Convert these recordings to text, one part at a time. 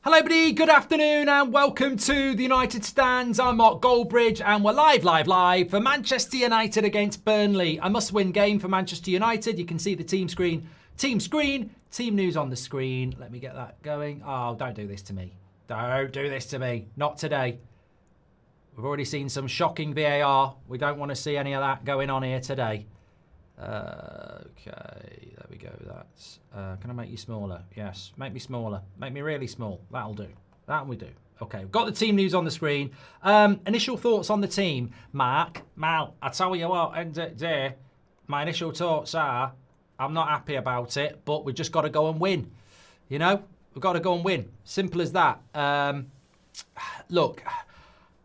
Hello everybody, good afternoon and welcome to the United Stands. I'm Mark Goldbridge and we're live for Manchester United against Burnley. A must-win game for Manchester United. You can see the team news on the screen. Let me get that going. Oh, don't do this to me. Don't do this to me. Not today. We've already seen some shocking VAR. We don't want to see any of that going on here today. Okay, there we go. That's can I make you smaller? Yes, make me smaller. Make me really small. That'll do. That we do. Okay, we've got the team news on the screen. Initial thoughts on the team. Mark, Mal, I tell you what, end of the day, my initial thoughts are, I'm not happy about it, but we've just got to go and win. You know, we've got to go and win. Simple as that. Look,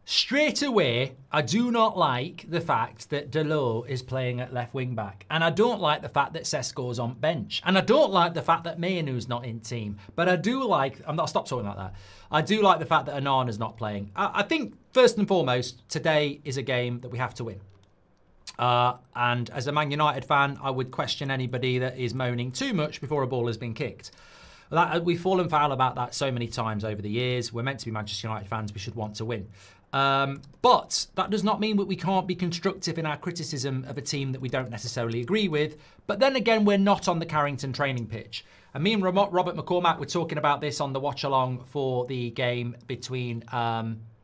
straight away, I do not like the fact that Dalot is playing at left wing back. And I don't like the fact that Sesko's on bench. And I don't like the fact that Mainoo's not in team. But I do like, stop talking like that. I do like the fact that Onana's not playing. I think, first and foremost, today is a game that we have to win. And as a Man United fan, I would question anybody that is moaning too much before a ball has been kicked. We've fallen foul about that so many times over the years. We're meant to be Manchester United fans. We should want to win. But that does not mean that we can't be constructive in our criticism of a team that we don't necessarily agree with. But then again, we're not on the Carrington training pitch. And me and Robert McCormack were talking about this on the watch-along for the game between Fulham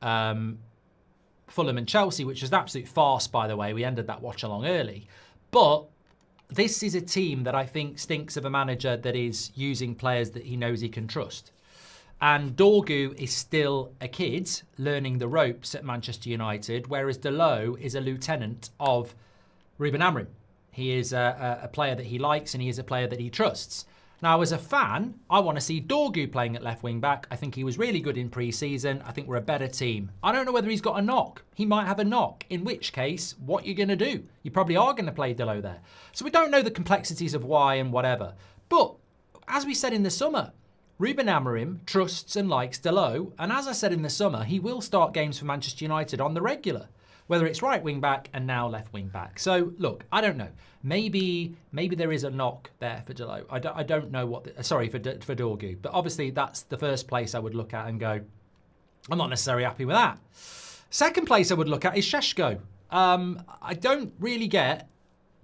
and Chelsea, which was an absolute farce, by the way. We ended that watch-along early. But this is a team that I think stinks of a manager that is using players that he knows he can trust. And Dorgu is still a kid learning the ropes at Manchester United, whereas Dalot is a lieutenant of Ruben Amorim. He is a player that he likes and he is a player that he trusts. Now, as a fan, I want to see Dorgu playing at left wing back. I think he was really good in pre-season. I think we're a better team. I don't know whether he's got a knock. He might have a knock, in which case, what you're going to do? You probably are going to play Dalot there. So we don't know the complexities of why and whatever. But as we said in the summer, Ruben Amorim trusts and likes Dalot, and as I said in the summer, he will start games for Manchester United on the regular, whether it's right wing back and now left wing back. So look, I don't know. Maybe there is a knock there for Dalot. I don't know what. For Dorgu, but obviously that's the first place I would look at and go, I'm not necessarily happy with that. Second place I would look at is Šeško. I don't really get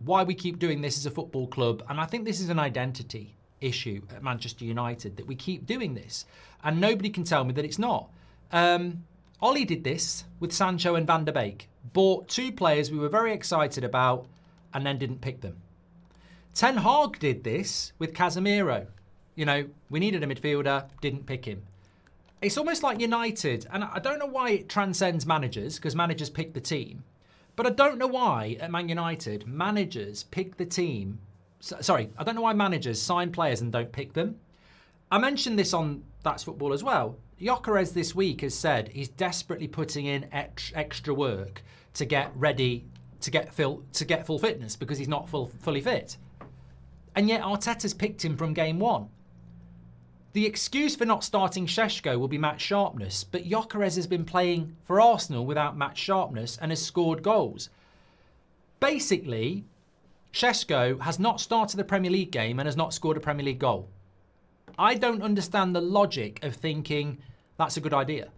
why we keep doing this as a football club, and I think this is an identity issue at Manchester United, that we keep doing this and nobody can tell me that it's not. Ollie did this with Sancho and Van der Beek, bought two players we were very excited about and then didn't pick them. Ten Hag did this with Casemiro. You know, we needed a midfielder, didn't pick him. It's almost like United, and I don't know why it transcends managers, because managers pick the team, but I don't know why at Man United managers pick the team. Sorry, I don't know why managers sign players and don't pick them. I mentioned this on That's Football as well. Gyökeres this week has said he's desperately putting in extra work to get ready, to get full fitness because he's not fully fit. And yet Arteta's picked him from game one. The excuse for not starting Šeško will be match sharpness, but Gyökeres has been playing for Arsenal without match sharpness and has scored goals. Basically, Šeško has not started a Premier League game and has not scored a Premier League goal. I don't understand the logic of thinking that's a good idea,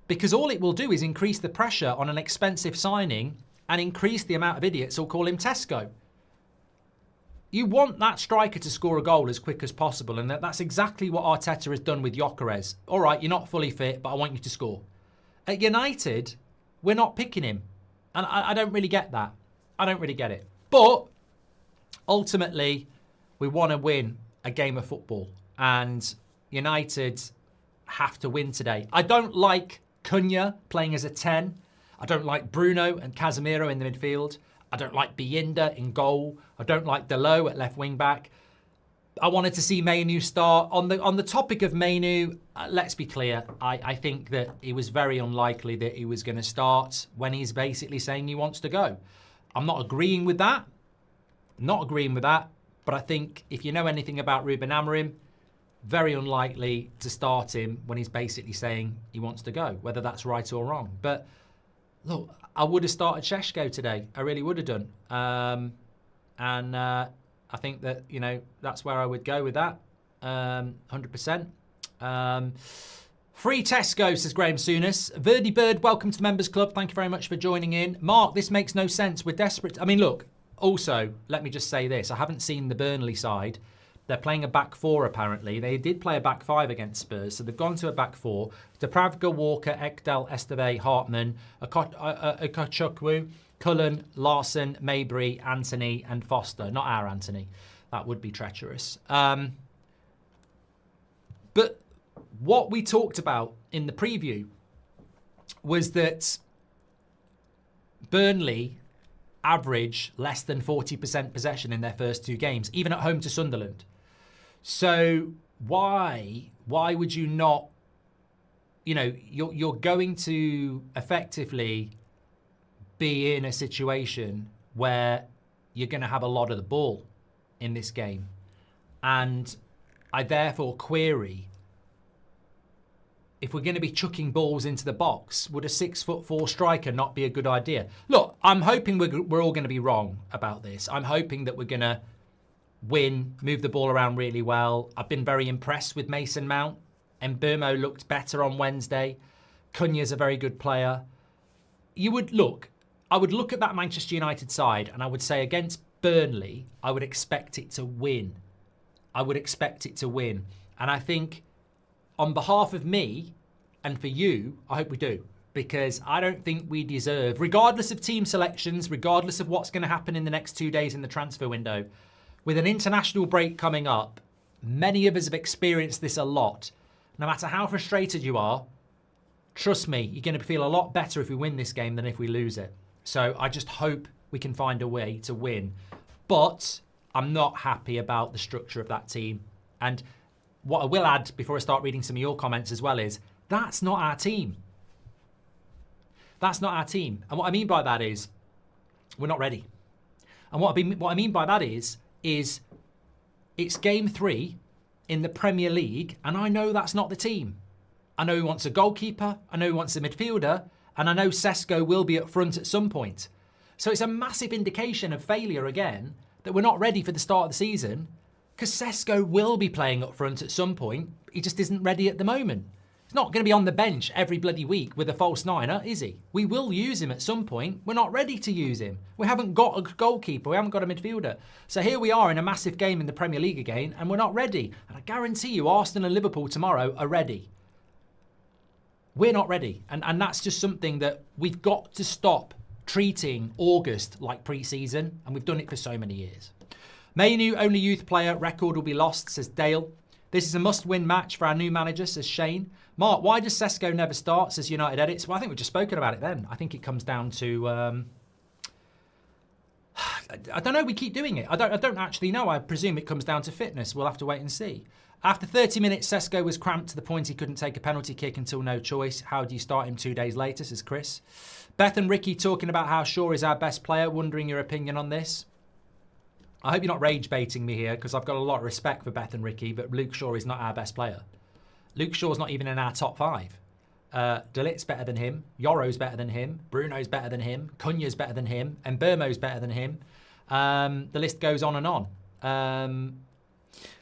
because all it will do is increase the pressure on an expensive signing and increase the amount of idiots who'll call him Tesco. You want that striker to score a goal as quick as possible, and that's exactly what Arteta has done with Gyökeres. All right, you're not fully fit, but I want you to score. At United, we're not picking him, and I don't really get that. I don't really get it. But ultimately, we want to win a game of football, and United have to win today. I don't like Cunha playing as a 10. I don't like Bruno and Casemiro in the midfield. I don't like Bienda in goal. I don't like Dalot at left wing back. I wanted to see Mainoo start. On the topic of Mainoo, let's be clear. I think that it was very unlikely that he was going to start when he's basically saying he wants to go. I'm not agreeing with that. But I think if you know anything about Ruben Amorim, very unlikely to start him when he's basically saying he wants to go, whether that's right or wrong. But look, I would have started Šeško today. I really would have done. I think that, you know, that's where I would go with that. 100%. Free Tesco, says Graham Souness. Verdi Bird, welcome to the Members Club. Thank you very much for joining in. Mark, this makes no sense. We're desperate. I mean, look, also, let me just say this. I haven't seen the Burnley side. They're playing a back four, apparently. They did play a back five against Spurs, so they've gone to a back four. Depravka, Walker, Ekdal, Esteve, Hartman, Akachukwu, Cullen, Larson, Mabry, Anthony, and Foster. Not our Anthony. That would be treacherous. But what we talked about in the preview was that Burnley average less than 40% possession in their first two games, even at home to Sunderland. So why would you not, you're going to effectively be in a situation where you're going to have a lot of the ball in this game. And I therefore query, if we're going to be chucking balls into the box, would a 6'4" striker not be a good idea? Look, I'm hoping we're all going to be wrong about this. I'm hoping that we're going to win, move the ball around really well. I've been very impressed with Mason Mount. Mbeumo looked better on Wednesday. Cunha's a very good player. I would look at that Manchester United side and I would say against Burnley, I would expect it to win. And I think on behalf of me and for you, I hope we do. Because I don't think we deserve, regardless of team selections, regardless of what's going to happen in the next 2 days in the transfer window, with an international break coming up, many of us have experienced this a lot. No matter how frustrated you are, trust me, you're going to feel a lot better if we win this game than if we lose it. So I just hope we can find a way to win. But I'm not happy about the structure of that team. And what I will add before I start reading some of your comments as well is, that's not our team. That's not our team. And what I mean by that is, we're not ready. And what I mean by that is it's game 3 in the Premier League, and I know that's not the team. I know he wants a goalkeeper, I know he wants a midfielder, and I know Sesko will be up front at some point. So it's a massive indication of failure again, that we're not ready for the start of the season, because Sesko will be playing up front at some point. He just isn't ready at the moment. He's not going to be on the bench every bloody week with a false niner, is he? We will use him at some point. We're not ready to use him. We haven't got a goalkeeper. We haven't got a midfielder. So here we are in a massive game in the Premier League again, and we're not ready. And I guarantee you Arsenal and Liverpool tomorrow are ready. We're not ready. And that's just something that we've got to stop treating August like pre-season, and we've done it for so many years. Mainu, only youth player, record will be lost, says Dale. This is a must-win match for our new manager, says Shane. Mark, why does Sesko never start, says United Edits? Well, I think we've just spoken about it then. I think it comes down to... I don't know, we keep doing it. I don't actually know. I presume it comes down to fitness. We'll have to wait and see. After 30 minutes, Sesko was cramped to the point he couldn't take a penalty kick until no choice. How do you start him 2 days later, says Chris. Beth and Ricky talking about how Shaw is our best player, wondering your opinion on this. I hope you're not rage baiting me here, because I've got a lot of respect for Beth and Ricky, but Luke Shaw is not our best player. Luke Shaw's not even in our top 5. De Ligt's better than him. Yoro's better than him. Bruno's better than him. Cunha's better than him. And Mbeumo's better than him. The list goes on and on.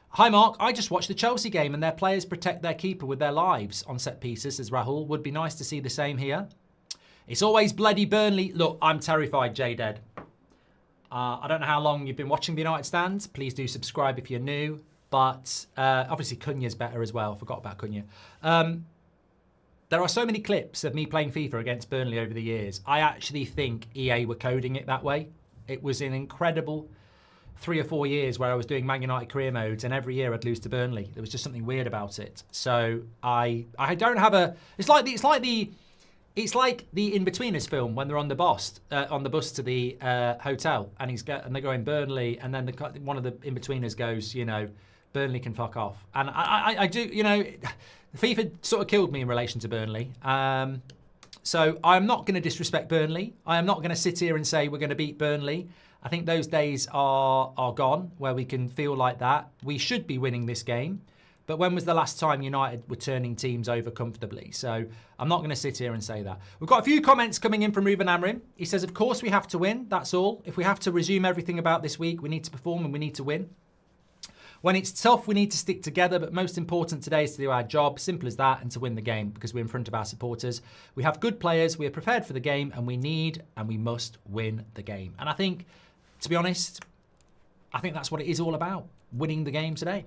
Hi, Mark. I just watched the Chelsea game and their players protect their keeper with their lives on set pieces, says Rahul. Would be nice to see the same here. It's always bloody Burnley. Look, I'm terrified, J-Dead. I don't know how long you've been watching the United Stands. Please do subscribe if you're new. But obviously Cunha's better as well. Forgot about Cunha. There are so many clips of me playing FIFA against Burnley over the years. I actually think EA were coding it that way. It was an incredible 3 or 4 years where I was doing Man United career modes, and every year I'd lose to Burnley. There was just something weird about it. So I don't have a. It's like the In-Betweeners film when they're on the bus to the hotel, and they're going Burnley, and then one of the In-Betweeners goes, Burnley can fuck off. And I do, FIFA sort of killed me in relation to Burnley. So I'm not going to disrespect Burnley. I am not going to sit here and say we're going to beat Burnley. I think those days are gone where we can feel like that. We should be winning this game. But when was the last time United were turning teams over comfortably? So I'm not going to sit here and say that. We've got a few comments coming in from Ruben Amorim. He says, of course we have to win. That's all. If we have to resume everything about this week, we need to perform and we need to win. When it's tough, we need to stick together, but most important today is to do our job. Simple as that, and to win the game because we're in front of our supporters. We have good players, we are prepared for the game, and we need and we must win the game. And I think, to be honest, I think that's what it is all about, winning the game today.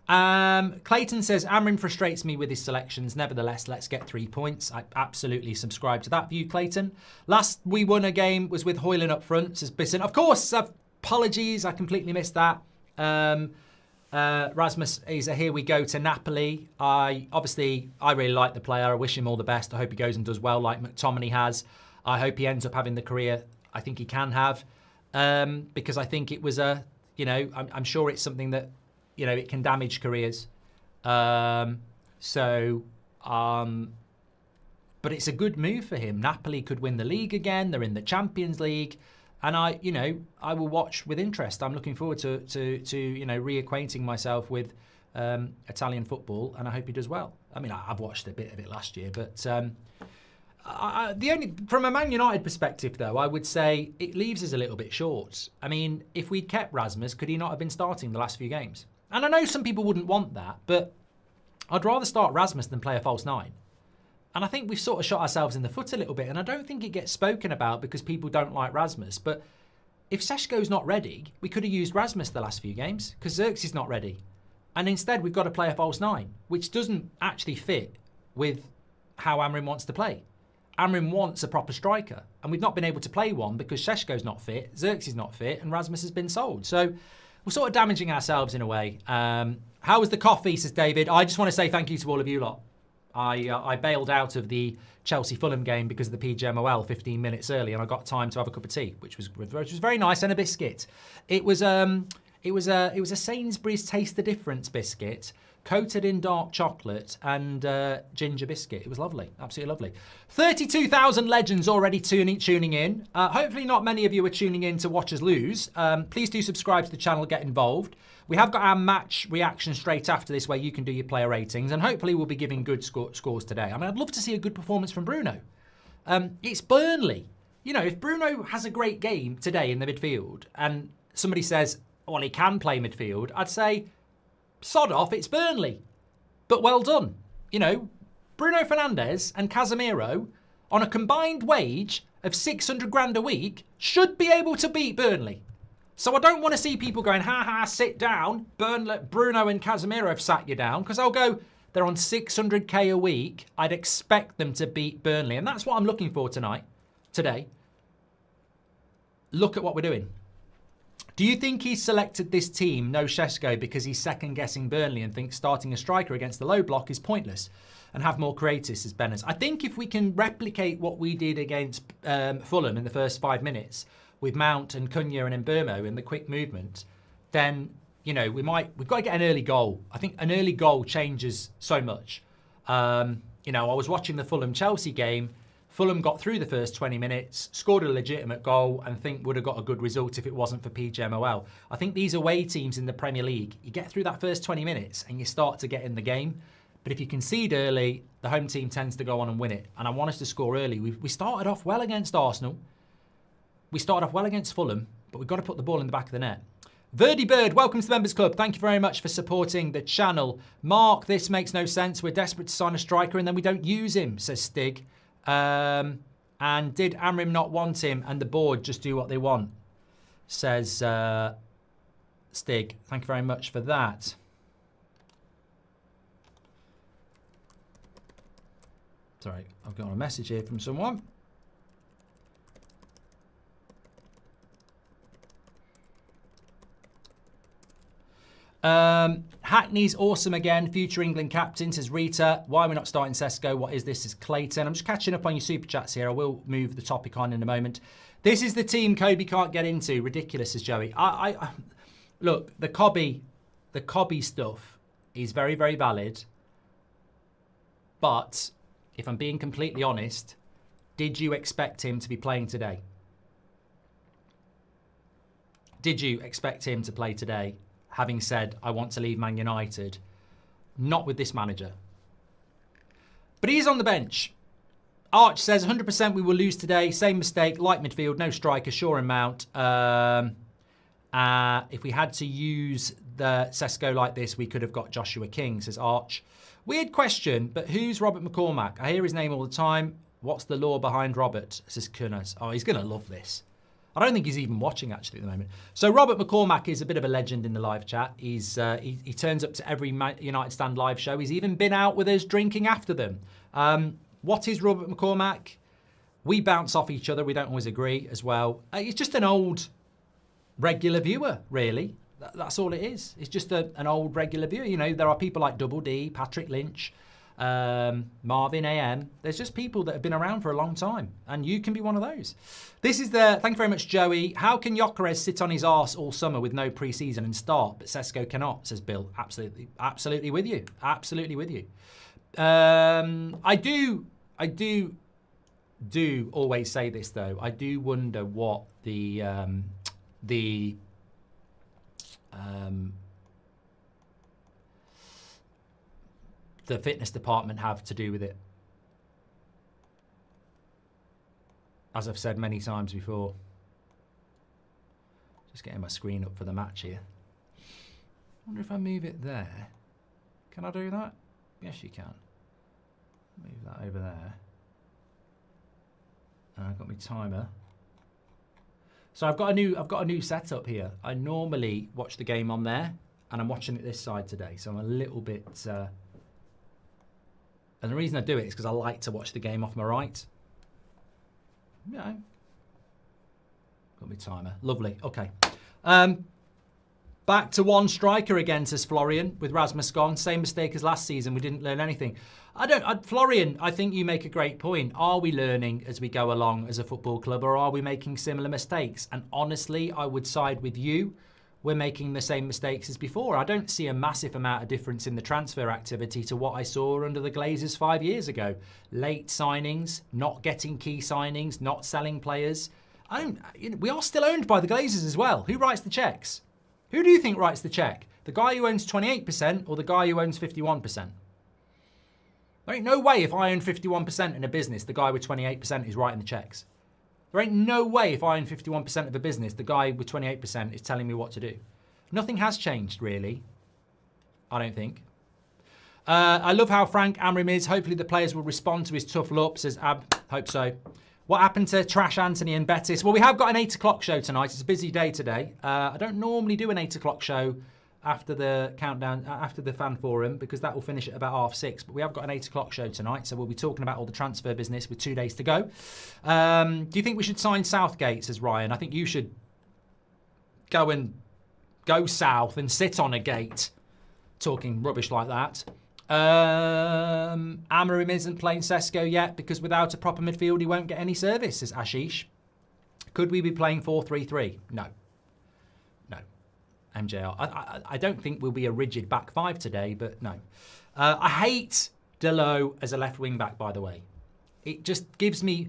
Clayton says, Amorim frustrates me with his selections. Nevertheless, let's get 3 points. I absolutely subscribe to that view, Clayton. Last we won a game was with Hoyland up front, says Bisson. Of course, apologies, I completely missed that. Rasmus is a here we go to Napoli. I really like the player. I wish him all the best. I hope he goes and does well like McTominay has. I hope he ends up having the career I think he can have. Because I think it was I'm sure it's something that, it can damage careers. But it's a good move for him. Napoli could win the league again. They're in the Champions League. And I will watch with interest. I'm looking forward to reacquainting myself with Italian football, and I hope he does well. I mean, I've watched a bit of it last year, but from a Man United perspective, though, I would say it leaves us a little bit short. I mean, if we'd kept Rasmus, could he not have been starting the last few games? And I know some people wouldn't want that, but I'd rather start Rasmus than play a false nine. And I think we've sort of shot ourselves in the foot a little bit. And I don't think it gets spoken about because people don't like Rasmus. But if Šeško's not ready, we could have used Rasmus the last few games because Xerxes not ready. And instead, we've got to play a false nine, which doesn't actually fit with how Amorim wants to play. Amorim wants a proper striker. And we've not been able to play one because Šeško's not fit, Xerxes not fit, and Rasmus has been sold. So we're sort of damaging ourselves in a way. How was the coffee, says David? I just want to say thank you to all of you lot. I bailed out of the Chelsea-Fulham game because of the PGMOL 15 minutes early, and I got time to have a cup of tea, which was very nice, and a biscuit. It was a Sainsbury's Taste the Difference biscuit, coated in dark chocolate and ginger biscuit. It was lovely, absolutely lovely. 32,000 legends already tuning in. Hopefully not many of you are tuning in to watch us lose. Please do subscribe to the channel, get involved. We have got our match reaction straight after this where you can do your player ratings, and hopefully we'll be giving good scores today. I mean, I'd love to see a good performance from Bruno. It's Burnley. If Bruno has a great game today in the midfield and somebody says, well, he can play midfield, I'd say, sod off, it's Burnley. But well done. Bruno Fernandes and Casemiro on a combined wage of 600 grand a week should be able to beat Burnley. So I don't want to see people going, ha, sit down. Bruno and Casemiro have sat you down. Because I'll go, they're on 600k a week. I'd expect them to beat Burnley. And that's what I'm looking for today. Look at what we're doing. Do you think he's selected this team, no Šeško, because he's second-guessing Burnley and thinks starting a striker against the low block is pointless and have more creatives, as Bennett? I think if we can replicate what we did against Fulham in the first 5 minutes with Mount and Cunha and Mbeumo and the quick movement, then, we've got to get an early goal. I think an early goal changes so much. I was watching the Fulham-Chelsea game. Fulham got through the first 20 minutes, scored a legitimate goal, and think would have got a good result if it wasn't for PGMOL. I think these away teams in the Premier League, you get through that first 20 minutes and you start to get in the game. But if you concede early, the home team tends to go on and win it. And I want us to score early. We started off well against Arsenal. We started off well against Fulham, but we've got to put the ball in the back of the net. Verdi Bird, welcome to the Members Club. Thank you very much for supporting the channel. Mark, this makes no sense. We're desperate to sign a striker and then we don't use him, says Stig. And did Amorim not want him and the board just do what they want, says Stig. Thank you very much for that. Sorry, I've got a message here from someone. Hackney's awesome again. Future England captain, says Rita. Why are we not starting Šeško? What is this? Is Clayton. I'm just catching up on your super chats here. I will move the topic on in a moment. This is the team Kobe can't get into. Ridiculous, says Joey. I look, the Cobby stuff is very, very valid. But if I'm being completely honest, did you expect him to be playing today? Did you expect him to play today? Having said, I want to leave Man United, not with this manager. But he's on the bench. Arch says 100% we will lose today. Same mistake, light midfield, no striker, Shaw and Mount. If we had to use the Sesko like this, we could have got Joshua King, says Arch. Weird question, but who's Robert McCormack? I hear his name all the time. What's the lore behind Robert, says Kunas. Oh, he's going to love this. I don't think he's even watching, actually, at the moment. So Robert McCormack is a bit of a legend in the live chat. He turns up to every United Stand live show. He's even been out with us drinking after them. What is Robert McCormack? We bounce off each other. We don't always agree as well. He's just an old regular viewer, really. That's all it is. It's just an old regular viewer. You know, there are people like Double D, Patrick Lynch, Marvin AM. There's just people that have been around for a long time, and you can be one of those. This is thank you very much, Joey. How can Gyökeres sit on his arse all summer with no pre-season and start, but Sesko cannot, says Bill. Absolutely with you. Absolutely with you. I do always say this, though. I do wonder what the fitness department have to do with it. As I've said many times before. Just getting my screen up for the match here. I wonder if I move it there. Can I do that? Yes, you can. Move that over there. And I've got my timer. So I've got a new setup here. I normally watch the game on there, and I'm watching it this side today. So I'm a little bit. And the reason I do it is because I like to watch the game off my right. You know. Got my timer. Lovely. Okay. Back to one striker again, says Florian, with Rasmus gone. Same mistake as last season. We didn't learn anything. Florian, I think you make a great point. Are we learning as we go along as a football club, or are we making similar mistakes? And honestly, I would side with you. We're making the same mistakes as before. I don't see a massive amount of difference in the transfer activity to what I saw under the Glazers 5 years ago. Late signings, not getting key signings, not selling players. We are still owned by the Glazers as well. Who writes the checks? Who do you think writes the check? The guy who owns 28% or the guy who owns 51%? There ain't no way if I own 51% in a business, the guy with 28% is writing the checks. There ain't no way if I own 51% of a business, the guy with 28% is telling me what to do. Nothing has changed, really. I don't think. I love how frank Amorim is. Hopefully the players will respond to his tough luck, says Ab. Hope so. What happened to Trash Anthony and Betis? Well, we have got an 8 o'clock show tonight. It's a busy day today. I don't normally do an 8 o'clock show after the countdown, after the fan forum, because that will finish at about 6:30. But we have got an 8 o'clock show tonight, so we'll be talking about all the transfer business with 2 days to go. Do you think we should sign Southgate, says Ryan? I think you should go south and sit on a gate talking rubbish like that. Amorim isn't playing Sesko yet because without a proper midfield he won't get any service, says Ashish. Could we be playing 4-3-3? No. MJR. I don't think we'll be a rigid back five today, but no. I hate Delo as a left wing back, by the way. It just gives me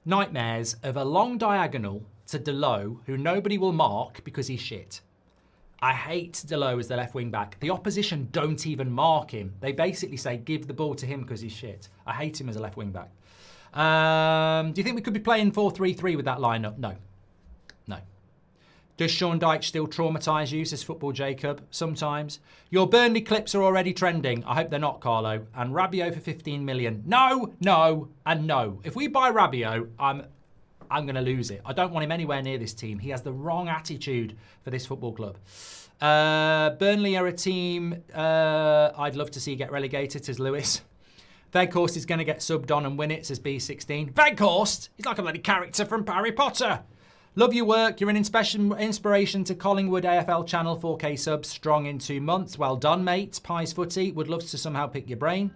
nightmares of a long diagonal to Delo, who nobody will mark because he's shit. I hate Delo as the left wing back. The opposition don't even mark him. They basically say, give the ball to him because he's shit. I hate him as a left wing back. Do you think we could be playing 4-3-3 with that lineup? No. Does Sean Dyche still traumatise you, says Football Jacob? Sometimes. Your Burnley clips are already trending. I hope they're not, Carlo. And Rabiot for 15 million. No, and no. If we buy Rabiot, I'm going to lose it. I don't want him anywhere near this team. He has the wrong attitude for this football club. Burnley are a team I'd love to see get relegated, says Lewis. Weghorst is going to get subbed on and win it, says B16. Weghorst? He's like a bloody character from Harry Potter. Love your work. You're an inspiration to Collingwood AFL channel. 4K subs strong in 2 months. Well done, mate. Pies Footy. Would love to somehow pick your brain.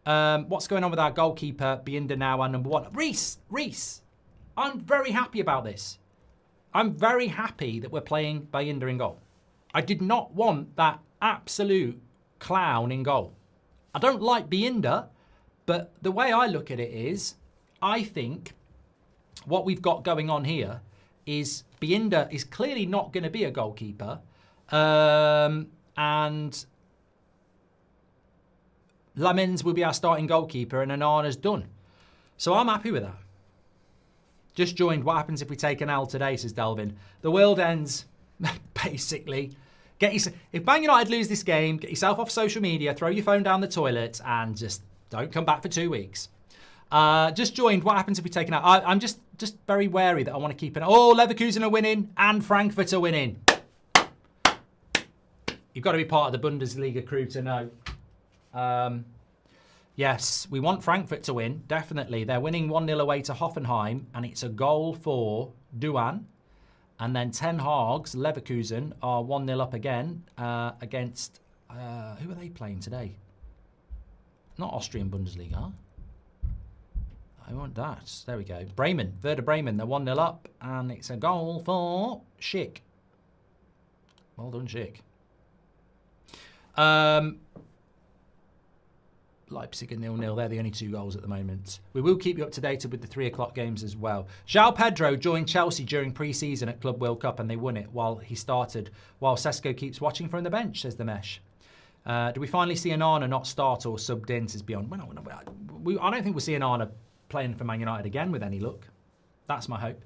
What's going on with our goalkeeper? Binder now and number 1. Reece. I'm very happy about this. I'm very happy that we're playing Binder in goal. I did not want that absolute clown in goal. I don't like Binder, but the way I look at it is, I think what we've got going on here is Binder is clearly not going to be a goalkeeper, and Lamins will be our starting goalkeeper and Anana's done. So I'm happy with that. Just joined. What happens if we take an L today, says Delvin. The world ends. Basically. If Man United lose this game, get yourself off social media, throw your phone down the toilet, and just don't come back for 2 weeks. Just joined. What happens if we take it out? I'm just very wary that I want to keep an... Oh, Leverkusen are winning and Frankfurt are winning. You've got to be part of the Bundesliga crew to know. Yes, we want Frankfurt to win, definitely. They're winning 1-0 away to Hoffenheim, and it's a goal for Duan. And then Ten Hag's Leverkusen are 1-0 up again against... who are they playing today? Not Austrian Bundesliga. I want that. There we go. Bremen. Werder Bremen. They're 1-0 up. And it's a goal for Schick. Well done, Schick. Leipzig are 0-0. They're the only 2 goals at the moment. We will keep you up to date with the 3 o'clock games as well. João Pedro joined Chelsea during pre-season at Club World Cup and they won it while he started, while Sesko keeps watching from the bench, says the Mesh. Do we finally see Onana not start or subbed in, says Beyond? I don't think we'll see Onana playing for Man United again with any luck. That's my hope.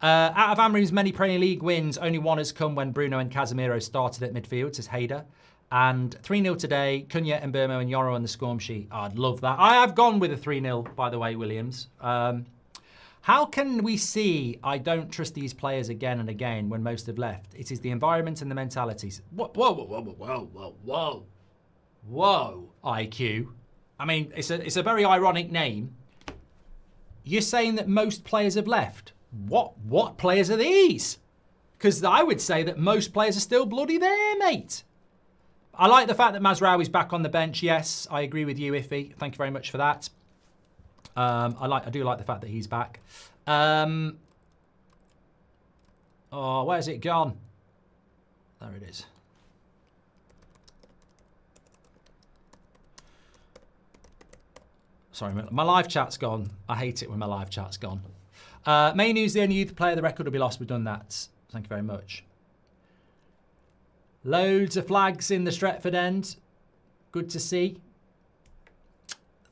Out of Amorim's many Premier League wins, only one has come when Bruno and Casemiro started at midfield, says Hader. And 3-0 today, Cunha, Mbeumo and Yoro on the score sheet. Oh, I'd love that. I have gone with a 3-0, by the way, Williams. How can we see I don't trust these players again and again when most have left? It is the environment and the mentalities. Whoa, whoa, whoa, whoa, whoa, whoa, whoa. Whoa, IQ. I mean, it's a very ironic name. You're saying that most players have left. What players are these? Because I would say that most players are still bloody there, mate. I like the fact that Mazraoui's back on the bench. Yes, I agree with you, Iffy. Thank you very much for that. I do like the fact that he's back. Oh, where's it gone? There it is. Sorry, my live chat's gone. I hate it when my live chat's gone. Mainu's the only youth player. The record will be lost. We've done that. Thank you very much. Loads of flags in the Stretford end. Good to see.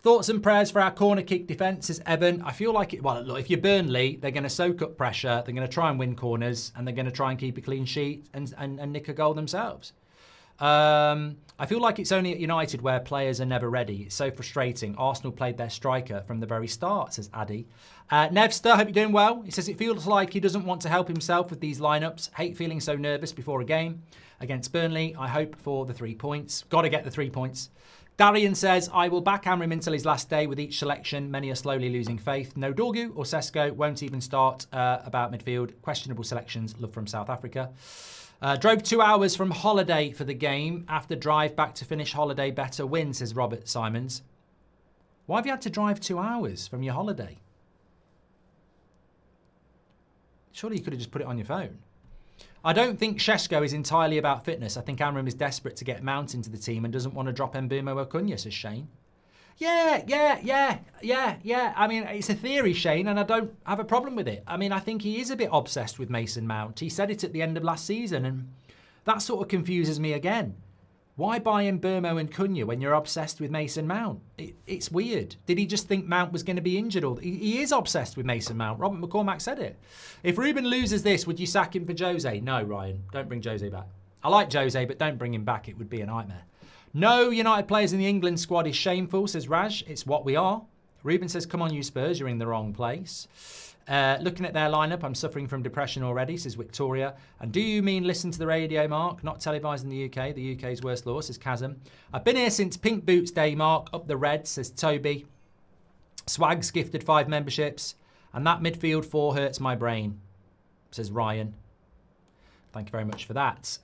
Thoughts and prayers for our corner kick defence, says Evan. I feel like it. Well, look, if you're Burnley, they're going to soak up pressure. They're going to try and win corners, and they're going to try and keep a clean sheet and nick a goal themselves. I feel like it's only at United where players are never ready. It's so frustrating. Arsenal played their striker from the very start, says Addy. Nevster, hope you're doing well. He says it feels like he doesn't want to help himself with these lineups. Hate feeling so nervous before a game against Burnley. I hope for the 3 points. Got to get the 3 points. Darian says, I will back Amorim until his last day with each selection. Many are slowly losing faith. No Dorgu or Sesko won't even start about midfield. Questionable selections. Love from South Africa. Drove 2 hours from holiday for the game. After drive back to finish holiday better win, says Robert Simons. Why have you had to drive 2 hours from your holiday? Surely you could have just put it on your phone. I don't think Sesko is entirely about fitness. I think Amorim is desperate to get Mount into the team and doesn't want to drop Mbeumo or Cunha, says Shane. Yeah. I mean, it's a theory, Shane, and I don't have a problem with it. I mean, I think he is a bit obsessed with Mason Mount. He said it at the end of last season, and that sort of confuses me again. Why buy Mbeumo and Cunha when you're obsessed with Mason Mount? It's weird. Did he just think Mount was going to be injured? Or he is obsessed with Mason Mount. Robert McCormack said it. If Ruben loses this, would you sack him for Jose? No, Ryan. Don't bring Jose back. I like Jose, but don't bring him back. It would be a nightmare. No United players in the England squad is shameful, says Raj. It's what we are. Ruben says, come on, you Spurs. You're in the wrong place. Looking at their lineup, I'm suffering from depression already, says Victoria. And do you mean listen to the radio, Mark? Not televised in the UK. The UK's worst law, says Chasm. I've been here since Pink Boots Day, Mark. Up the red, says Toby. Swag's gifted 5 memberships. And that midfield 4 hurts my brain, says Ryan. Thank you very much for that.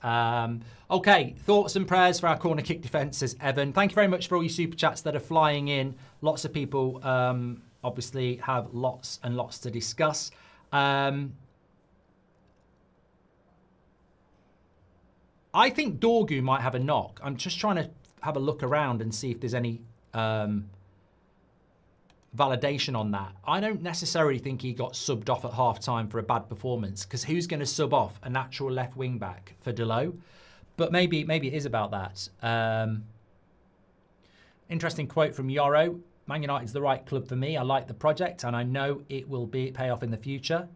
Okay, thoughts and prayers for our corner kick defence, says Evan. Thank you very much for all your super chats that are flying in. Lots of people obviously have lots and lots to discuss. I think Dorgu might have a knock. I'm just trying to have a look around and see if there's any validation on that. I don't necessarily think he got subbed off at half-time for a bad performance, because who's going to sub off a natural left wing-back for Delo? But maybe it is about that. Interesting quote from Yoro. Man United's the right club for me. I like the project, and I know it will pay off in the future.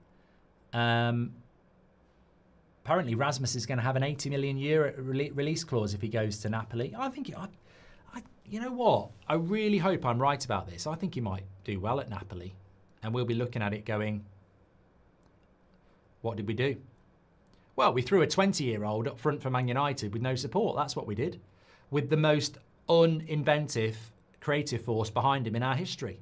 Apparently Rasmus is going to have an 80 million euro release clause if he goes to Napoli. I think, you know what? I really hope I'm right about this. I think he might do well at Napoli. And we'll be looking at it going, what did we do? Well, we threw a 20-year-old up front for Man United with no support. That's what we did. With the most uninventive creative force behind him in our history.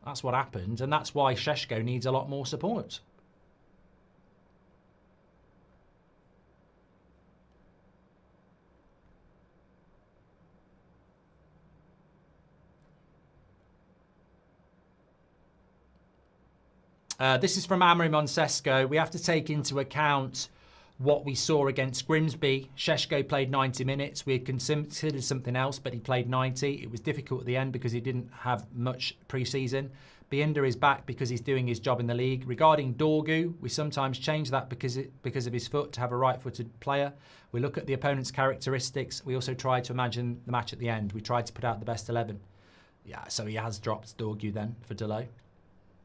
That's what happened. And that's why Šeško needs a lot more support. This is from Amorim on Šeško. We have to take into account what we saw against Grimsby. Šeško played 90 minutes. We had considered something else, but he played 90. It was difficult at the end because he didn't have much pre-season. Binder is back because he's doing his job in the league. Regarding Dorgu, we sometimes change that because of his foot to have a right-footed player. We look at the opponent's characteristics. We also try to imagine the match at the end. We tried to put out the best 11. Yeah, so he has dropped Dorgu then for Delo.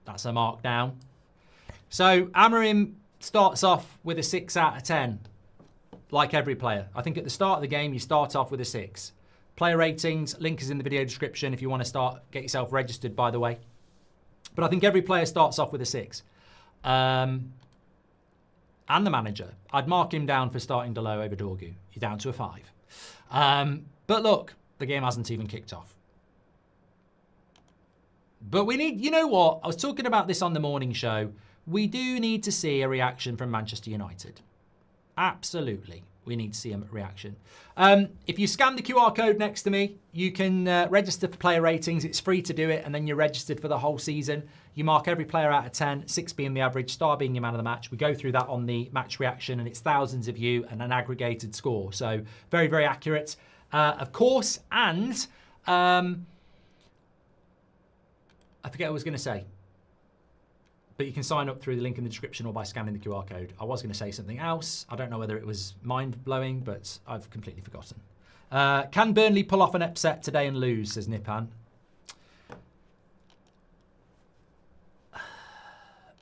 That's a mark down. So Amorim starts off with a 6 out of 10, like every player. I think at the start of the game, you start off with a 6. Player ratings, link is in the video description if you want to get yourself registered, by the way. But I think every player starts off with a 6. And the manager. I'd mark him down for starting Delo over Dorgu. You're down to a 5. But look, the game hasn't even kicked off. But we need, you know what? I was talking about this on the morning show. We do need to see a reaction from Manchester United. Absolutely. We need to see a reaction. If you scan the QR code next to me, you can register for player ratings. It's free to do it, and then you're registered for the whole season. You mark every player out of 10, 6 being the average, star being your man of the match. We go through that on the match reaction, and it's thousands of you and an aggregated score. So very, very accurate, of course. And I forget what I was going to say. But you can sign up through the link in the description or by scanning the QR code. I was going to say something else. I don't know whether it was mind-blowing, but I've completely forgotten. Can Burnley pull off an upset today and lose, says Nipan.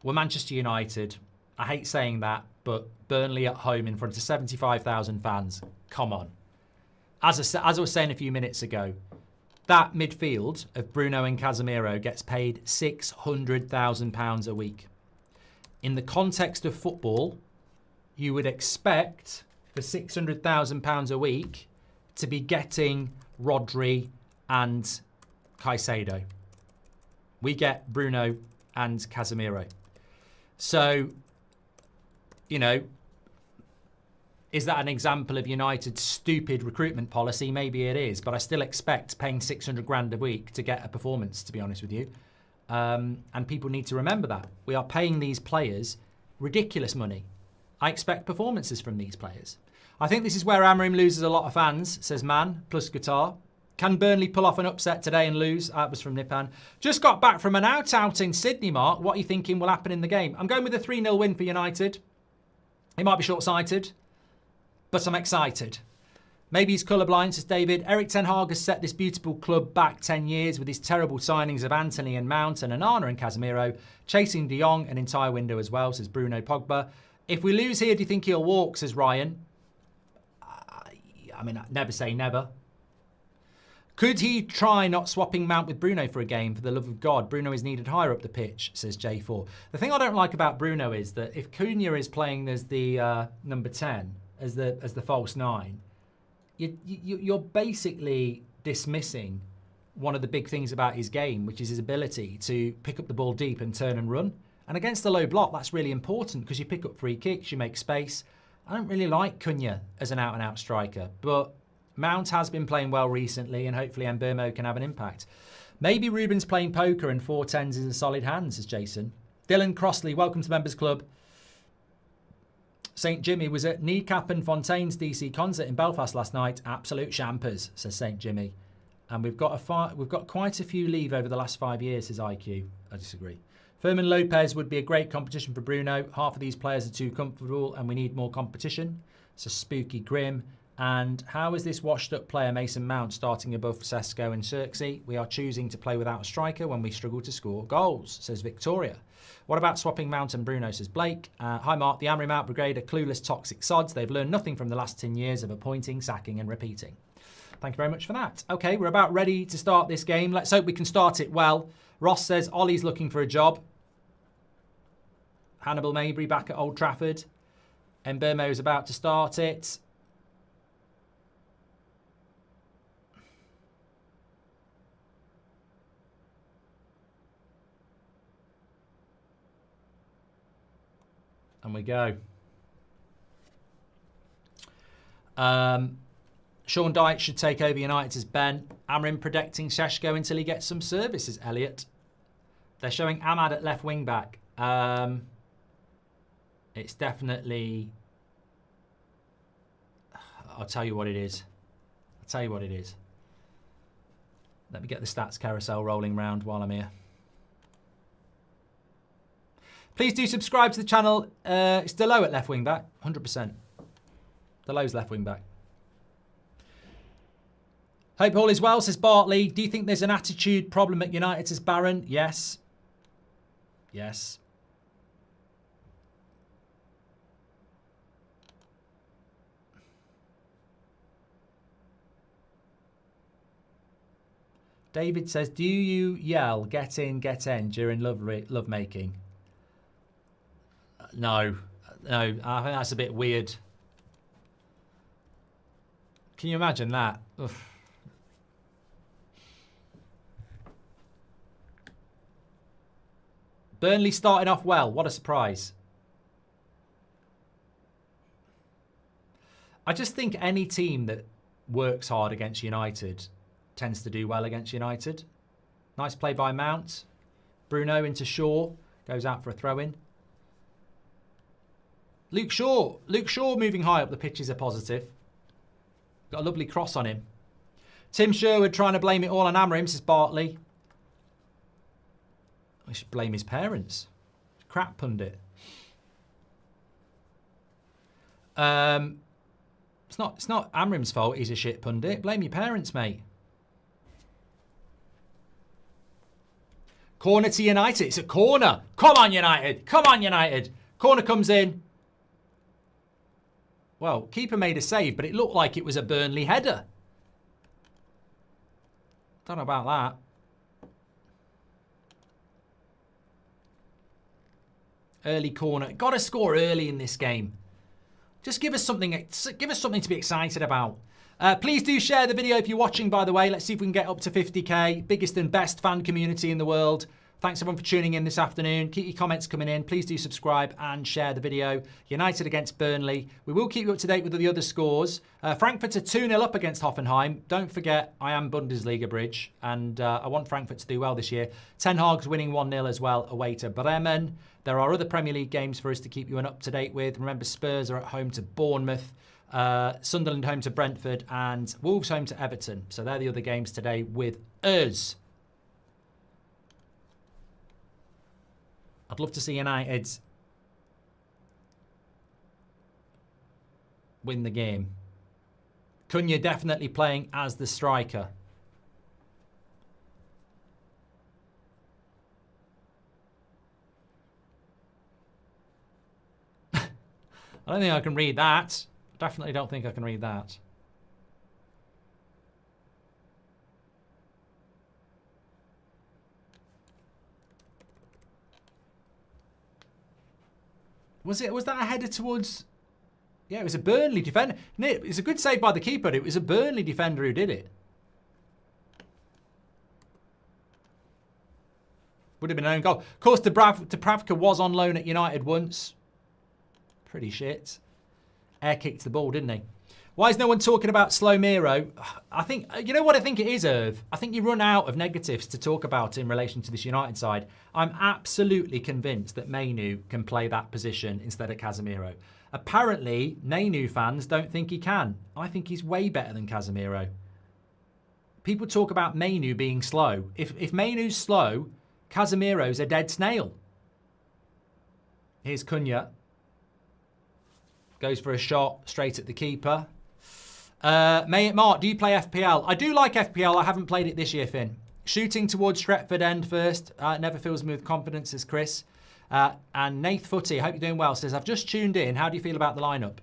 We're Manchester United. I hate saying that, but Burnley at home in front of 75,000 fans. Come on. As I was saying a few minutes ago, that midfield of Bruno and Casemiro gets paid £600,000 a week. In the context of football, you would expect for £600,000 a week to be getting Rodri and Caicedo. We get Bruno and Casemiro. So, you know, is that an example of United's stupid recruitment policy? Maybe it is, but I still expect paying 600 grand a week to get a performance, to be honest with you. And people need to remember that. We are paying these players ridiculous money. I expect performances from these players. I think this is where Amorim loses a lot of fans, says Man, plus guitar. Can Burnley pull off an upset today and lose? That was from Nipan. Just got back from an out in Sydney, Mark. What are you thinking will happen in the game? I'm going with a 3-0 win for United. It might be short-sighted, but I'm excited. Maybe he's colourblind, says David. Erik ten Hag has set this beautiful club back 10 years with his terrible signings of Anthony and Mount and Onana and Casemiro, chasing De Jong an entire window as well, says Bruno Pogba. If we lose here, do you think he'll walk, says Ryan? I mean, never say never. Could he try not swapping Mount with Bruno for a game? For the love of God, Bruno is needed higher up the pitch, says J4. The thing I don't like about Bruno is that if Cunha is playing as the number 10, as the false 9, you're basically dismissing one of the big things about his game, which is his ability to pick up the ball deep and turn and run. And against the low block, that's really important because you pick up free kicks, you make space. I don't really like Cunha as an out-and-out striker, but Mount has been playing well recently, and hopefully Mbeumo can have an impact. Maybe Ruben's playing poker and 4-10s is in solid hands, says Jason. Dylan Crossley, welcome to Members Club. St. Jimmy was at Kneecap and Fontaine's DC concert in Belfast last night. Absolute champers, says St. Jimmy. And we've got quite a few leave over the last 5 years, says IQ. I disagree. Fermin Lopez would be a great competition for Bruno. Half of these players are too comfortable and we need more competition. So Spooky Grim. And how is this washed-up player Mason Mount starting above Sesko and Xerxes? We are choosing to play without a striker when we struggle to score goals, says Victoria. What about swapping Mount and Bruno, says Blake. Hi, Mark. The Amorim Out Brigade are clueless, toxic sods. They've learned nothing from the last 10 years of appointing, sacking and repeating. Thank you very much for that. OK, we're about ready to start this game. Let's hope we can start it well. Ross says Ollie's looking for a job. Hannibal Mabry back at Old Trafford. Mbermo is about to start it. And we go. Sean Dyche should take over United as Ben. Amorim predicting Šeško until he gets some services, Elliot. They're showing Ahmad at left wing back. It's definitely... I'll tell you what it is. Let me get the stats carousel rolling round while I'm here. Please do subscribe to the channel. It's Delo at left wing back, 100%. Delo's left wing back. Hope all is well, says Bartley. Do you think there's an attitude problem at United, says Baron? Yes. Yes. David says, do you yell, get in, during lovemaking? No, I think that's a bit weird. Can you imagine that? Oof. Burnley starting off well. What a surprise. I just think any team that works hard against United tends to do well against United. Nice play by Mount. Bruno into Shaw. Goes out for a throw-in. Luke Shaw moving high up the pitch is a positive. Got a lovely cross on him. Tim Sherwood trying to blame it all on Amorim, says Bartley. I should blame his parents. Crap pundit. It's not Amorim's fault he's a shit pundit. Blame your parents, mate. Corner to United. It's a corner. Come on, United. Come on, United. Corner comes in. Well, keeper made a save, but it looked like it was a Burnley header. Don't know about that. Early corner. Got to score early in this game. Just give us something to be excited about. Please do share the video if you're watching, by the way. Let's see if we can get up to 50k. Biggest and best fan community in the world. Thanks everyone for tuning in this afternoon. Keep your comments coming in. Please do subscribe and share the video. United against Burnley. We will keep you up to date with the other scores. Frankfurt are 2-0 up against Hoffenheim. Don't forget, I am Bundesliga Bridge, and I want Frankfurt to do well this year. Ten Hag's winning 1-0 as well away to Bremen. There are other Premier League games for us to keep you up to date with. Remember, Spurs are at home to Bournemouth. Sunderland home to Brentford, and Wolves home to Everton. So they're the other games today with us. I'd love to see United win the game. Cunha definitely playing as the striker. I don't think I can read that. Definitely don't think I can read that. Was that a header towards... Yeah, it was a Burnley defender. It's a good save by the keeper. It was a Burnley defender who did it. Would have been an own goal. Of course, Dubravka was on loan at United once. Pretty shit. Air kicked the ball, didn't he? Why is no one talking about Slow Miro? I think, you know what I think it is, Irv? I think you run out of negatives to talk about in relation to this United side. I'm absolutely convinced that Mainu can play that position instead of Casemiro. Apparently, Mainu fans don't think he can. I think he's way better than Casemiro. People talk about Mainu being slow. If Mainu's slow, Casemiro's a dead snail. Here's Cunha. Goes for a shot straight at the keeper. Mark, do you play FPL? I do like FPL. I haven't played it this year, Finn. Shooting towards Stretford End first. Never fills me with confidence, says Chris. And Nath Footy, hope you're doing well, says, I've just tuned in. How do you feel about the lineup?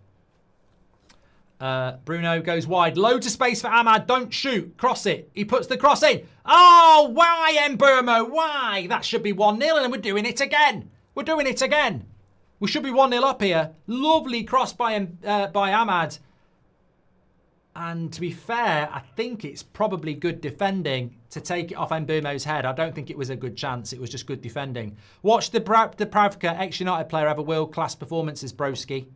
Bruno goes wide. Loads of space for Ahmad. Don't shoot. Cross it. He puts the cross in. Oh, why, Mburmo? Why? That should be 1-0 and we're doing it again. We're doing it again. We should be 1-0 up here. Lovely cross by Ahmad. And to be fair, I think it's probably good defending to take it off Mburmo's head. I don't think it was a good chance. It was just good defending. Watch Dubravka, ex-United player, have a world-class performance as Broski.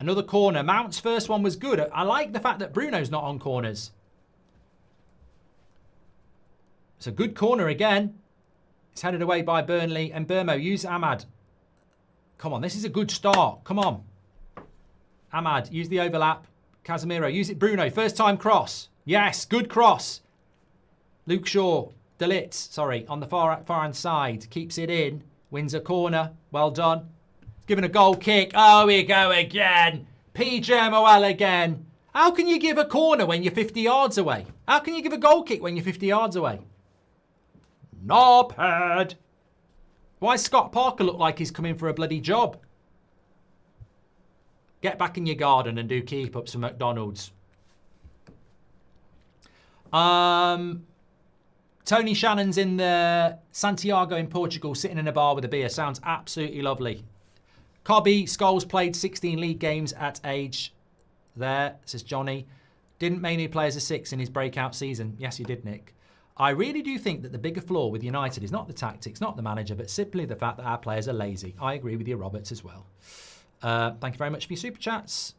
Another corner. Mount's first one was good. I like the fact that Bruno's not on corners. It's a good corner again. It's headed away by Burnley. And Mburmo, use Ahmad. Come on, this is a good start. Come on. Ahmad, use the overlap. Casemiro, use it. Bruno, first time cross. Yes, good cross. Luke Shaw, De Ligt, on the far hand side. Keeps it in. Wins a corner. Well done. Given a goal kick. Oh, we go again. PJ Moel again. How can you give a corner when you're 50 yards away? How can you give a goal kick when you're 50 yards away? Knobhead. Why does Scott Parker look like he's coming for a bloody job? Get back in your garden and do keep-ups for McDonald's. Tony Shannon's in the Santiago in Portugal, sitting in a bar with a beer. Sounds absolutely lovely. Cobby, Scholes played 16 league games at age there, says Johnny. Didn't mainly play as a 6 in his breakout season. Yes, you did, Nick. I really do think that the bigger flaw with United is not the tactics, not the manager, but simply the fact that our players are lazy. I agree with you, Roberts, as well. Thank you very much for your super chats.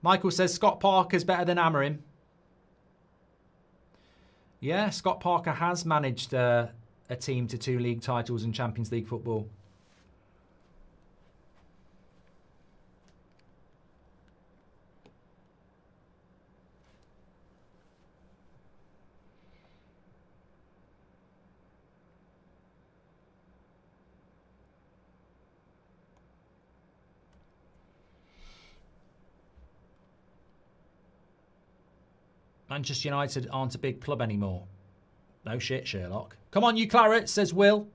Michael says Scott Parker's better than Amorim. Yeah, Scott Parker has managed a team to 2 league titles and Champions League football. Manchester United aren't a big club anymore. No shit, Sherlock. Come on, you Claret, says Will.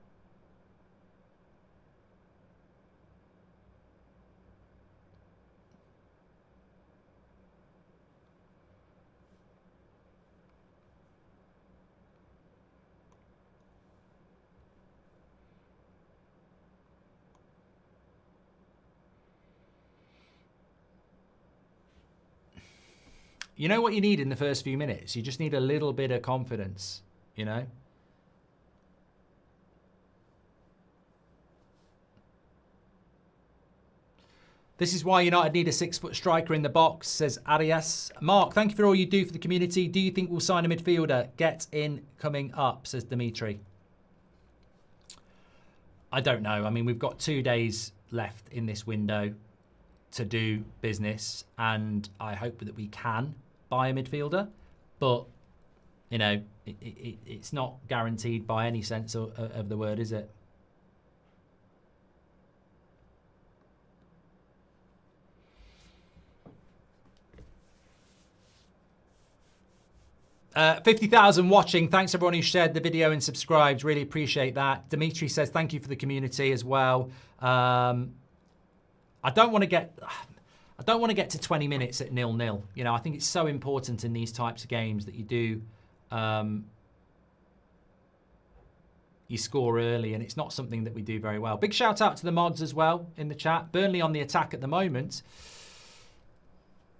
You know what you need in the first few minutes? You just need a little bit of confidence, you know? This is why United need a 6-foot striker in the box, says Arias. Mark, thank you for all you do for the community. Do you think we'll sign a midfielder? Get in coming up, says Dimitri. I don't know. I mean, we've got 2 days left in this window to do business, and I hope that we can buy a midfielder, but you know, it's not guaranteed by any sense of the word, is it? Uh, 50,000 watching. Thanks everyone who shared the video and subscribed. Really appreciate that. Dimitri says thank you for the community as well. I don't want to get to 20 minutes at 0-0. You know, I think it's so important in these types of games that you do, you score early, and it's not something that we do very well. Big shout out to the mods as well in the chat. Burnley on the attack at the moment.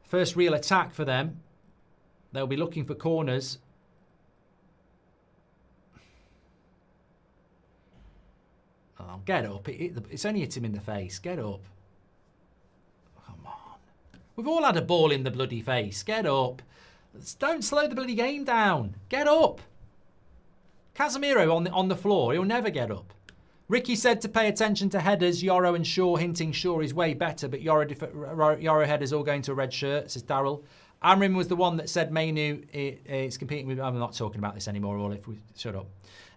First real attack for them. They'll be looking for corners. Oh, get up. It's only hit him in the face. Get up. We've all had a ball in the bloody face. Get up. Don't slow the bloody game down. Get up. Casemiro on the floor. He'll never get up. Ricky said to pay attention to headers. Yoro and Shaw hinting Shaw is way better, but Yoro headers all going to a red shirt, says Daryl. Amorim was the one that said Manu is competing with... I'm not talking about this anymore, or if we shut up.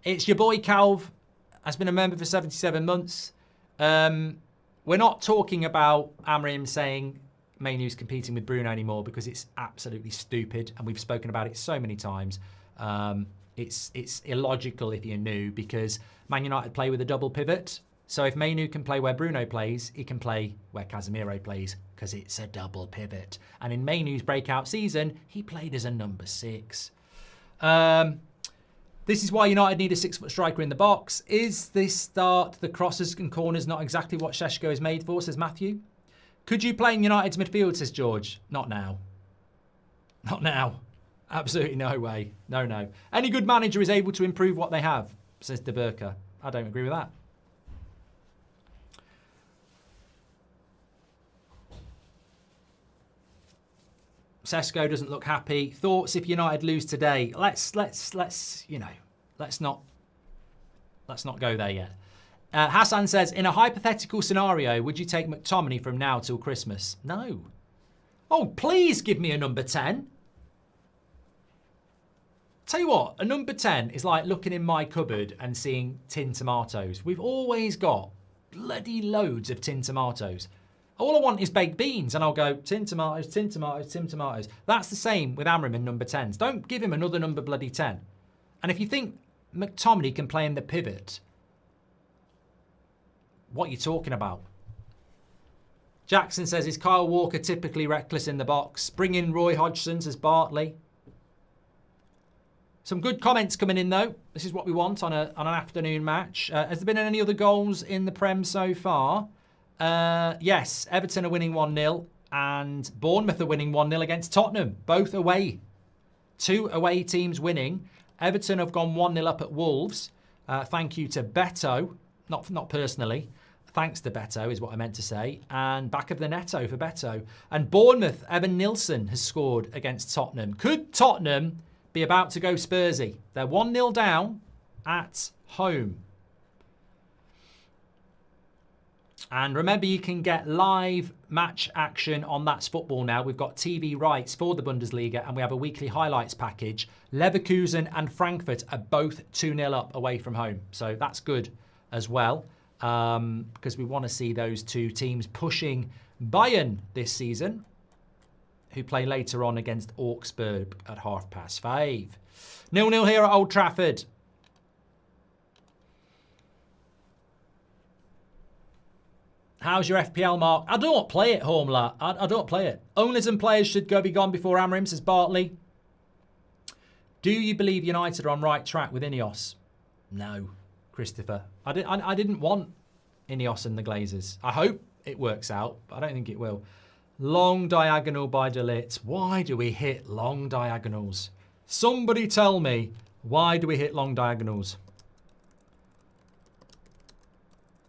It's your boy Calv. Has been a member for 77 months. We're not talking about Amorim saying... Man U's competing with Bruno anymore because it's absolutely stupid, and we've spoken about it so many times. It's illogical if you're new, because Man United play with a double pivot. So if Man U can play where Bruno plays, he can play where Casemiro plays, because it's a double pivot. And in Man U's breakout season, he played as a number 6. This is why United need a 6-foot striker in the box. Is this start, the crosses and corners, not exactly what Šeško is made for, says Matthew. Could you play in United's midfield, says George. Not now. Not now. Absolutely no way. No, no. Any good manager is able to improve what they have, says De Burka. I don't agree with that. Šeško doesn't look happy. Thoughts if United lose today? Let's not go there yet. Hassan says, in a hypothetical scenario, would you take McTominay from now till Christmas? No. Oh, please give me a number 10. Tell you what, a number 10 is like looking in my cupboard and seeing tin tomatoes. We've always got bloody loads of tin tomatoes. All I want is baked beans, and I'll go tin tomatoes, tin tomatoes, tin tomatoes. That's the same with Amorim and number 10s. Don't give him another number bloody 10. And if you think McTominay can play in the pivot, what are you talking about? Jackson says, is Kyle Walker typically reckless in the box? Bring in Roy Hodgson, says Bartley. Some good comments coming in, though. This is what we want on an afternoon match. Has there been any other goals in the Prem so far? Yes, Everton are winning 1-0 and Bournemouth are winning 1-0 against Tottenham. Both away. 2 away teams winning. Everton have gone 1-0 up at Wolves. Thank you to Beto. Not personally. Thanks to Beto is what I meant to say. And back of the netto for Beto. And Bournemouth, Evan Nilsson has scored against Tottenham. Could Tottenham be about to go Spursy? They're 1-0 down at home. And remember, you can get live match action on That's Football now. We've got TV rights for the Bundesliga, and we have a weekly highlights package. Leverkusen and Frankfurt are both 2-0 up away from home. So that's good as well, because we want to see those two teams pushing Bayern this season, who play later on against Augsburg at 5:30. 0-0 here at Old Trafford. How's your FPL, Mark? I don't play it, Homeler. I don't play it. Owners and players should be gone before Amorim, says Bartley. Do you believe United are on right track with Ineos? No, Christopher. I didn't want Ineos and the Glazers. I hope it works out, but I don't think it will. Long diagonal by De Ligt. Why do we hit long diagonals? Somebody tell me, why do we hit long diagonals?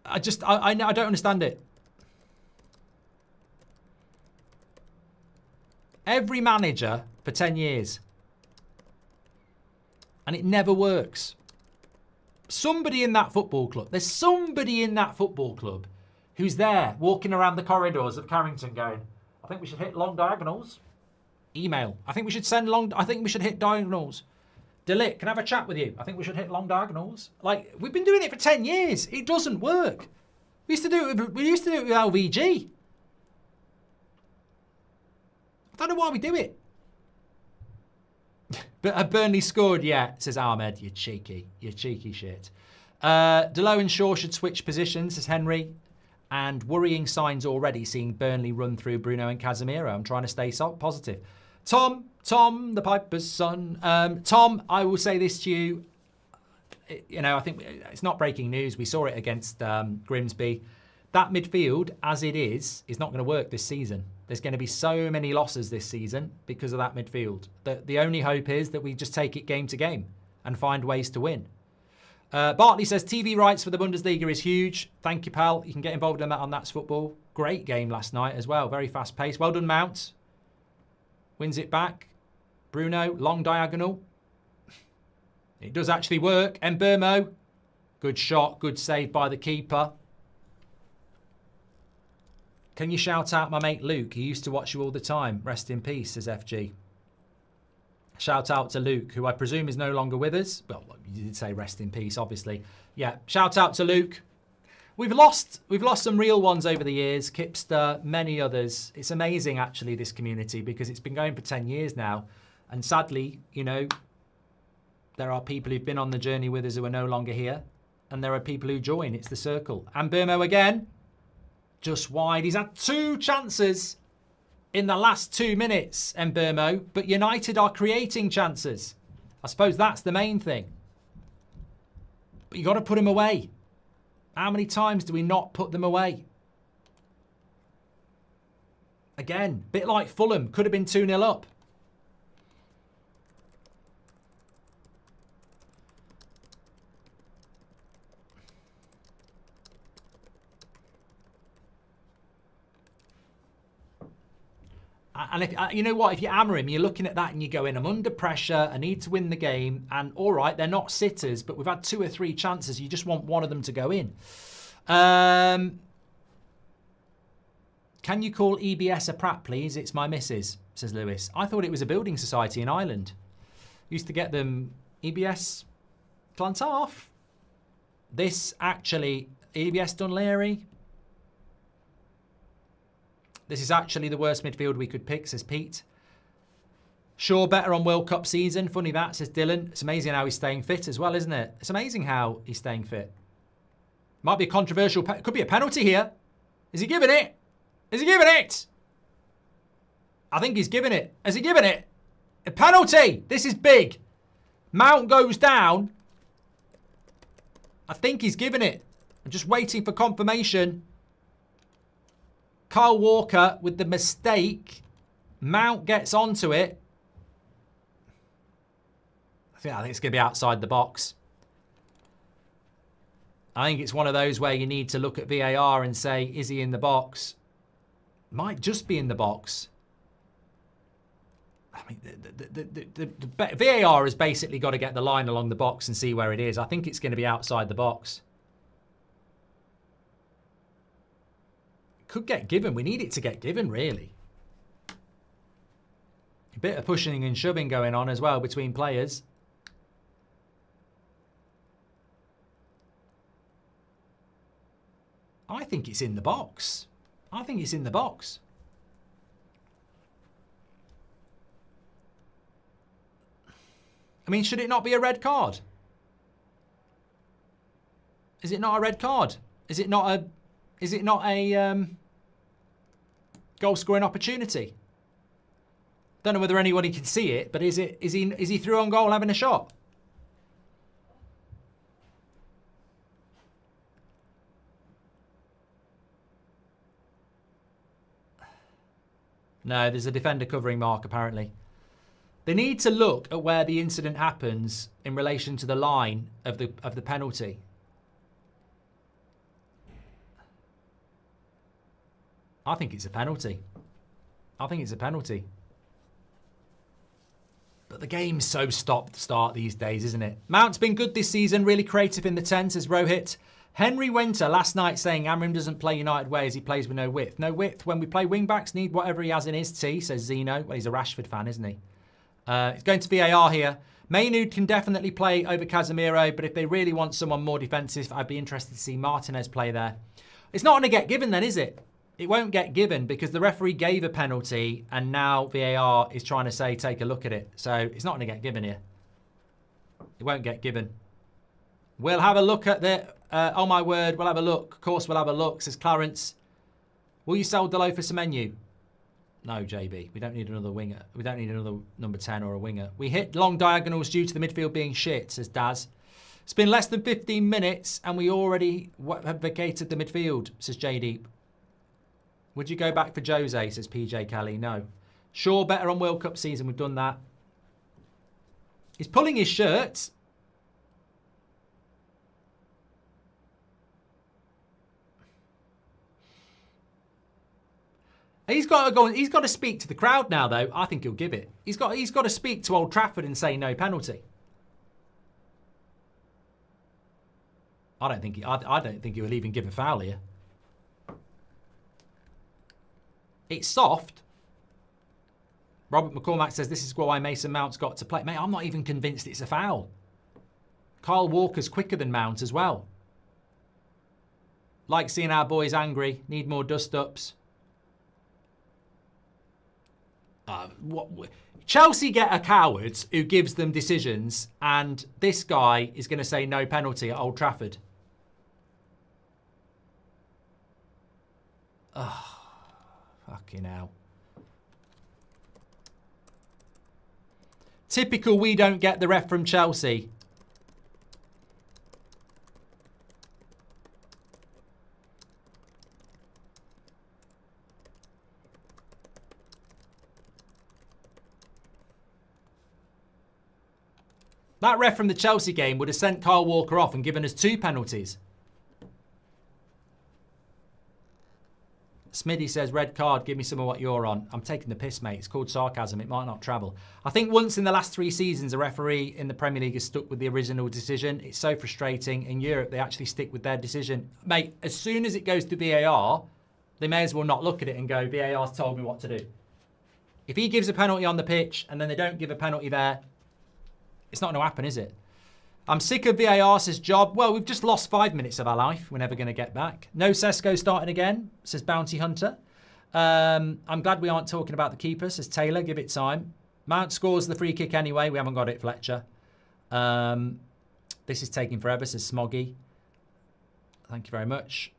I don't understand it. Every manager for 10 years. And it never works. Somebody in that football club. There's somebody in that football club who's there walking around the corridors of Carrington going, I think we should hit long diagonals. Email. I think we should hit diagonals. De Ligt, can I have a chat with you? I think we should hit long diagonals. Like, we've been doing it for 10 years. It doesn't work. We used to do it with LVG. I don't know why we do it. But have Burnley scored yet, says Ahmed. You cheeky shit. Delo and Shaw should switch positions, says Henry. And worrying signs already seeing Burnley run through Bruno and Casemiro. I'm trying to stay positive. Tom, the Piper's son. Tom, I will say this to you. I think it's not breaking news. We saw it against Grimsby. That midfield, as it is not going to work this season. There's going to be so many losses this season because of that midfield. The only hope is that we just take it game to game and find ways to win. Bartley says TV rights for the Bundesliga is huge. Thank you, pal. You can get involved in that on That's Football. Great game last night as well. Very fast paced. Well done, Mount. Wins it back. Bruno, long diagonal. It does actually work. Mbermo. Good shot. Good save by the keeper. Can you shout out my mate Luke? He used to watch you all the time. Rest in peace, says FG. Shout out to Luke, who I presume is no longer with us. Well, you did say rest in peace, obviously. Yeah, shout out to Luke. We've lost some real ones over the years. Kipster, many others. It's amazing, actually, this community, because it's been going for 10 years now. And sadly, you know, there are people who've been on the journey with us who are no longer here. And there are people who join. It's the circle. And Burmo again, just wide. He's had 2 chances in the last 2 minutes, Burmo. But United are creating chances. I suppose that's the main thing. But you got to put him away. How many times do we not put them away? Again, bit like Fulham. Could have been 2-0 up. And if, you know what, if you're Amorim, you're looking at that and you're going, I'm under pressure, I need to win the game. And all right, they're not sitters, but we've had 2 or 3 chances. You just want one of them to go in. Can you call EBS a prat, please? It's my missus, says Lewis. I thought it was a building society in Ireland. Used to get them EBS Clontarf. This actually, EBS Dunleary. This is actually the worst midfield we could pick, says Pete. Sure, better on World Cup season. Funny that, says Dylan. It's amazing how he's staying fit as well, isn't it? It's amazing how he's staying fit. Might be a controversial... Could be a penalty here. Is he giving it? Is he giving it? I think he's giving it. Has he given it? A penalty! This is big. Mount goes down. I think he's given it. I'm just waiting for confirmation. Kyle Walker with the mistake. Mount gets onto it. I think it's going to be outside the box. I think it's one of those where you need to look at VAR and say, is he in the box? Might just be in the box. I mean, the VAR has basically got to get the line along the box and see where it is. I think it's going to be outside the box. Could get given. We need it to get given, really. A bit of pushing and shoving going on as well between players. I think it's in the box. I think it's in the box. I mean, should it not be a red card? Is it not a red card? Is it not a goal scoring opportunity? Don't know whether anybody can see it, but is he through on goal having a shot? No, there's a defender covering mark apparently. They need to look at where the incident happens in relation to the line of the penalty. I think it's a penalty. I think it's a penalty. But the game's so stop-start these days, isn't it? Mount's been good this season, really creative in the 10, says Rohit. Henry Winter last night saying Amorim doesn't play United way as he plays with no width. No width. When we play wing-backs, need whatever he has in his tee, says Zeno. Well, he's a Rashford fan, isn't he? He's going to VAR here. Man Utd can definitely play over Casemiro, but if they really want someone more defensive, I'd be interested to see Martinez play there. It's not going to get given then, is it? It won't get given because the referee gave a penalty and now VAR is trying to say, take a look at it. So it's not going to get given here. It won't get given. We'll have a look at the... oh my word, we'll have a look. Of course we'll have a look, says Clarence. Will you sell Delo for Semenyo? No, JB. We don't need another winger. We don't need another number 10 or a winger. We hit long diagonals due to the midfield being shit, says Daz. It's been less than 15 minutes and we already have vacated the midfield, says JD. Would you go back for Jose, says PJ Kelly? No. Sure, better on World Cup season. We've done that. He's pulling his shirt. He's got to go. He's got to speak to the crowd now, though. I think he'll give it. He's got to speak to Old Trafford and say no penalty. I don't think he will even give a foul here. It's soft. Robert McCormack says this is why Mason Mount's got to play. Mate, I'm not even convinced it's a foul. Kyle Walker's quicker than Mount as well. Like seeing our boys angry. Need more dust-ups. Chelsea get a coward who gives them decisions, and this guy is going to say no penalty at Old Trafford. Oh, fucking hell. Typical we don't get the ref from Chelsea. That ref from the Chelsea game would have sent Kyle Walker off and given us 2 penalties. Smitty says, red card, give me some of what you're on. I'm taking the piss, mate. It's called sarcasm. It might not travel. I think once in the last 3 seasons, a referee in the Premier League has stuck with the original decision. It's so frustrating. In Europe, they actually stick with their decision. Mate, as soon as it goes to VAR, they may as well not look at it and go, VAR's told me what to do. If he gives a penalty on the pitch and then they don't give a penalty there, it's not going to happen, is it? I'm sick of VAR, says Job. Well, we've just lost 5 minutes of our life. We're never going to get back. No Sesko starting again, says Bounty Hunter. I'm glad we aren't talking about the keeper, says Taylor. Give it time. Mount scores the free kick anyway. We haven't got it, Fletcher. This is taking forever, says Smoggy. Thank you very much.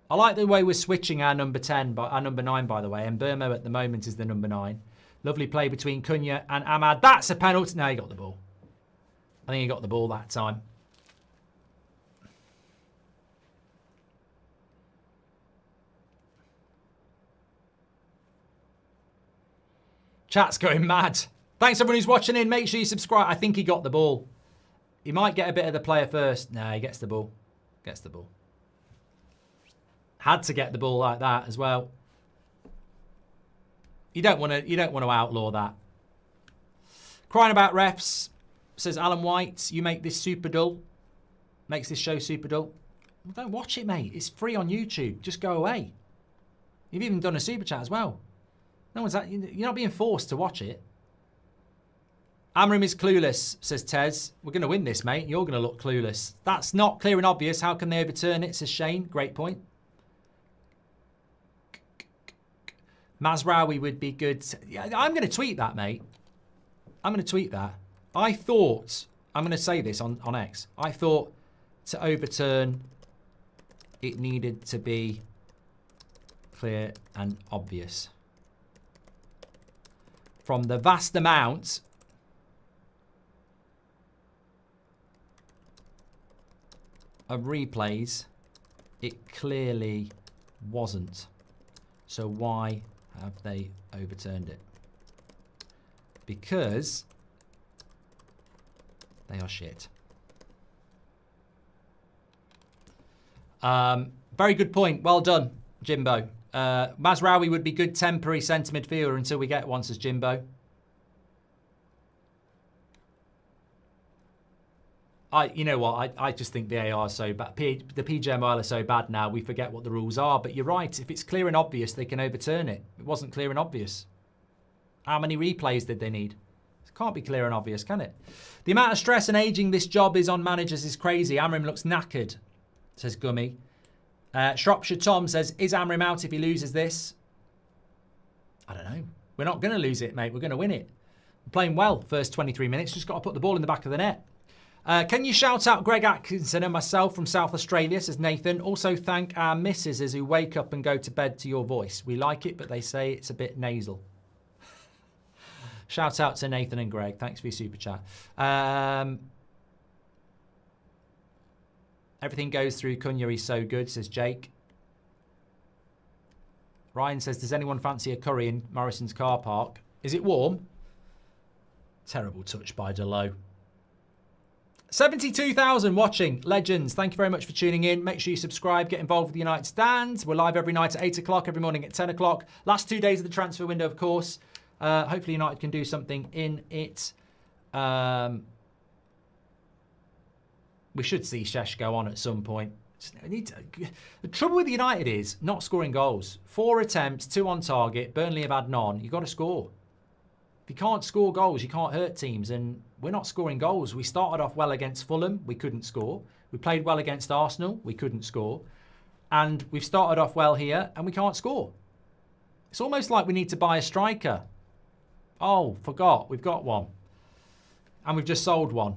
I like the way we're switching our number 10, our number 9, by the way. And Burmo at the moment is the number 9. Lovely play between Cunha and Ahmad. That's a penalty. No, he got the ball. I think he got the ball that time. Chat's going mad. Thanks everyone who's watching in. Make sure you subscribe. I think he got the ball. He might get a bit of the player first. No, he gets the ball. Gets the ball. Had to get the ball like that as well. You don't want to outlaw that. Crying about refs, says Alan White. You make this super dull. Makes this show super dull. Well, don't watch it, mate. It's free on YouTube. Just go away. You've even done a super chat as well. No one's that. You're not being forced to watch it. Amorim is clueless, says Tez. We're going to win this, mate. You're going to look clueless. That's not clear and obvious. How can they overturn it, says Shane. Great point. Mazraoui would be good. Yeah, I'm going to tweet that, mate. I'm going to tweet that. I thought, I'm going to say this on X. I thought to overturn, it needed to be clear and obvious. From the vast amount of replays, it clearly wasn't. So why have they overturned it? Because they are shit. Very good point. Well done, Jimbo. Mazraoui would be good temporary centre midfielder until we get one, says Jimbo. You know what? I just think VAR is so bad. The PJML are so bad now, we forget what the rules are. But you're right. If it's clear and obvious, they can overturn it. It wasn't clear and obvious. How many replays did they need? It can't be clear and obvious, can it? The amount of stress and ageing this job is on managers is crazy. Amorim looks knackered, says Gummy. Shropshire Tom says, is Amorim out if he loses this? I don't know. We're not going to lose it, mate. We're going to win it. We're playing well first 23 minutes. Just got to put the ball in the back of the net. Can you shout out Greg Atkinson and myself from South Australia, says Nathan. Also thank our missuses who wake up and go to bed to your voice. We like it, but they say it's a bit nasal. Shout out to Nathan and Greg. Thanks for your super chat. Everything goes through Cunha. He's so good, says Jake. Ryan says, does anyone fancy a curry in Morrison's car park? Is it warm? Terrible touch by Delo. 72,000 watching. Legends, thank you very much for tuning in. Make sure you subscribe, get involved with the United Stand. We're live every night at 8 o'clock, every morning at 10 o'clock. Last 2 days of the transfer window, of course. Hopefully United can do something in it. We should see Shesh go on at some point. The trouble with United is not scoring goals. 4 attempts, 2 on target. Burnley have had none. You've got to score. If you can't score goals, you can't hurt teams. And we're not scoring goals. We started off well against Fulham. We couldn't score. We played well against Arsenal. We couldn't score. And we've started off well here and we can't score. It's almost like we need to buy a striker. Oh, forgot. We've got one. And we've just sold one.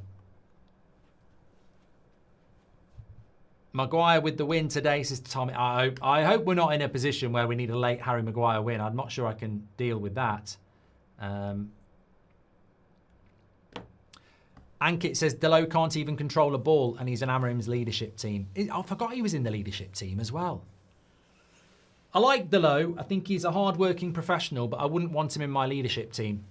Maguire with the win today, says Tommy. I hope we're not in a position where we need a late Harry Maguire win. I'm not sure I can deal with that. Ankit says Delo can't even control a ball and he's in Amorim's leadership team. I forgot he was in the leadership team as well. I like Delo. I think he's a hard-working professional, but I wouldn't want him in my leadership team.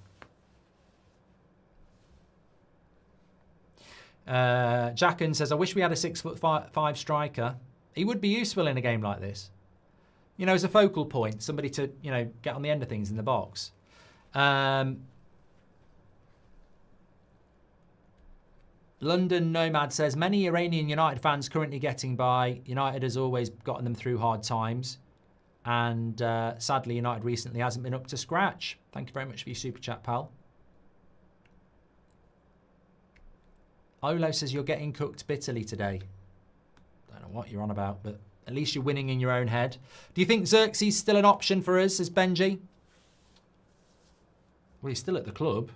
Jacken says, I wish we had a 6'5" striker. He would be useful in a game like this. You know, as a focal point, somebody to, you know, get on the end of things in the box. London Nomad says, many Iranian United fans currently getting by. United has always gotten them through hard times. And sadly, United recently hasn't been up to scratch. Thank you very much for your super chat, pal. Olo says you're getting cooked bitterly today. Don't know what you're on about, but at least you're winning in your own head. Do you think Xerxes still an option for us, says Benji? Well, he's still at the club.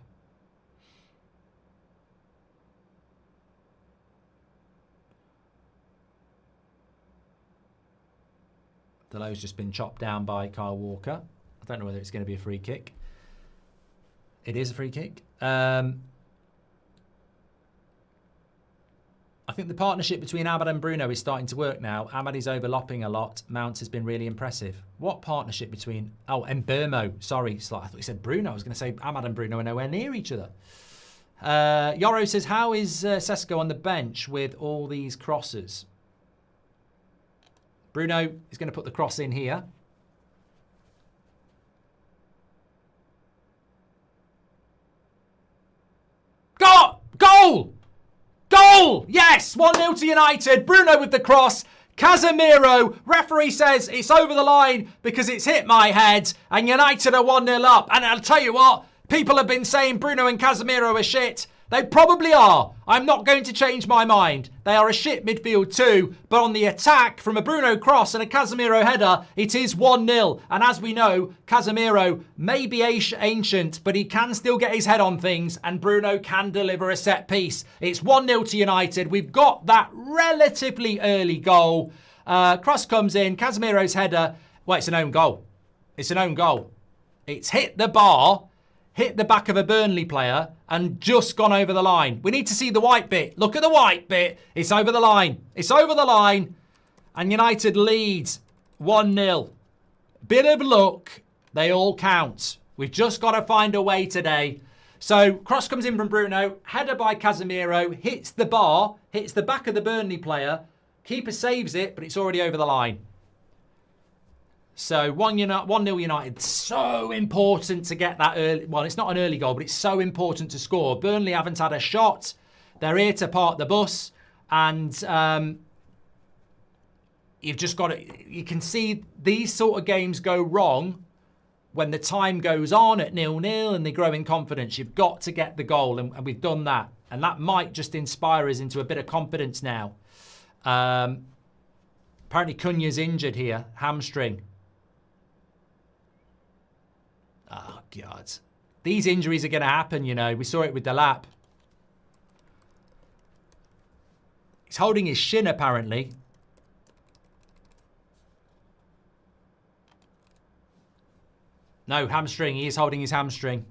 Delo's just been chopped down by Kyle Walker. I don't know whether it's going to be a free kick. It is a free kick. I think the partnership between Ahmad and Bruno is starting to work now. Ahmad is overlapping a lot. Mount has been really impressive. What partnership between... Oh, and Burmo. Sorry, I thought you said Bruno. I was going to say Ahmad and Bruno are nowhere near each other. Yoro says, how is Sesko on the bench with all these crosses? Bruno is going to put the cross in here. Goal! Goal! Yes! 1-0 to United. Bruno with the cross. Casemiro. Referee says it's over the line because it's hit my head. And United are 1-0 up. And I'll tell you what, people have been saying Bruno and Casemiro are shit. They probably are. I'm not going to change my mind. They are a shit midfield too. But on the attack, from a Bruno cross and a Casemiro header, it is 1-0. And as we know, Casemiro may be ancient, but he can still get his head on things. And Bruno can deliver a set piece. It's 1-0 to United. We've got that relatively early goal. Cross comes in. Casemiro's header. Well, it's an own goal. It's an own goal. It's hit the bar, hit the back of a Burnley player, and just gone over the line. We need to see the white bit. Look at the white bit. It's over the line. It's over the line. And United leads 1-0. Bit of luck. They all count. We've just got to find a way today. So, cross comes in from Bruno. Header by Casemiro. Hits the bar. Hits the back of the Burnley player. Keeper saves it, but it's already over the line. So 1-0 United. So important to get that early. Well, it's not an early goal, but it's so important to score. Burnley haven't had a shot. They're here to park the bus. And you've just got to... You can see these sort of games go wrong when the time goes on at 0-0 and they grow in confidence. You've got to get the goal, and we've done that. And that might just inspire us into a bit of confidence now. Apparently Cunha's injured here. Hamstring. Oh, God. These injuries are going to happen, you know. We saw it with Delap. He's holding his shin, apparently. No, hamstring. He is holding his hamstring.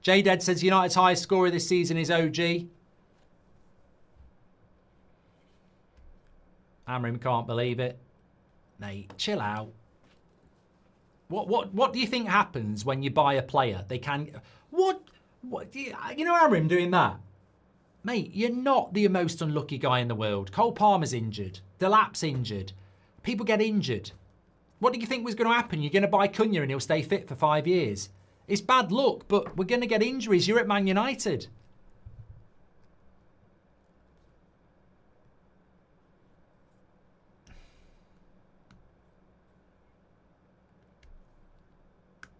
J-Dead says United's highest scorer this season is OG. Amorim can't believe it. Mate, chill out. What do you think happens when you buy a player? They can... What you know Amorim doing that? Mate, you're not the most unlucky guy in the world. Cole Palmer's injured. Delap's injured. People get injured. What do you think was going to happen? You're going to buy Cunha and he'll stay fit for 5 years. It's bad luck, but we're going to get injuries. You're at Man United.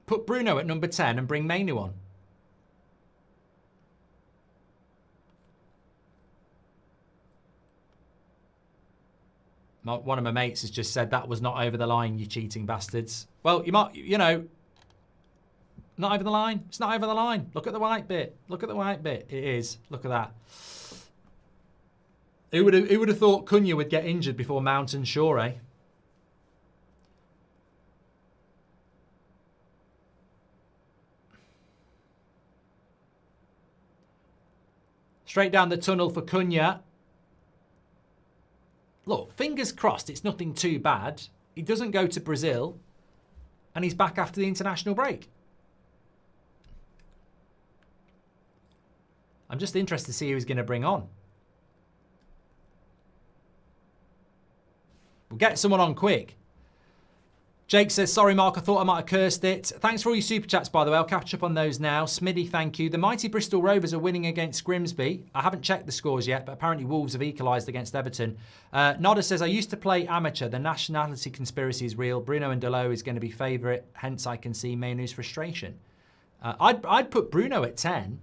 Put Bruno at number 10 and bring Mainu on. One of my mates has just said that was not over the line, you cheating bastards. Well, you might, you know, not over the line. It's not over the line. Look at the white bit. Look at the white bit. It is. Look at that. Who would have thought Cunha would get injured before Mount and Shaw, eh? Straight down the tunnel for Cunha. Look, fingers crossed it's nothing too bad. He doesn't go to Brazil. And he's back after the international break. I'm just interested to see who he's going to bring on. We'll get someone on quick. Jake says, sorry, Mark, I thought I might have cursed it. Thanks for all your super chats, by the way. I'll catch up on those now. Smitty, thank you. The mighty Bristol Rovers are winning against Grimsby. I haven't checked the scores yet, but apparently Wolves have equalised against Everton. Nodder says, I used to play amateur. The nationality conspiracy is real. Bruno and Delo is going to be favourite. Hence, I can see Mainu's frustration. I'd put Bruno at 10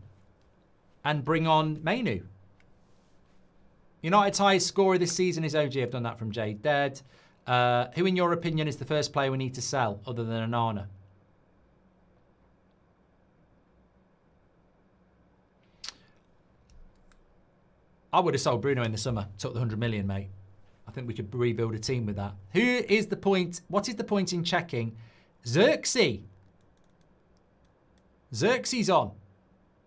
and bring on Mainu. United's highest scorer this season is OG. I've done that from Jade Dead. Who, in your opinion, is the first player we need to sell other than Onana? I would have sold Bruno in the summer. Took the 100 million, mate. I think we could rebuild a team with that. Who is the point? What is the point in checking? Xerxes. Xerxes on.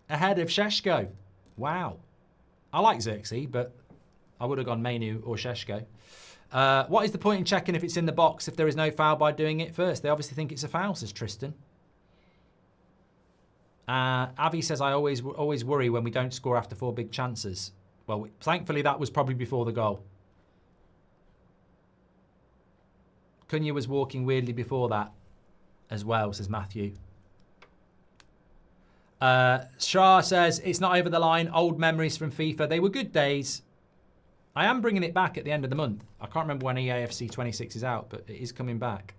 Ahead of Sheshko. Wow. I like Xerxes, but I would have gone Mainu or Sheshko. What is the point in checking if it's in the box if there is no foul by doing it first? They obviously think it's a foul, says Tristan. Avi says, I always worry when we don't score after 4 big chances. Well, thankfully that was probably before the goal. Cunha was walking weirdly before that as well, says Matthew. Shah says, it's not over the line. Old memories from FIFA. They were good days. I am bringing it back at the end of the month. I can't remember when EAFC 26 is out, but it is coming back.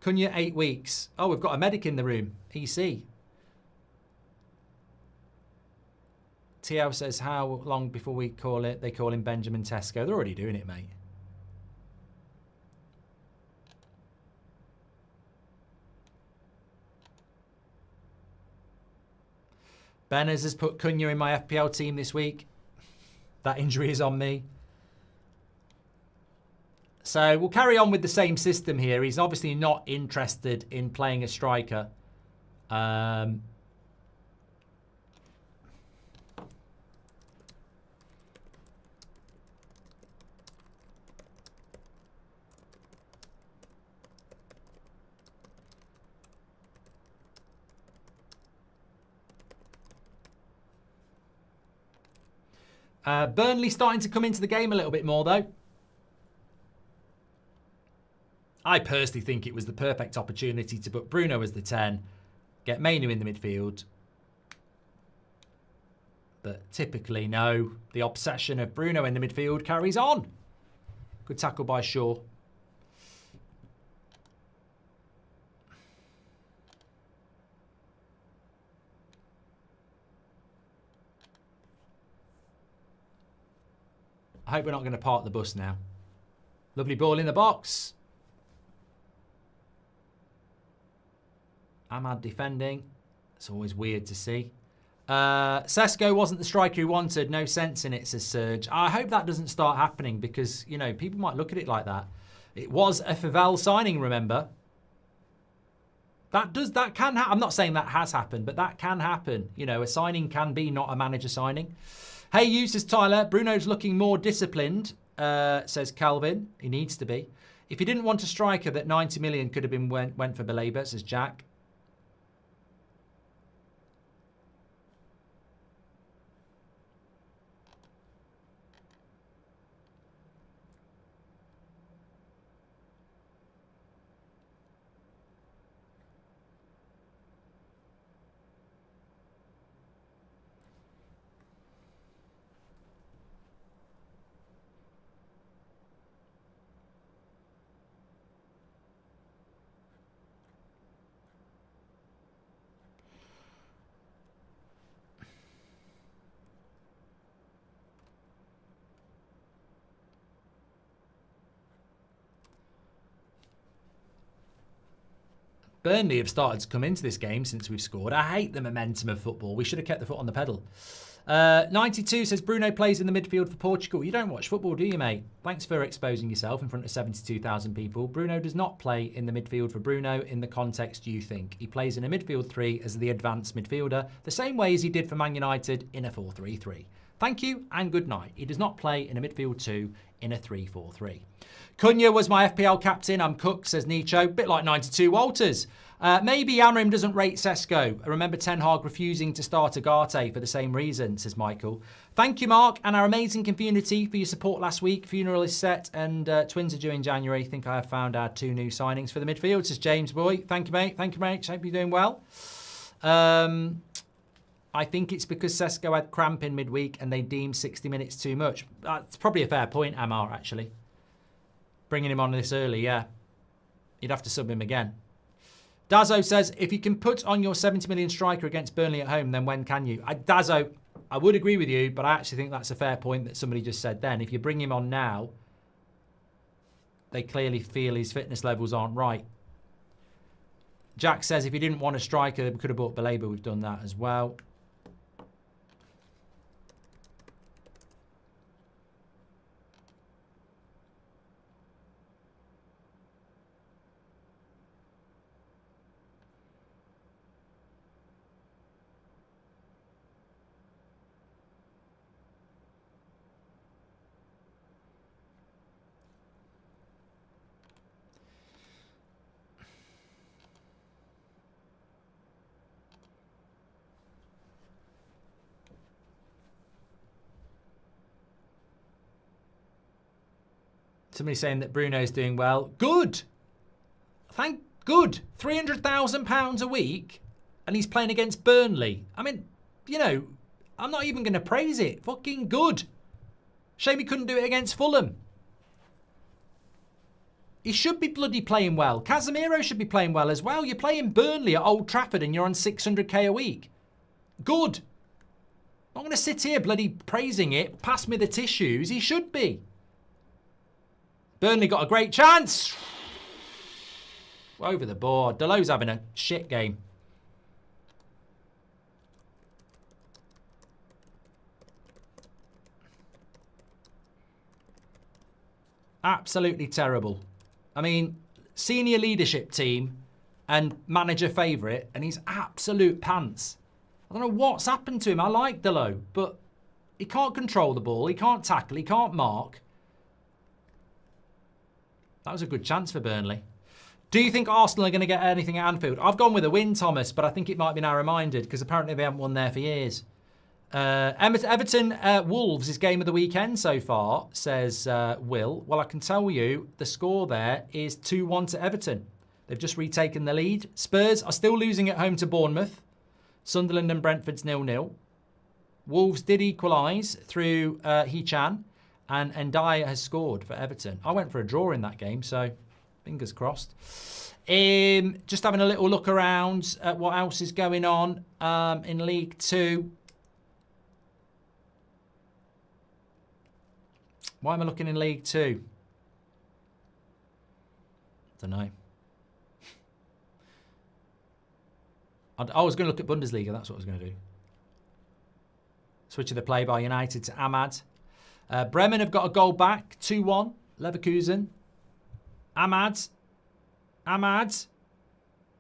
Cunha, 8 weeks. Oh, we've got a medic in the room. EC. TL says, how long before we call it? They call him Benjamin Tesco. They're already doing it, mate. Benners has put Cunha in my FPL team this week. That injury is on me. So we'll carry on with the same system here. He's obviously not interested in playing a striker. Burnley starting to come into the game a little bit more, though. I personally think it was the perfect opportunity to put Bruno as the 10, get Mainu in the midfield. But typically, no. The obsession of Bruno in the midfield carries on. Good tackle by Shaw. I hope we're not going to park the bus now. Lovely ball in the box. Ahmad defending. It's always weird to see. Sesko wasn't the striker he wanted. No sense in it, says Serge. I hope that doesn't start happening because, you know, people might look at it like that. It was a Favel signing, remember? That can happen. I'm not saying that has happened, but that can happen. You know, a signing can be not a manager signing. Hey, you, says Tyler. Bruno's looking more disciplined, says Calvin. He needs to be. If he didn't want a striker, that 90 million could have been went for Belabor, says Jack. Burnley have started to come into this game since we've scored. I hate the momentum of football. We should have kept the foot on the pedal. 92 says Bruno plays in the midfield for Portugal. You don't watch football, do you, mate? Thanks for exposing yourself in front of 72,000 people. Bruno does not play in the midfield for Bruno in the context you think. He plays in a midfield 3 as the advanced midfielder, the same way as he did for Man United in a 4-3-3. Thank you and good night. He does not play in a midfield 2 in a 3-4-3. Cunha was my FPL captain. I'm Cook, says Nicho. Bit like 92 Walters. Maybe Amorim doesn't rate Sesko. I remember Ten Hag refusing to start Agate for the same reason, says Michael. Thank you, Mark, and our amazing community for your support last week. Funeral is set and twins are due in January. I think I have found our 2 new signings for the midfield, says James Boy. Thank you, mate. Thank you, mate. Hope you're doing well. I think it's because Sesko had cramp in midweek and they deemed 60 minutes too much. That's probably a fair point, Amar, actually. Bringing him on this early, yeah. You'd have to sub him again. Dazzo says, if you can put on your 70 million striker against Burnley at home, then when can you? Dazzo, I would agree with you, but I actually think that's a fair point that somebody just said then. If you bring him on now, they clearly feel his fitness levels aren't right. Jack says, if you didn't want a striker, we could have bought Baleba. We've done that as well. Somebody saying that Bruno's doing well. Good. Good. £300,000 a week and he's playing against Burnley. I mean, you know, I'm not even going to praise it. Fucking good. Shame he couldn't do it against Fulham. He should be bloody playing well. Casemiro should be playing well as well. You're playing Burnley at Old Trafford and you're on 600k a week. Good. I'm not going to sit here bloody praising it. Pass me the tissues. He should be. Burnley got a great chance. Over the board. Delo's having a shit game. Absolutely terrible. I mean, senior leadership team and manager favourite, and he's absolute pants. I don't know what's happened to him. I like Delo, but he can't control the ball. He can't tackle. He can't mark. That was a good chance for Burnley. Do you think Arsenal are going to get anything at Anfield? I've gone with a win, Thomas, but I think it might be narrow-minded because apparently they haven't won there for years. Everton Wolves is game of the weekend so far, says Will. Well, I can tell you the score there is 2-1 to Everton. They've just retaken the lead. Spurs are still losing at home to Bournemouth. Sunderland and Brentford's 0-0. Wolves did equalise through Hee-Chan. And Ndiaye has scored for Everton. I went for a draw in that game, so fingers crossed. Just having a little look around at what else is going on in League 2. Why am I looking in League 2? I don't know. I was going to look at Bundesliga. That's what I was going to do. Switch of the play by United to Ahmad. Bremen have got a goal back, 2-1. Leverkusen. Ahmad.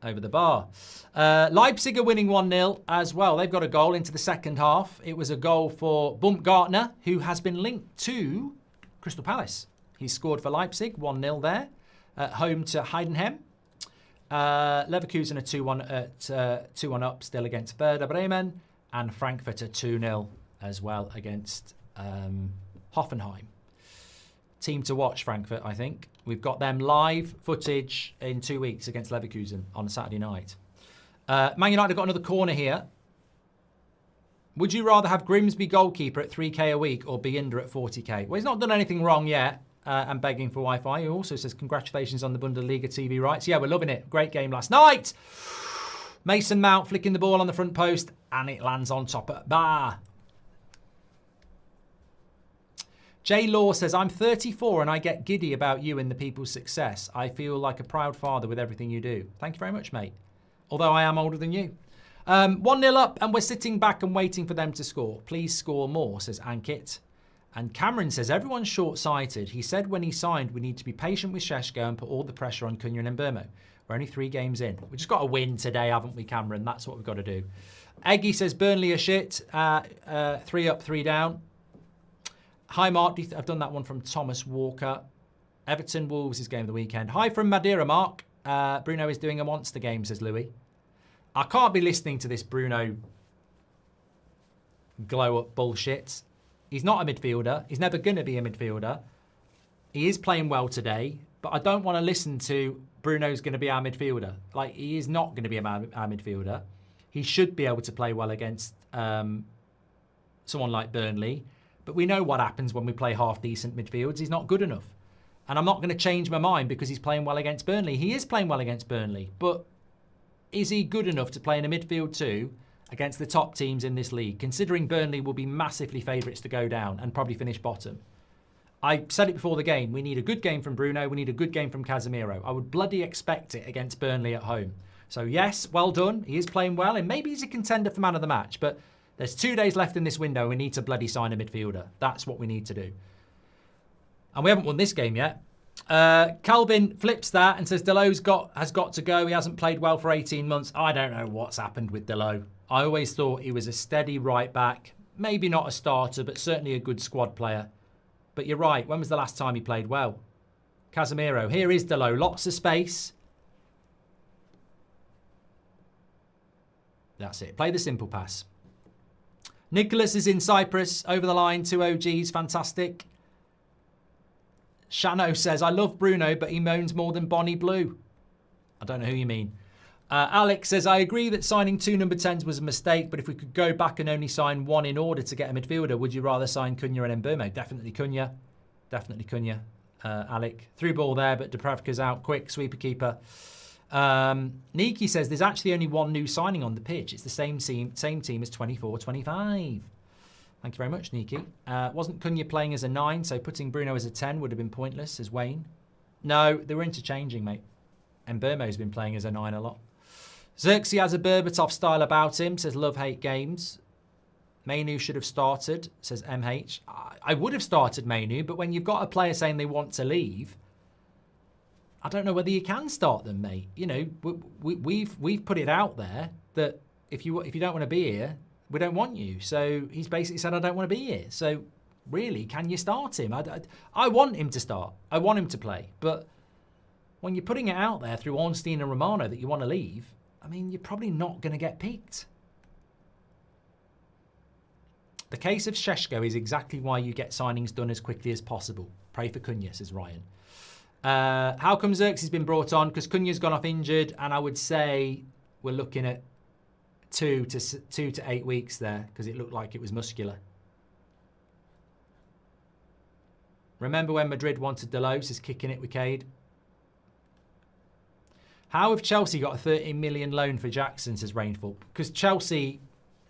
Over the bar. Leipzig are winning 1-0 as well. They've got a goal into the second half. It was a goal for Baumgartner, who has been linked to Crystal Palace. He scored for Leipzig, 1-0 there. Home to Heidenheim. Leverkusen are 2-1 up still against Werder Bremen. And Frankfurt are 2-0 as well against Hoffenheim. Team to watch, Frankfurt, I think. We've got them live footage in 2 weeks against Leverkusen on a Saturday night. Man United have got another corner here. Would you rather have Grimsby goalkeeper at 3k a week or Binder at 40k? Well, he's not done anything wrong yet. And begging for Wi-Fi. He also says, congratulations on the Bundesliga TV rights. Yeah, we're loving it. Great game last night. Mason Mount flicking the ball on the front post. And it lands on top at bar. Jay Law says, I'm 34 and I get giddy about you and the people's success. I feel like a proud father with everything you do. Thank you very much, mate. Although I am older than you. 1-0 up and we're sitting back and waiting for them to score. Please score more, says Ankit. And Cameron says, everyone's short-sighted. He said when he signed, we need to be patient with Šeško and put all the pressure on Cunha and Mbeumo. We're only 3 games in. We've just got to win today, haven't we, Cameron? That's what we've got to do. Eggy says, Burnley are shit. 3 up, 3 down. Hi, Mark. I've done that one from Thomas Walker. Everton Wolves is game of the weekend. Hi from Madeira, Mark. Bruno is doing a monster game, says Louis. I can't be listening to this Bruno glow-up bullshit. He's not a midfielder. He's never going to be a midfielder. He is playing well today, but I don't want to listen to Bruno's going to be our midfielder. Like, he is not going to be our midfielder. He should be able to play well against someone like Burnley, but we know what happens when we play half-decent midfields. He's not good enough. And I'm not going to change my mind because he's playing well against Burnley. He is playing well against Burnley, but is he good enough to play in a midfield too against the top teams in this league, considering Burnley will be massively favourites to go down and probably finish bottom? I said it before the game. We need a good game from Bruno. We need a good game from Casemiro. I would bloody expect it against Burnley at home. So yes, well done. He is playing well, and maybe he's a contender for man of the match, but there's 2 days left in this window. We need to bloody sign a midfielder. That's what we need to do. And we haven't won this game yet. Calvin flips that and says Deleu's has got to go. He hasn't played well for 18 months. I don't know what's happened with Deleu. I always thought he was a steady right back. Maybe not a starter, but certainly a good squad player. But you're right. When was the last time he played well? Casemiro. Here is Deleu. Lots of space. That's it. Play the simple pass. Nicholas is in Cyprus. Over the line. 2 OGs. Fantastic. Shano says, I love Bruno, but he moans more than Bonnie Blue. I don't know who you mean. Alex says, I agree that signing 2 number 10s was a mistake, but if we could go back and only sign 1 in order to get a midfielder, would you rather sign Cunha and Mbeumo? Definitely Cunha. Definitely Cunha. Alec. Through ball there, but Dubravka's out quick. Sweeper keeper. Niki says, there's actually only 1 new signing on the pitch. It's the same team as 24-25. Thank you very much, Niki. Wasn't Cunha playing as a 9, so putting Bruno as a 10 would have been pointless, says Wayne. No, they were interchanging, mate. And Mbeumo's been playing as a 9 a lot. Xerxes has a Berbatov style about him, says love-hate games. Mainu should have started, says MH. I would have started Mainu, but when you've got a player saying they want to leave, I don't know whether you can start them, mate. You know, we've put it out there that if you don't want to be here, we don't want you. So he's basically said, I don't want to be here. So really, can you start him? I want him to start. I want him to play. But when you're putting it out there through Ornstein and Romano that you want to leave, I mean, you're probably not going to get picked. The case of Šeško is exactly why you get signings done as quickly as possible. Pray for Cunha, says Ryan. How come Xerxes has been brought on? Because Cunha's gone off injured, and I would say we're looking at 2 to 8 weeks there, because it looked like it was muscular. Remember when Madrid wanted Deleuze, is kicking it with Cade. How have Chelsea got a 13 million loan for Jackson, says Rainfall? Because Chelsea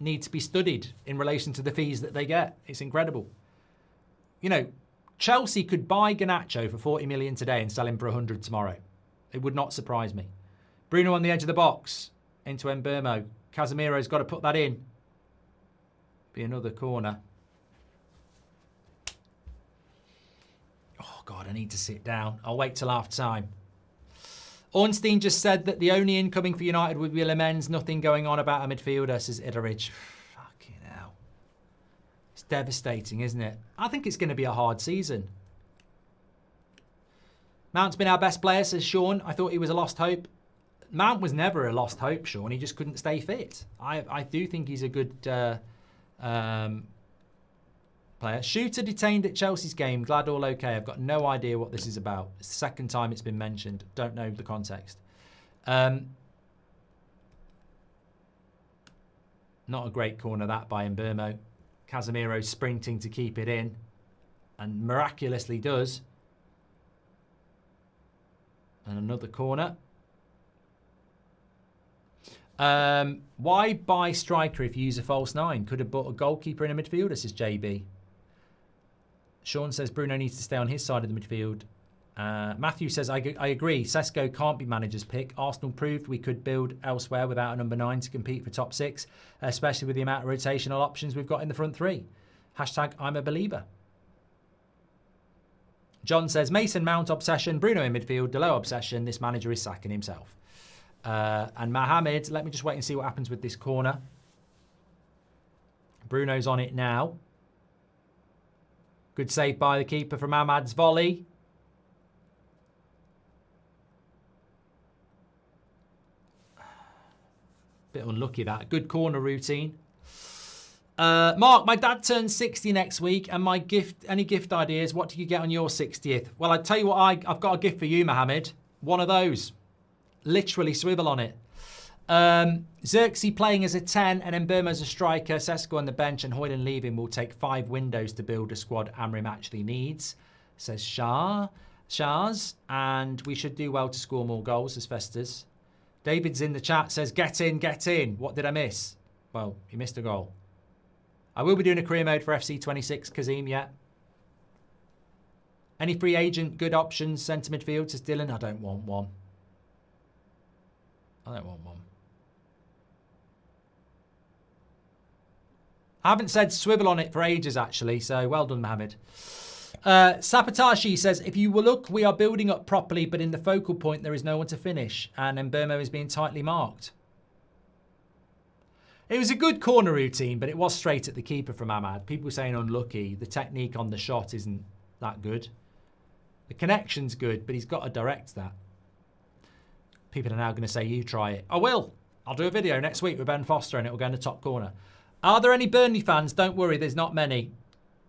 need to be studied in relation to the fees that they get. It's incredible. You know, Chelsea could buy Garnacho for 40 million today and sell him for 100 tomorrow. It would not surprise me. Bruno on the edge of the box into Mbeumo. Casemiro's got to put that in. Be another corner. Oh, God, I need to sit down. I'll wait till half time. Ornstein just said that the only incoming for United would be Lemens. Nothing going on about a midfielder, says Iteridge. Fucking hell. It's devastating, isn't it? I think it's going to be a hard season. Mount's been our best player, says Sean. I thought he was a lost hope. Mount was never a lost hope, Sean. He just couldn't stay fit. I do think he's a good player. Shooter detained at Chelsea's game. Glad all okay. I've got no idea what this is about. It's the second time it's been mentioned. Don't know the context. Not a great corner, that, by Mbeumo. Casemiro sprinting to keep it in. And miraculously does. And another corner. Why buy striker if you use a false 9? Could have bought a goalkeeper and a midfielder, says JB. Sean says Bruno needs to stay on his side of the midfield. Matthew says, I agree. Sesko can't be manager's pick. Arsenal proved we could build elsewhere without a number 9 to compete for top 6, especially with the amount of rotational options we've got in the front 3. Hashtag I'm a believer. John says, Mason Mount obsession, Bruno in midfield, Delo obsession. This manager is sacking himself. And Mohamed, let me just wait and see what happens with this corner. Bruno's on it now. Good save by the keeper from Ahmad's volley. Bit unlucky that. Good corner routine. Mark, my dad turns 60 next week, and my gift, any gift ideas? What do you get on your 60th? Well, I tell you what, I've got a gift for you, Mohammed. One of those. Literally swivel on it. Xerxes playing as a 10 and Mbeumo as a striker, Sesko on the bench and Hoyland leaving will take 5 windows to build a squad Amorim actually needs, says Shaz. And we should do well to score more goals, says Festus. David's in the chat, says, get in, get in. What did I miss? Well, you missed a goal. I will be doing a career mode for FC 26, Kazim, yeah. Any free agent, good options, centre midfield, says Dylan. I don't want one. I don't want one. I haven't said swivel on it for ages, actually, so well done, Mohammed. Sapatashi says, if you will look, we are building up properly, but in the focal point, there is no one to finish, and Mbeumo is being tightly marked. It was a good corner routine, but it was straight at the keeper from Ahmad. People saying unlucky. The technique on the shot isn't that good. The connection's good, but he's got to direct that. People are now going to say, you try it. I will. I'll do a video next week with Ben Foster, and it will go in the top corner. Are there any Burnley fans? Don't worry, there's not many,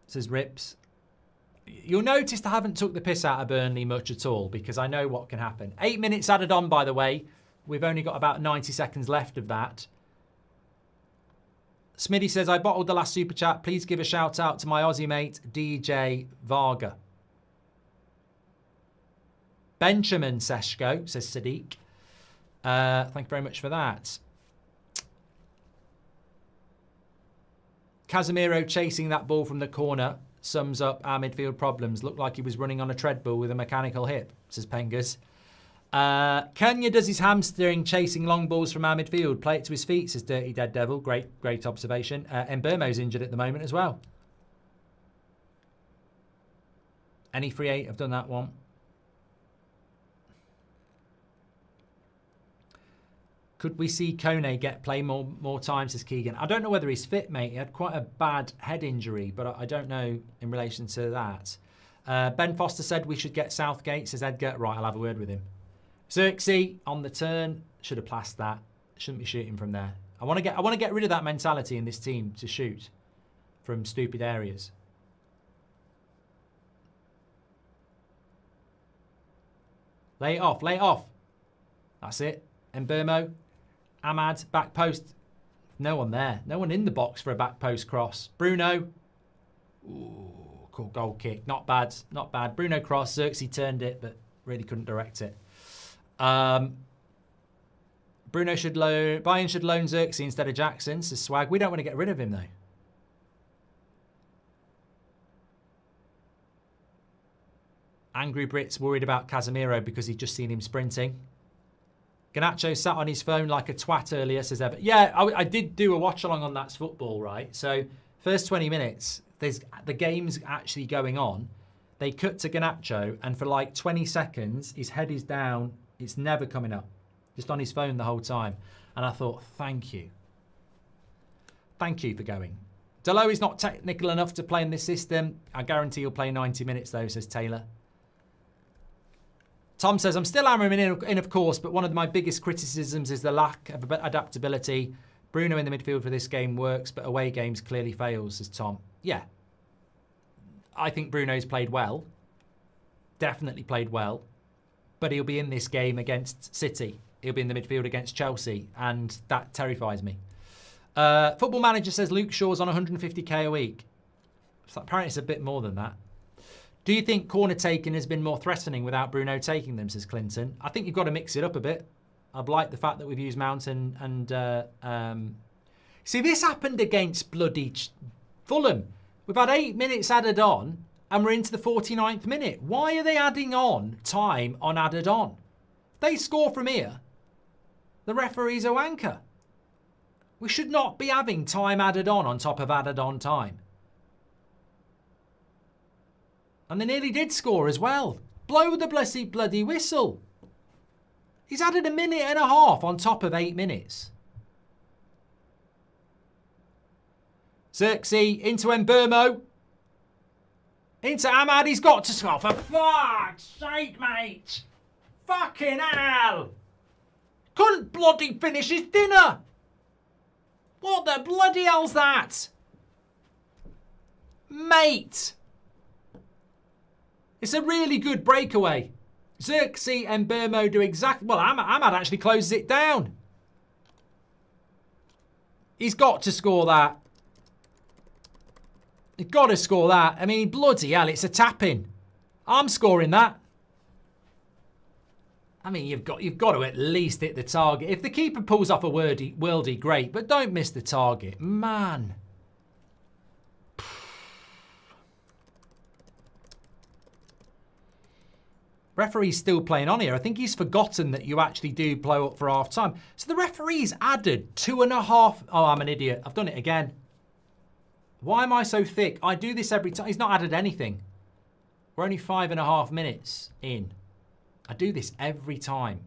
says Rips. You'll notice I haven't took the piss out of Burnley much at all, because I know what can happen. 8 minutes added on, by the way. We've only got about 90 seconds left of that. Smitty says, I bottled the last super chat. Please give a shout out to my Aussie mate, DJ Varga. Benjamin Seshko, says Sadiq. Thank you very much for that. Casemiro chasing that ball from the corner sums up our midfield problems. Looked like he was running on a treadmill with a mechanical hip, says Pengas. Kenya does his hamstring chasing long balls from our midfield. Play it to his feet, says Dirty Dead Devil. Great observation. Mbeumo's injured at the moment as well. Any free 8? I've done that one. Could we see Kone get play more times, says Keegan? I don't know whether he's fit, mate. He had quite a bad head injury, but I don't know in relation to that. Ben Foster said we should get Southgate, says Edgar. Right, I'll have a word with him. Xerxes on the turn. Should have passed that. Shouldn't be shooting from there. I want to get rid of that mentality in this team to shoot from stupid areas. Lay it off, lay it off. That's it. Mbeumo. Ahmad, back post. No one there. No one in the box for a back post cross. Bruno. Ooh, cool goal kick. Not bad. Not bad. Bruno cross. Xerxes turned it, but really couldn't direct it. Bruno should loan. Bayern should loan Xerxes instead of Jackson, says Swag. We don't want to get rid of him, though. Angry Brits worried about Casemiro because he'd just seen him sprinting. Garnacho sat on his phone like a twat earlier, says Evan. Yeah, I did do a watch-along on That's Football, right? So, first 20 minutes, the game's actually going on. They cut to Garnacho, and for like 20 seconds, his head is down. It's never coming up. Just on his phone the whole time. And I thought, thank you. Thank you for going. Delo is not technical enough to play in this system. I guarantee he'll play 90 minutes, though, says Taylor. Tom says, I'm still Amorim in, of course, but one of my biggest criticisms is the lack of adaptability. Bruno in the midfield for this game works, but away games clearly fails, says Tom. Yeah. I think Bruno's played well. Definitely played well. But he'll be in this game against City. He'll be in the midfield against Chelsea, and that terrifies me. Football Manager says Luke Shaw's on 150k a week. So apparently it's a bit more than that. Do you think corner taking has been more threatening without Bruno taking them, says Clinton? I think you've got to mix it up a bit. I'd like the fact that we've used Mount and see, this happened against bloody Fulham. We've had 8 minutes added on, and we're into the 49th minute. Why are they adding on time on added on? If they score from here, the referee's a wanker. We should not be having time added on top of added on time. And they nearly did score as well. Blow the blessed bloody whistle. He's added a minute and a half on top of 8 minutes. Xerxes into Mbermo. Into Ahmad. He's got to score. For fuck's sake, mate. Fucking hell. Couldn't bloody finish his dinner. What the bloody hell's that? Mate. It's a really good breakaway. Xerxes and Mbermo do exactly... Well, Ahmad actually closes it down. He's got to score that. He's got to score that. I mean, bloody hell, it's a tap-in. I'm scoring that. I mean, you've got to at least hit the target. If the keeper pulls off a worldie, great. But don't miss the target. Man. Referee's still playing on here. I think he's forgotten that you actually do blow up for half time. So the referee's added 2.5. Oh, I'm an idiot. I've done it again. Why am I so thick? I do this every time. He's not added anything. We're only 5.5 minutes in. I do this every time.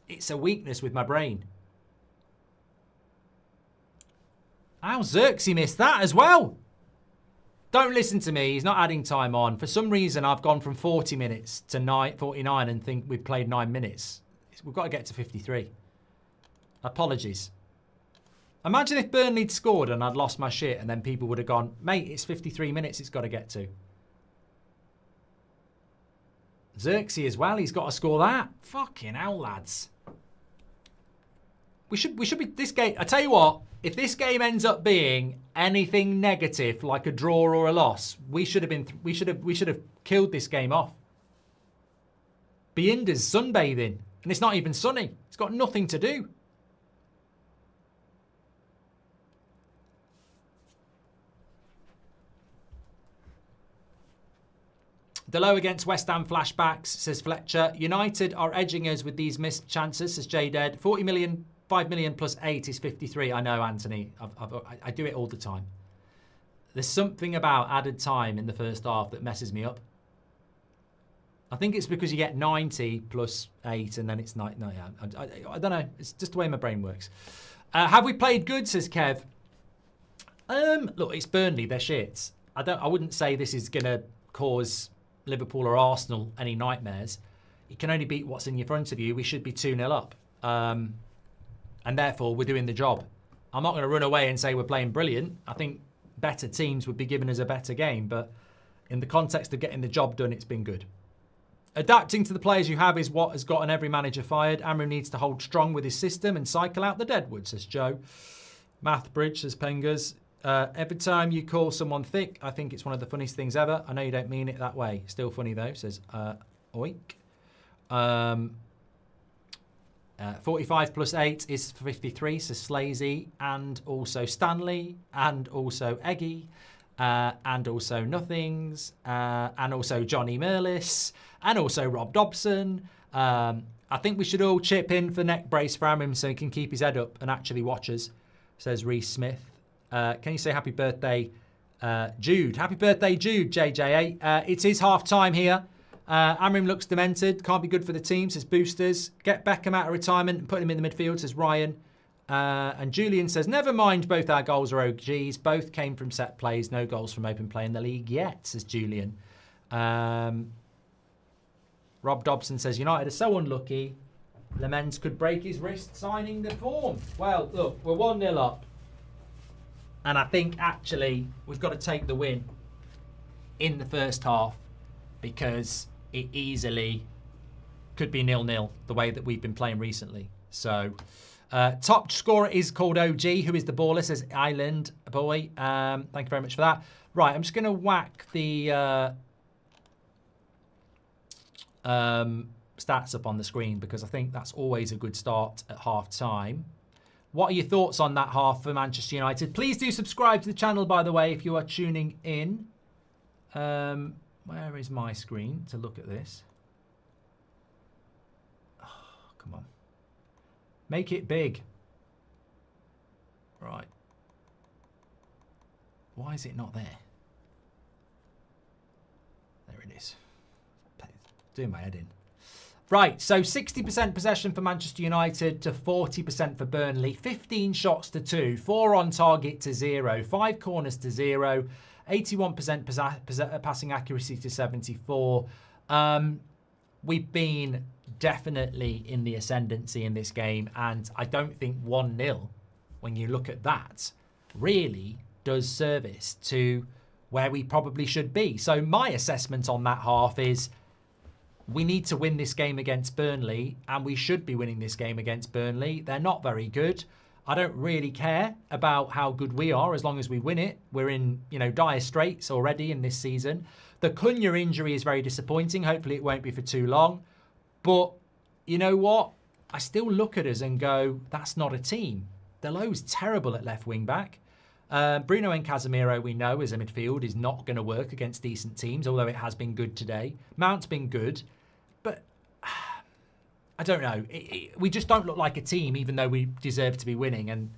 It's a weakness with my brain. How Xerxes missed that as well? Don't listen to me. He's not adding time on. For some reason, I've gone from 40 minutes to 49 and think we've played 9 minutes. We've got to get to 53. Apologies. Imagine if Burnley had scored and I'd lost my shit and then people would have gone, mate, it's 53 minutes it's got to get to. Xerxes as well. He's got to score that. Fucking hell, lads. We should be this game. I tell you what, if this game ends up being anything negative, like a draw or a loss, we should have killed this game off. Biinda's sunbathing, and it's not even sunny. It's got nothing to do. The low against West Ham flashbacks, says Fletcher. United are edging us with these missed chances, says J-Dead. 40 million, 5 million plus 8 is 53. I know, Anthony. I do it all the time. There's something about added time in the first half that messes me up. I think it's because you get 90 plus 8 and then it's not. No, yeah, I don't know. It's just the way my brain works. Have we played good, says Kev. Look, it's Burnley. They're shits. I wouldn't say this is going to cause Liverpool or Arsenal any nightmares. You can only beat what's in your front of you. We should be 2-0 up. And therefore, we're doing the job. I'm not going to run away and say we're playing brilliant. I think better teams would be giving us a better game. But in the context of getting the job done, it's been good. Adapting to the players you have is what has gotten every manager fired. Amorim needs to hold strong with his system and cycle out the deadwood, says Joe. Mathbridge, says Pengas. Every time you call someone thick, I think it's one of the funniest things ever. I know you don't mean it that way. Still funny though, says Oink. 45 plus 8 is 53, says Slazy. And also Stanley. And also Eggy. And also Nothings. And also Johnny Merlis. And also Rob Dobson. I think we should all chip in for neck brace for Amorim so he can keep his head up and actually watch us, says Reese Smith. Can you say happy birthday, Jude? Happy birthday, Jude, JJ8. It is half-time here. Amorim looks demented. Can't be good for the team, says Boosters. Get Beckham out of retirement and put him in the midfield, says Ryan. And Julian says, never mind, both our goals are OGs. Both came from set plays. No goals from open play in the league yet, says Julian. Rob Dobson says, United are so unlucky. Lamens could break his wrist signing the form. Well, look, we're 1-0 up. And I think, actually, we've got to take the win in the first half because it easily could be 0-0 the way that we've been playing recently. So, top scorer is called OG, who is the baller, says Island Boy. Thank you very much for that. Right, I'm just going to whack the stats up on the screen because I think that's always a good start at half-time. What are your thoughts on that half for Manchester United? Please do subscribe to the channel, by the way, if you are tuning in. Where is my screen to look at this? Oh, come on. Make it big. Right. Why is it not there? There it is. Doing my head in. Right, so 60% possession for Manchester United to 40% for Burnley. 15 shots to 2, 4 on target to 0, 5 corners to 0, 81% passing accuracy to 74. We've been definitely in the ascendancy in this game, and I don't think 1-0, when you look at that, really does service to where we probably should be. So my assessment on that half is we need to win this game against Burnley, and we should be winning this game against Burnley. They're not very good. I don't really care about how good we are as long as we win it. We're in, dire straits already in this season. The Cunha injury is very disappointing. Hopefully it won't be for too long. But you know what? I still look at us and go, that's not a team. Delo's terrible at left wing back. Bruno and Casemiro, we know, as a midfield, is not going to work against decent teams, although it has been good today. Mount's been good. But I don't know. We just don't look like a team, even though we deserve to be winning. And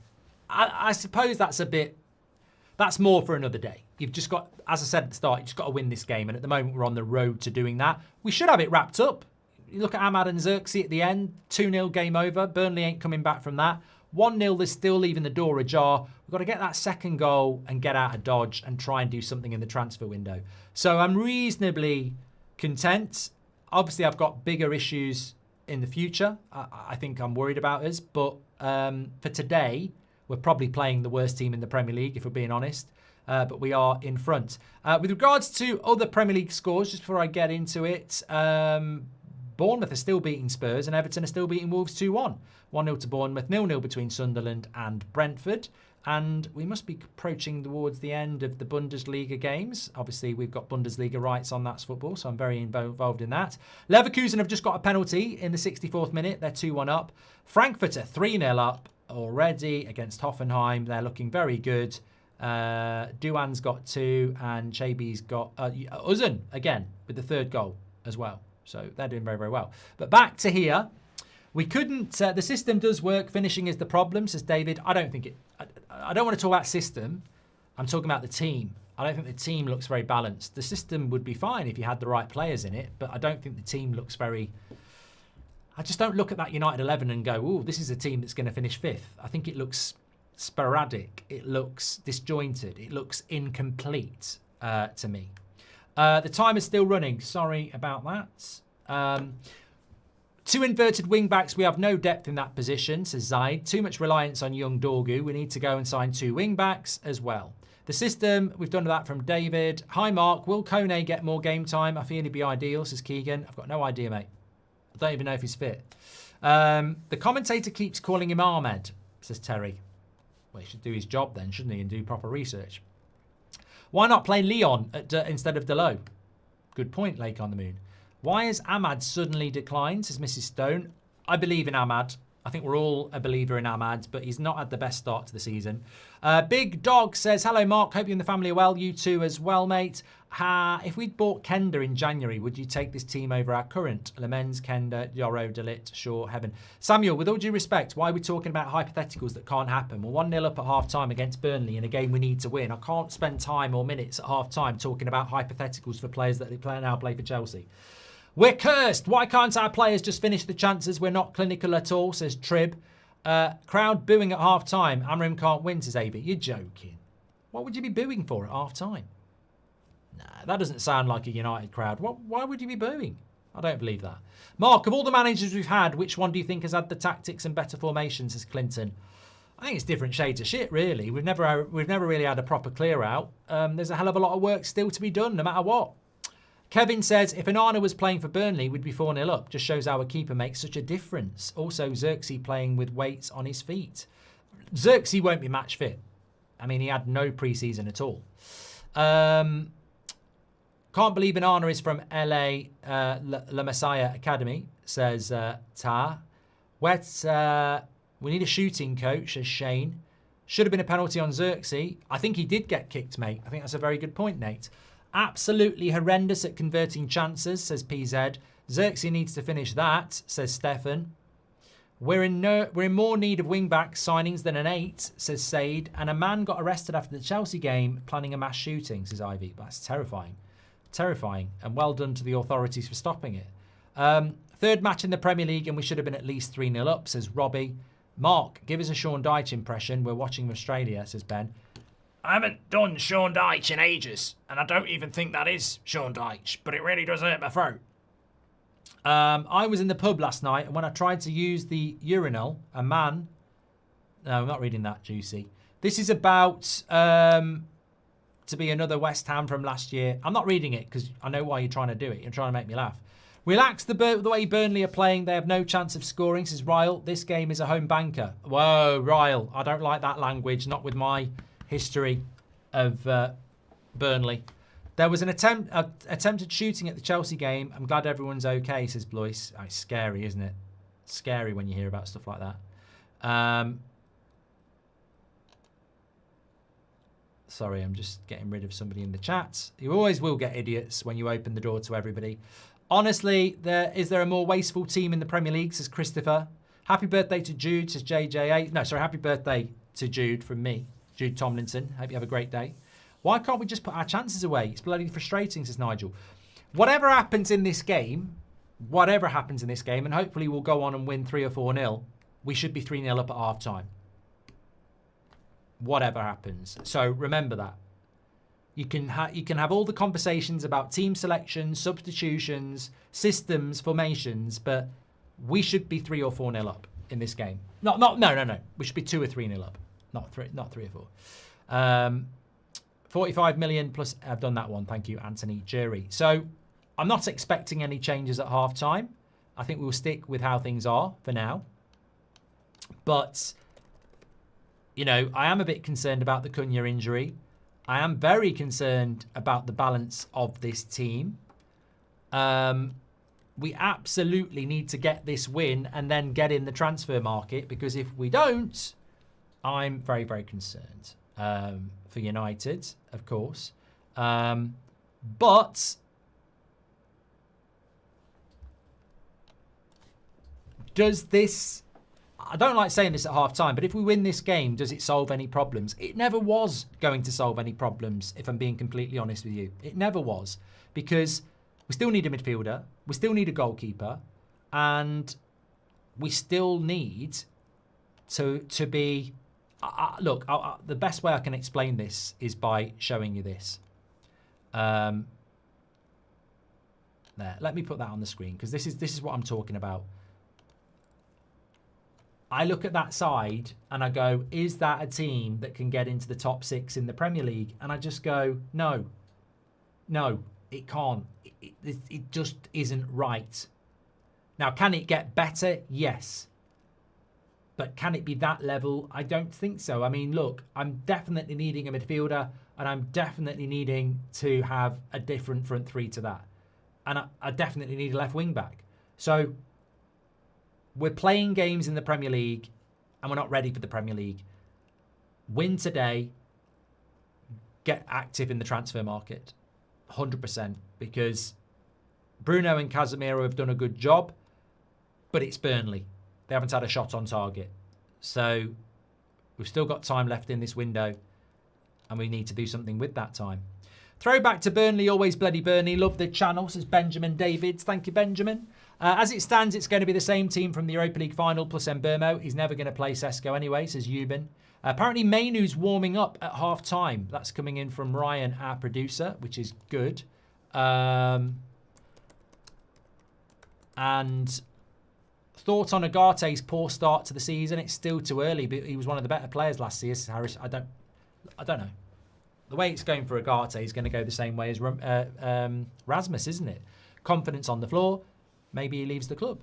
I suppose that's more for another day. You've just got, as I said at the start, you've just got to win this game. And at the moment, we're on the road to doing that. We should have it wrapped up. You look at Ahmad and Xerxes at the end, 2-0 game over. Burnley ain't coming back from that. 1-0, they're still leaving the door ajar. We've got to get that second goal and get out of dodge and try and do something in the transfer window. So I'm reasonably content. Obviously, I've got bigger issues in the future. I think I'm worried about us. But for today, we're probably playing the worst team in the Premier League, if we're being honest. But we are in front. With regards to other Premier League scores, just before I get into it, Bournemouth are still beating Spurs and Everton are still beating Wolves 2-1. 1-0 to Bournemouth, 0-0 between Sunderland and Brentford. And we must be approaching towards the end of the Bundesliga games. Obviously, we've got Bundesliga rights on That's Football, so I'm very involved in that. Leverkusen have just got a penalty in the 64th minute. They're 2-1 up. Frankfurt are 3-0 up already against Hoffenheim. They're looking very good. Duan's got 2 and Chaby's got Uzun again with the 3rd goal as well. So they're doing very, very well. But back to here. We couldn't, the system does work. Finishing is the problem, says David. I don't want to talk about system. I'm talking about the team. I don't think the team looks very balanced. The system would be fine if you had the right players in it, but I don't think the team looks very, I just don't look at that United 11 and go, oh, this is a team that's going to finish 5th. I think it looks sporadic. It looks disjointed. It looks incomplete to me. The time is still running. Sorry about that. 2 inverted wing backs. We have no depth in that position, says Zaid. Too much reliance on young Dorgu. We need to go and sign 2 wing backs as well. The system, we've done that from David. Hi, Mark. Will Kone get more game time? I feel he'd be ideal, says Keegan. I've got no idea, mate. I don't even know if he's fit. The commentator keeps calling him Ahmed, says Terry. Well, he should do his job then, shouldn't he, and do proper research. Why not play Leon instead of Delo? Good point, Lake on the Moon. Why has Ahmad suddenly declined, says Mrs. Stone. I believe in Ahmad. I think we're all a believer in Ahmad, but he's not had the best start to the season. Big Dog says, hello, Mark. Hope you and the family are well. You too as well, mate. If we'd bought Kenda in January, would you take this team over our current? Lemens, Kenda, Yoro, Delit, Shaw, Heaven. Samuel, with all due respect, why are we talking about hypotheticals that can't happen? We're 1-0 up at half-time against Burnley in a game we need to win. I can't spend time or minutes at half-time talking about hypotheticals for players that now play for Chelsea. We're cursed. Why can't our players just finish the chances? We're not clinical at all, says Trib. Crowd booing at half-time. Amorim can't win, says AB. You're joking. What would you be booing for at half-time? Nah, that doesn't sound like a United crowd. Why would you be booing? I don't believe that. Mark, of all the managers we've had, which one do you think has had the tactics and better formations, says Clinton? I think it's different shades of shit, really. We've never really had a proper clear-out. There's a hell of a lot of work still to be done, no matter what. Kevin says, if Onana was playing for Burnley, we'd be 4-0 up. Just shows our keeper makes such a difference. Also, Xerxes playing with weights on his feet. Xerxes won't be match fit. I mean, he had no pre-season at all. Can't believe Onana is from LA La Messiah Academy, says Ta. We need a shooting coach, says Shane. Should have been a penalty on Xerxes. I think he did get kicked, mate. I think that's a very good point, Nate. Absolutely horrendous at converting chances, says PZ. Xerxes needs to finish that, says Stefan. We're in more need of wing-back signings than an 8, says Said. And a man got arrested after the Chelsea game planning a mass shooting, says Ivy. That's terrifying. Terrifying. And well done to the authorities for stopping it. Third match in the Premier League and we should have been at least 3-0 up, says Robbie. Mark, give us a Sean Dyche impression. We're watching Australia, says Ben. I haven't done Sean Dyche in ages, and I don't even think that is Sean Dyche, but it really does hurt my throat. I was in the pub last night, and when I tried to use the urinal, a man... No, I'm not reading that, Juicy. This is about to be another West Ham from last year. I'm not reading it, because I know why you're trying to do it. You're trying to make me laugh. Relax the way Burnley are playing. They have no chance of scoring, says Ryle. This game is a home banker. Whoa, Ryle. I don't like that language, not with my history of Burnley. There was an attempted shooting at the Chelsea game. I'm glad everyone's okay, says Blois. Oh, it's scary, isn't it? Scary when you hear about stuff like that. Sorry, I'm just getting rid of somebody in the chat. You always will get idiots when you open the door to everybody. Honestly, is there a more wasteful team in the Premier League, says Christopher. Happy birthday to Jude, says JJ8. No, sorry, happy birthday to Jude from me, Jude Tomlinson. Hope you have a great day. Why can't we just put our chances away? It's bloody frustrating, says Nigel. Whatever happens in this game, and hopefully we'll go on and win 3 or 4-0, we should be 3-0 up at half time. Whatever happens. So remember that. You can have all the conversations about team selection, substitutions, systems, formations, but we should be 3 or 4-0 up in this game. No. We should be 2 or 3-0 up. Not 3 or 4. 45 million plus, I've done that one. Thank you, Anthony Jury. So I'm not expecting any changes at half time. I think we'll stick with how things are for now. But, you know, I am a bit concerned about the Cunha injury. I am very concerned about the balance of this team. We absolutely need to get this win and then get in the transfer market, because if we don't, I'm very, very concerned for United, of course. But does this... I don't like saying this at half time, but if we win this game, does it solve any problems? It never was going to solve any problems, if I'm being completely honest with you. It never was, because we still need a midfielder, we still need a goalkeeper, and we still need to be... look, the best way I can explain this is by showing you this. There, let me put that on the screen, because this is what I'm talking about. I look at that side and I go, is that a team that can get into the top 6 in the Premier League? And I just go, no, it can't. It just isn't right. Now, can it get better? Yes. But can it be that level? I don't think so. I mean, look, I'm definitely needing a midfielder, and I'm definitely needing to have a different front three to that. And I definitely need a left wing back. So we're playing games in the Premier League and we're not ready for the Premier League. Win today, get active in the transfer market, 100%, because Bruno and Casemiro have done a good job, but it's Burnley. They haven't had a shot on target. So we've still got time left in this window, and we need to do something with that time. Throwback to Burnley, always bloody Burnley. Love the channel, says Benjamin Davids. Thank you, Benjamin. As it stands, it's going to be the same team from the Europa League final plus Mbermo. He's never going to play Sesko anyway, says Eubin. Apparently, Mainu's warming up at half time. That's coming in from Ryan, our producer, which is good. And thoughts on Agate's poor start to the season? It's still too early, but he was one of the better players last season. Harris, I don't know. The way it's going for Agate is going to go the same way as Rasmus, isn't it? Confidence on the floor. Maybe he leaves the club.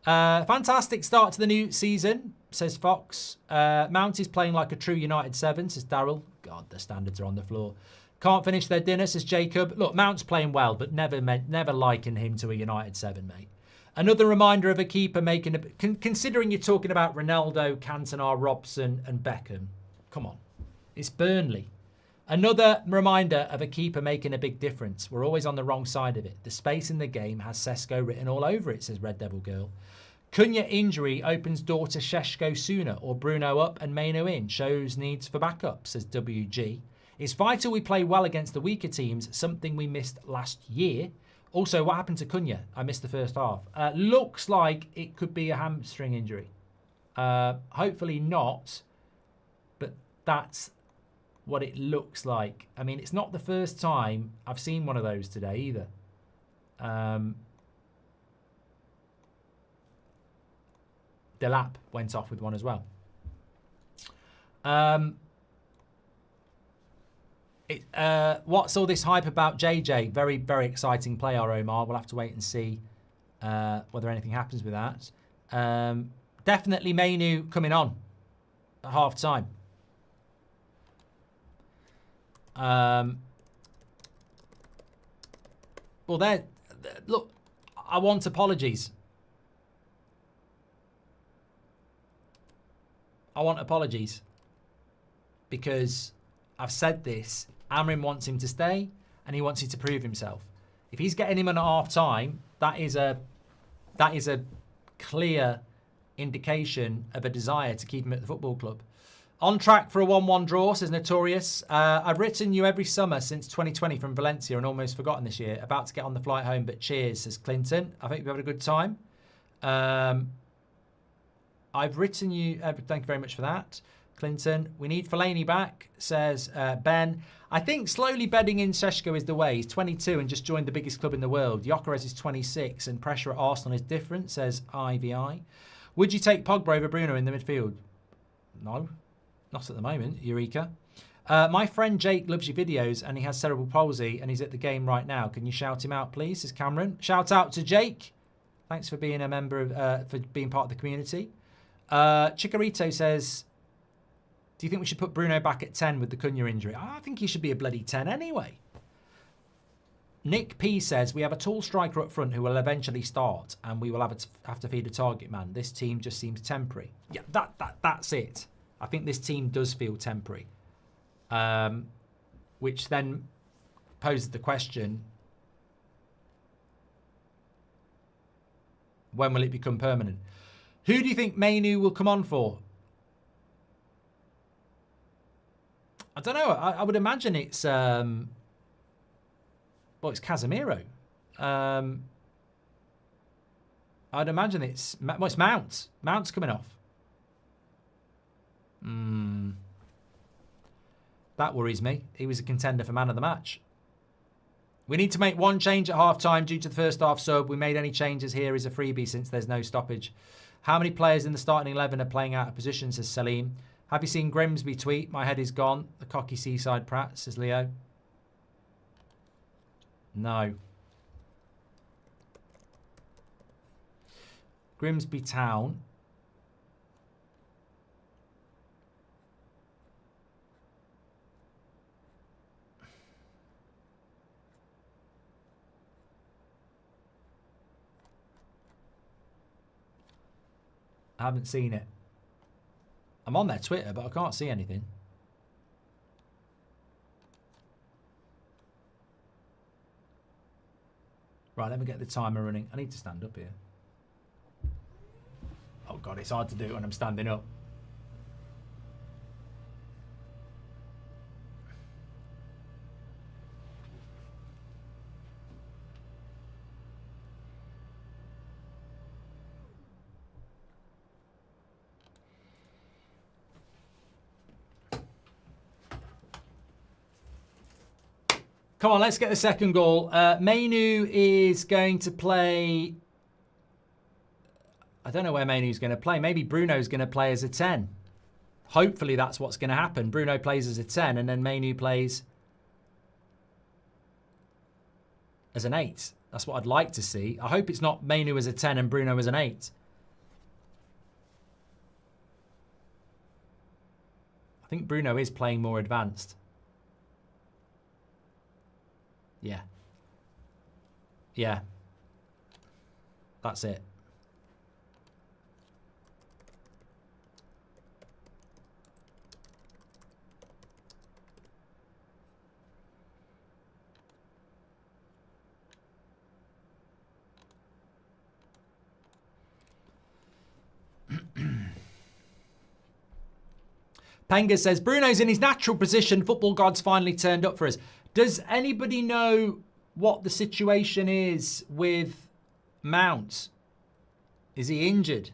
Fantastic start to the new season, says Fox. Mount is playing like a true United 7, says Daryl. God, the standards are on the floor. Can't finish their dinner, says Jacob. Look, Mount's playing well, but never liken him to a United 7, mate. Another reminder of a keeper making considering you're talking about Ronaldo, Cantona, Robson and Beckham. Come on. It's Burnley. Another reminder of a keeper making a big difference. We're always on the wrong side of it. The space in the game has Sesko written all over it, says Red Devil Girl. Cunha injury opens door to Šeško sooner, or Bruno up and Mainu in. Shows needs for backup, says WG. It's vital we play well against the weaker teams, something we missed last year. Also, what happened to Cunha? I missed the first half. Looks like it could be a hamstring injury. Hopefully not, but that's what it looks like. I mean, it's not the first time I've seen one of those today either. Delap went off with one as well. What's all this hype about JJ? Very, very exciting player, Omar. We'll have to wait and see whether anything happens with that. Definitely Mainu coming on at half time. Well, look, I want apologies. I want apologies because I've said this. Amorim wants him to stay and he wants him to prove himself. If he's getting him at half time, that is a clear indication of a desire to keep him at the football club. On track for a 1-1 draw, says Notorious. I've written you every summer since 2020 from Valencia and almost forgotten this year. About to get on the flight home, but cheers, says Clinton. I think you've had a good time. I've written you, thank you very much for that, Clinton. We need Fellaini back, says Ben. I think slowly bedding in Šeško is the way. He's 22 and just joined the biggest club in the world. Gyökeres is 26 and pressure at Arsenal is different, says IVI. Would you take Pogba over Bruno in the midfield? No, not at the moment, Eureka. My friend Jake loves your videos and he has cerebral palsy and he's at the game right now. Can you shout him out, please, says Cameron. Shout out to Jake. Thanks for being a member of, for being part of the community. Chikorito says, do you think we should put Bruno back at 10 with the Cunha injury? I think he should be a bloody 10 anyway. Nick P says, we have a tall striker up front who will eventually start and we will have to feed a target man. This team just seems temporary. Yeah, that's it. I think this team does feel temporary. Which then poses the question, when will it become permanent? Who do you think Mainu will come on for? I don't know. I would imagine it's well, it's Casemiro. I'd imagine it's Mount. Mount's coming off. That worries me. He was a contender for man of the match. We need to make one change at half-time due to the first half sub. We made any changes here is a freebie since there's no stoppage. How many players in the starting 11 are playing out of position, says Salim. Have you seen Grimsby tweet? My head is gone. The cocky seaside prat, says Leo. No. Grimsby Town. I haven't seen it. I'm on their Twitter, but I can't see anything. Right, let me get the timer running. I need to stand up here. Oh God, it's hard to do it when I'm standing up. Come on, let's get the second goal. Mainu is going to play... I don't know where Mainu's going to play. Maybe Bruno's going to play as a 10. Hopefully that's what's going to happen. Bruno plays as a 10 and then Mainu plays as an 8. That's what I'd like to see. I hope it's not Mainu as a 10 and Bruno as an 8. I think Bruno is playing more advanced. Yeah. Yeah. That's it. Penga says, Bruno's in his natural position. Football gods finally turned up for us. Does anybody know what the situation is with Mount? Is he injured?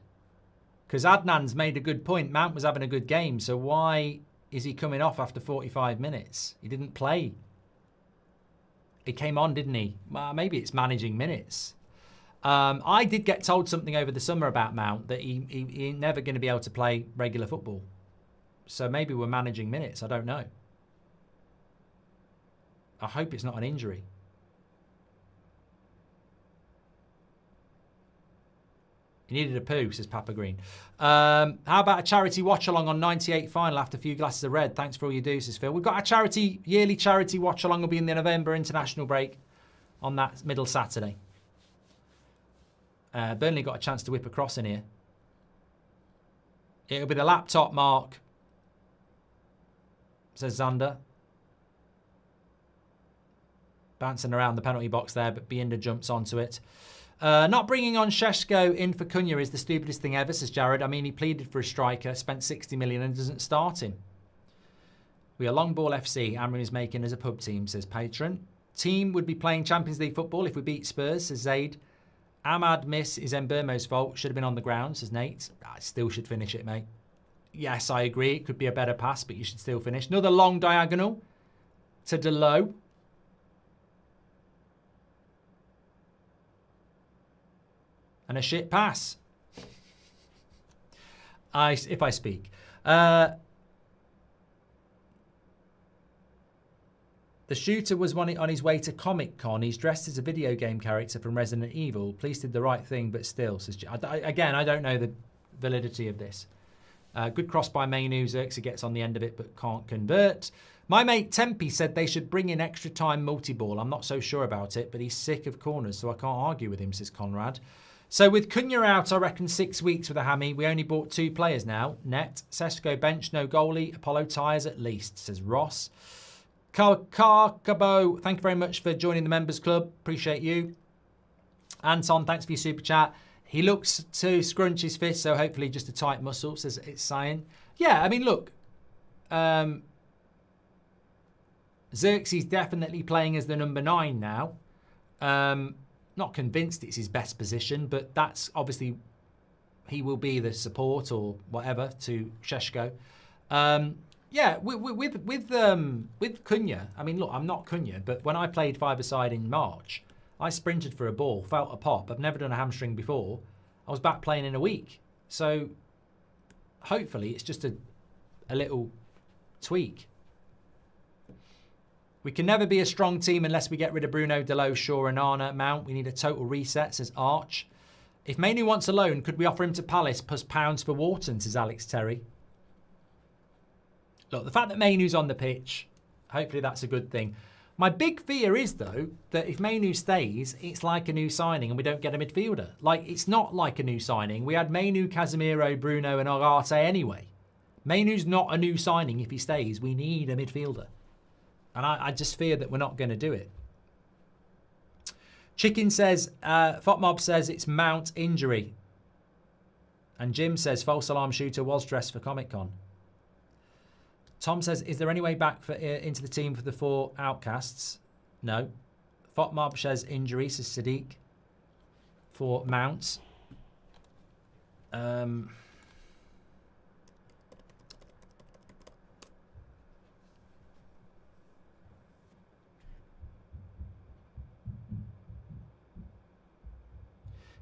Because Adnan's made a good point. Mount was having a good game, so why is he coming off after 45 minutes? He didn't play. He came on, didn't he? Well, maybe it's managing minutes. I did get told something over the summer about Mount, that he ain't never going to be able to play regular football. So maybe we're managing minutes. I don't know. I hope it's not an injury. He needed a poo, says Papa Green. How about a charity watch-along on 98 final after a few glasses of red? Thanks for all you do, says Phil. We've got our yearly charity watch-along will be in the November international break on that middle Saturday. Burnley got a chance to whip across in here. It'll be the laptop, Mark, says Xander. Bouncing around the penalty box there, but Bienda jumps onto it. Not bringing on Šeško in for Cunha is the stupidest thing ever, says Jared. I mean, he pleaded for a striker, spent 60 million and doesn't start him. We are long ball FC. Amorim is making as a pub team, says Patron. Team would be playing Champions League football if we beat Spurs, says Zaid. Ahmad miss is Mbeumo's fault. Should have been on the ground, says Nate. I still should finish it, mate. Yes, I agree. It could be a better pass, but you should still finish. Another long diagonal to Delo. And a shit pass. If I speak. The shooter was on his way to Comic Con. He's dressed as a video game character from Resident Evil. Police did the right thing, but still. Says, again, I don't know the validity of this. Good cross by Mainu. Xerxes gets on the end of it, but can't convert. My mate Tempe said they should bring in extra time multi-ball. I'm not so sure about it, but he's sick of corners, so I can't argue with him, says Conrad. So with Cunha out, I reckon 6 weeks with a hammy. We only bought 2 players now. Net. Sesko bench, no goalie. Apollo tyres at least, says Ross. Carcabo, thank you very much for joining the members club. Appreciate you. Anton, thanks for your super chat. He looks to scrunch his fist, so hopefully just a tight muscle, says it's Cyan. Yeah, I mean, look. Xerxes definitely playing as the number 9 now. Not convinced it's his best position, but that's obviously he will be the support or whatever to Šeško. Yeah, with Cunha, I mean, look, I'm not Cunha, but when I played 5-a-side in March, I sprinted for a ball, felt a pop. I've never done a hamstring before. I was back playing in a week. So hopefully it's just a little tweak. We can never be a strong team unless we get rid of Bruno, Delo, Shaw and Arna, Mount. We need a total reset, says Arch. If Mainu wants a loan, could we offer him to Palace plus pounds for Wharton, says Alex Terry. Look, the fact that Mainu's on the pitch, hopefully that's a good thing. My big fear is, though, that if Mainu stays, it's like a new signing and we don't get a midfielder. Like, it's not like a new signing. We had Mainu, Casemiro, Bruno and Ugarte anyway. Mainu's not a new signing if he stays. We need a midfielder. And I just fear that we're not going to do it. Chicken says, Fotmob says it's Mount injury. And Jim says false alarm shooter was dressed for Comic Con. Tom says, is there any way back into the team for the 4 outcasts? No. Fotmob says injury, says Sadiq. For Mount.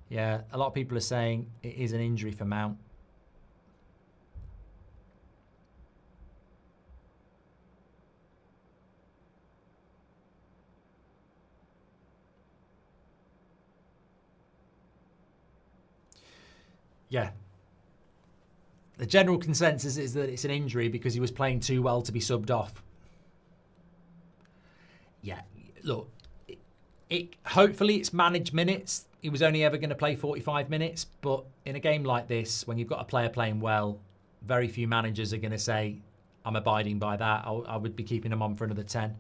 Yeah, a lot of people are saying it is an injury for Mount. Yeah. The general consensus is that it's an injury because he was playing too well to be subbed off. Yeah, look, hopefully it's managed minutes. He was only ever going to play 45 minutes, but in a game like this, when you've got a player playing well, very few managers are going to say, I'm abiding by that. I would be keeping him on for another 10.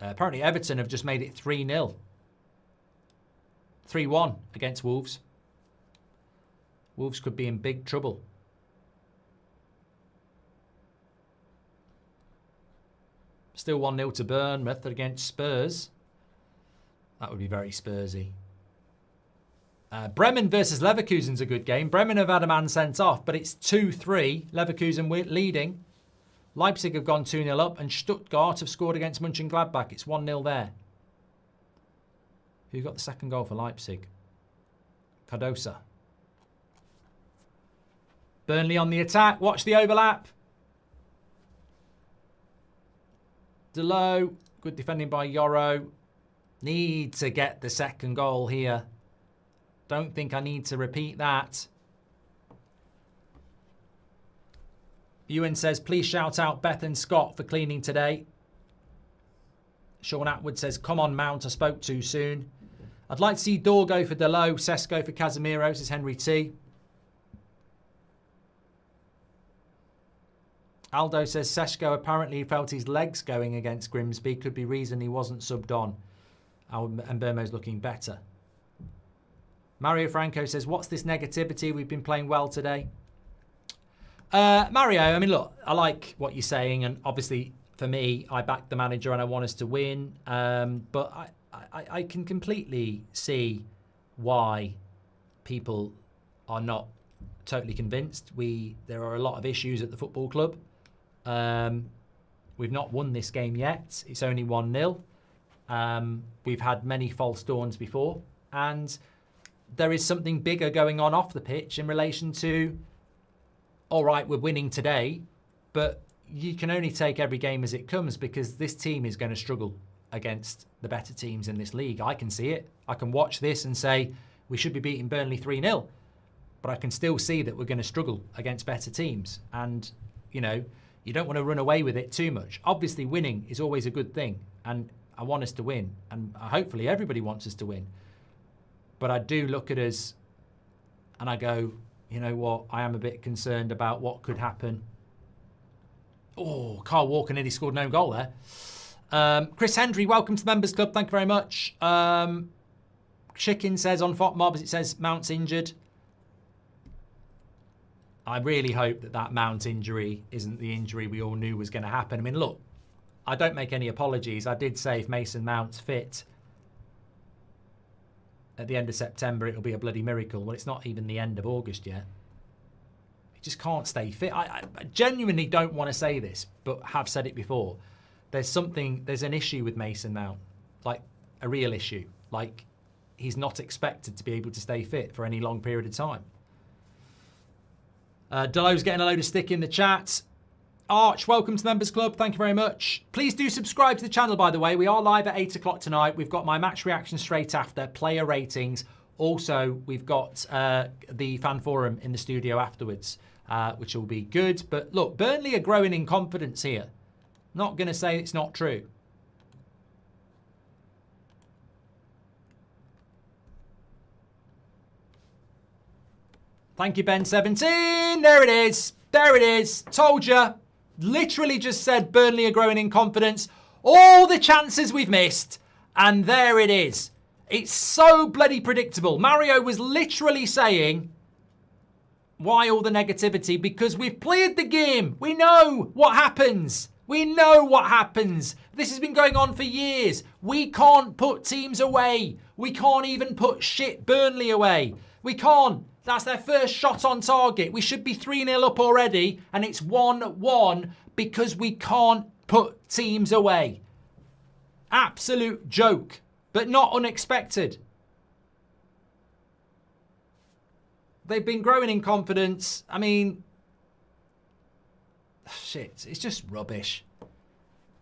Apparently Everton have just made it 3-0. 3-1 against Wolves. Wolves could be in big trouble. Still 1-0 to Bournemouth against Spurs. That would be very Spursy. Bremen versus Leverkusen's a good game. Bremen have had a man sent off, but it's 2-3. Leverkusen leading. Leipzig have gone 2-0 up, and Stuttgart have scored against Mönchengladbach. It's 1-0 there. Who got the second goal for Leipzig? Cardosa. Burnley on the attack. Watch the overlap. Delo. Good defending by Yoro. Need to get the second goal here. Don't think I need to repeat that. Ewan says, please shout out Beth and Scott for cleaning today. Sean Atwood says, come on, Mount, I spoke too soon. I'd like to see Dor go for Delo, Sesko for Casemiro, says Henry T. Aldo says, Sesko apparently felt his legs going against Grimsby. Could be reason he wasn't subbed on. And Burmo's looking better. Mario Franco says, what's this negativity? We've been playing well today. Mario, I mean, look, I like what you're saying. And obviously, for me, I back the manager and I want us to win. But I can completely see why people are not totally convinced. There are a lot of issues at the football club. We've not won this game yet. It's only 1-0. We've had many false dawns before. And there is something bigger going on off the pitch in relation to, all right, we're winning today, but you can only take every game as it comes because this team is going to struggle against the better teams in this league. I can see it. I can watch this and say we should be beating Burnley 3-0, but I can still see that we're going to struggle against better teams. And, you know, you don't want to run away with it too much. Obviously, winning is always a good thing, and I want us to win, and hopefully everybody wants us to win. But I do look at us and I go, you know what, I am a bit concerned about what could happen. Oh, Carl Walker nearly scored no goal there. Chris Hendry, welcome to the Members Club. Thank you very much. Chicken says on FOTMobs, it says Mount's injured. I really hope that Mount injury isn't the injury we all knew was going to happen. I mean, look, I don't make any apologies. I did say if Mason Mount's fit at the end of September, it'll be a bloody miracle. Well, it's not even the end of August yet. He just can't stay fit. I genuinely don't want to say this, but have said it before. There's an issue with Mason Mount, like a real issue. Like he's not expected to be able to stay fit for any long period of time. Delo's getting a load of stick in the chat. Arch, welcome to the Members Club. Thank you very much. Please do subscribe to the channel, by the way. We are live at 8 o'clock tonight. We've got my match reaction straight after, player ratings. Also, we've got the fan forum in the studio afterwards, which will be good. But look, Burnley are growing in confidence here. Not going to say it's not true. Thank you, Ben17. There it is. There it is. Told you. Literally just said Burnley are growing in confidence. All the chances we've missed. And there it is. It's so bloody predictable. Mario was literally saying, why all the negativity? Because we've played the game. We know what happens. We know what happens. This has been going on for years. We can't put teams away. We can't even put shit Burnley away. We can't. That's their first shot on target. We should be 3-0 up already, and it's 1-1 because we can't put teams away. Absolute joke, but not unexpected. They've been growing in confidence. I mean, shit, it's just rubbish.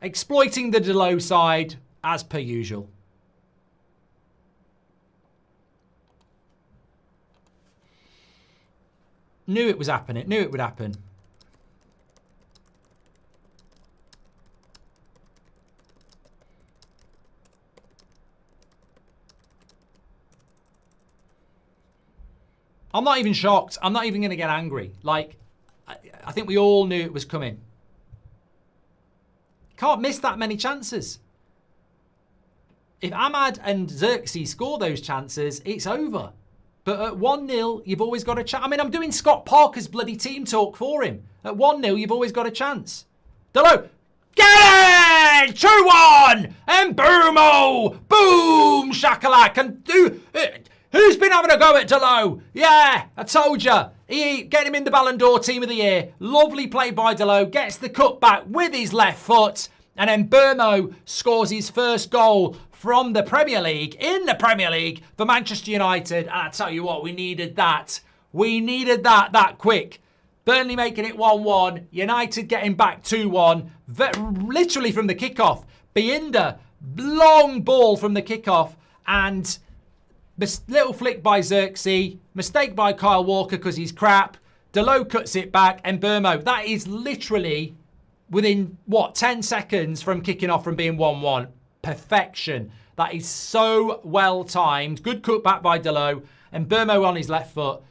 Exploiting the Delo side as per usual. Knew it was happening. Knew it would happen. I'm not even shocked. I'm not even going to get angry. Like, I think we all knew it was coming. Can't miss that many chances. If Ahmad and Xerxes score those chances, it's over. But at 1-0, you've always got a chance. I mean, I'm doing Scott Parker's bloody team talk for him. At 1-0, you've always got a chance. Delo, get it! 2-1! And Boomo! Boom! Shakalak! And who's been having a go at Delo? Yeah, I told you. Get him in the Ballon d'Or Team of the Year. Lovely play by Delo. Gets the cutback with his left foot. And then Burmo scores his first goal from the Premier League, in the Premier League, for Manchester United. And I tell you what, we needed that. We needed that quick. Burnley making it 1-1. United getting back 2-1. Literally from the kickoff. Binder, long ball from the kickoff. And little flick by Xerxes. Mistake by Kyle Walker because he's crap. Delo cuts it back. And Burmo. That is literally within, 10 seconds from kicking off from being 1-1. Perfection. That is so well timed. Good cutback by Delo. And Burmo on his left foot.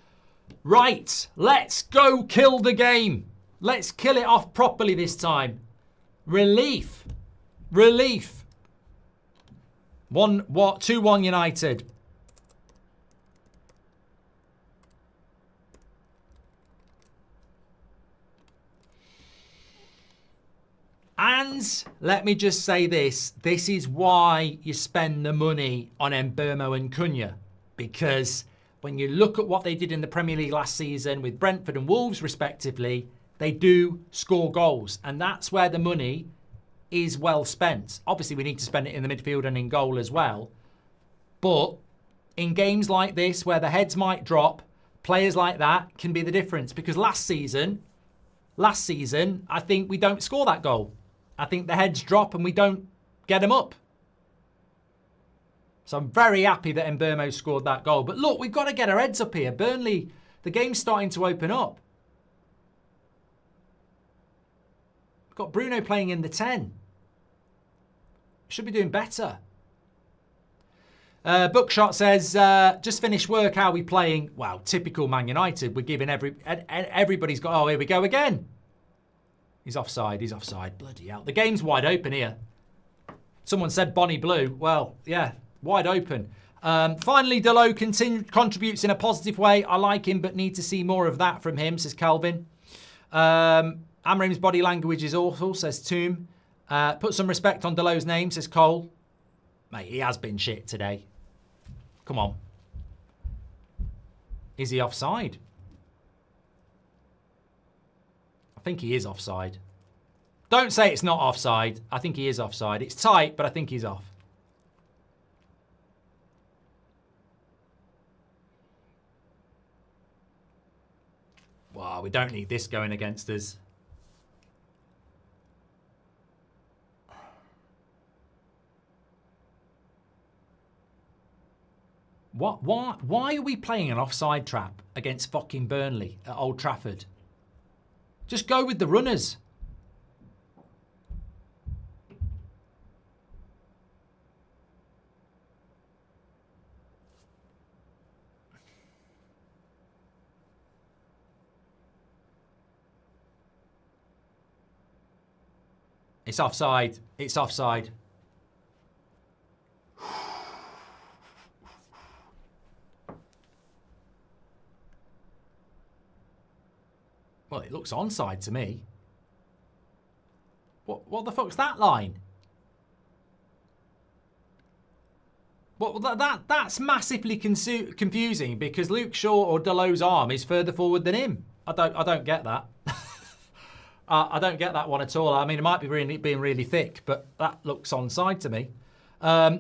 Right, let's go kill the game. Let's kill it off properly this time. Relief. 2-1 United. And let me just say this. This is why you spend the money on Mbeumo and Cunha. Because when you look at what they did in the Premier League last season with Brentford and Wolves respectively, they do score goals. And that's where the money is well spent. Obviously, we need to spend it in the midfield and in goal as well. But in games like this, where the heads might drop, players like that can be the difference. Because last season, I think we don't score that goal. I think the heads drop and we don't get them up. So I'm very happy that Mbeumo scored that goal. But look, we've got to get our heads up here. Burnley, the game's starting to open up. We've got Bruno playing in the 10. Should be doing better. Bookshot says, just finished work, how are we playing? Wow, typical Man United. We're giving everybody's got, oh, here we go again. He's offside. Bloody hell. The game's wide open here. Someone said Bonnie Blue. Well, yeah, wide open. Finally, Delo contributes in a positive way. I like him, but need to see more of that from him, says Calvin. Amorim's body language is awful, says Toom. Put some respect on Delo's name, says Cole. Mate, he has been shit today. Come on. Is he offside? I think he is offside. Don't say it's not offside. I think he is offside. It's tight, but I think he's off. Wow, we don't need this going against us. What? Why are we playing an offside trap against fucking Burnley at Old Trafford? Just go with the runners. It's offside. It's offside. Well, it looks onside to me. What the fuck's that line? Well, that's massively confusing because Luke Shaw or Delo's arm is further forward than him. I don't get that. I don't get that one at all. I mean, it might be being really thick, but that looks onside to me.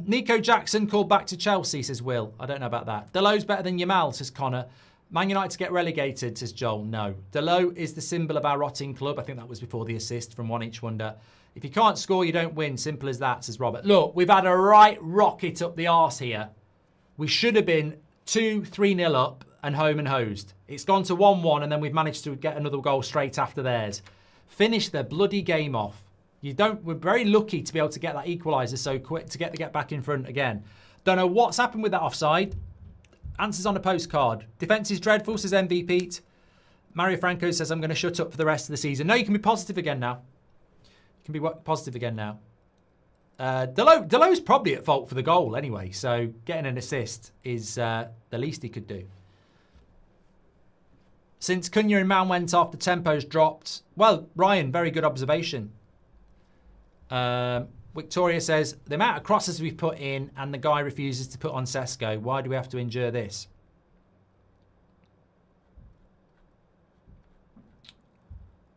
Nico Jackson called back to Chelsea, says Will. I don't know about that. Delo's better than Yamal, says Connor. Man United to get relegated, says Joel. No. Delo is the symbol of our rotting club. I think that was before the assist from One Inch Wonder. If you can't score, you don't win. Simple as that, says Robert. Look, we've had a right rocket up the arse here. We should have been 2-3-0 up and home and hosed. It's gone to 1-1 and then we've managed to get another goal straight after theirs. Finish the bloody game off. We're very lucky to be able to get that equaliser so quick, to get back in front again. Don't know what's happened with that offside. Answers on a postcard. Defence is dreadful, says MVP. Mario Franco says, I'm going to shut up for the rest of the season. No, you can be positive again now. You can be positive again now. Delo's probably at fault for the goal anyway, so getting an assist is the least he could do. Since Cunha and Mount went off, the tempo's dropped. Well, Ryan, very good observation. Victoria says, the amount of crosses we've put in and the guy refuses to put on Sesko. Why do we have to endure this?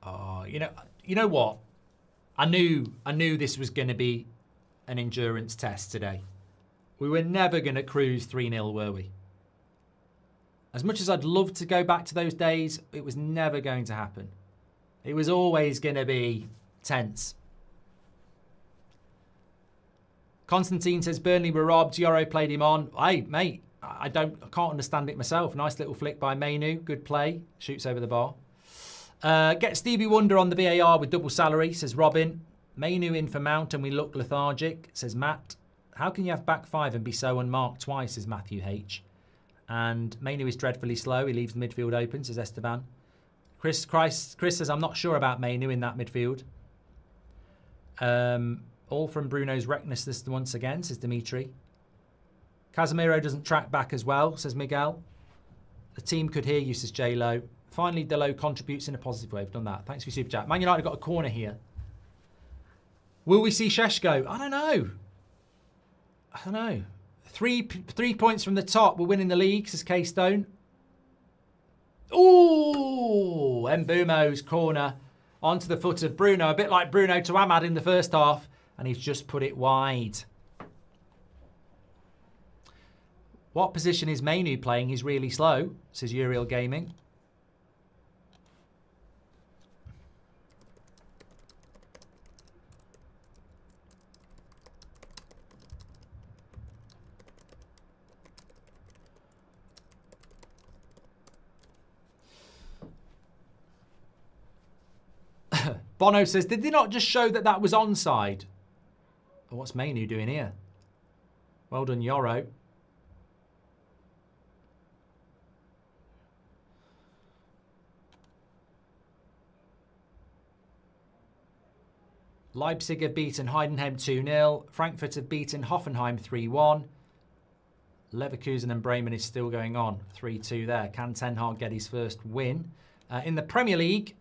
Oh, you know what? I knew this was going to be an endurance test today. We were never going to cruise 3-0, were we? As much as I'd love to go back to those days, it was never going to happen. It was always going to be tense. Constantine says Burnley were robbed. Yoro played him on. Hey, mate, I can't understand it myself. Nice little flick by Mainu. Good play. Shoots over the bar. Get Stevie Wonder on the VAR with double salary, says Robin. Mainu in for Mount and we look lethargic, says Matt. How can you have back five and be so unmarked twice, says Matthew H. And Mainu is dreadfully slow. He leaves the midfield open, says Esteban. Chris says, I'm not sure about Mainu in that midfield. All from Bruno's recklessness once again, says Dimitri. Casemiro doesn't track back as well, says Miguel. The team could hear you, says J-Lo. Finally, Delo contributes in a positive way. We've done that. Thanks for your super chat. Man United got a corner here. Will we see Šeško? I don't know. Three points from the top. We're winning the league, says K-Stone. Ooh! Mbumo's corner onto the foot of Bruno. A bit like Bruno to Ahmad in the first half. And he's just put it wide. What position is Mainu playing? He's really slow, says Uriel Gaming. Bono says, did they not just show that was onside? Oh, what's Mainu doing here? Well done, Yoro. Leipzig have beaten Heidenheim 2-0. Frankfurt have beaten Hoffenheim 3-1. Leverkusen and Bremen is still going on. 3-2 there. Can Ten Hag get his first win? In the Premier League,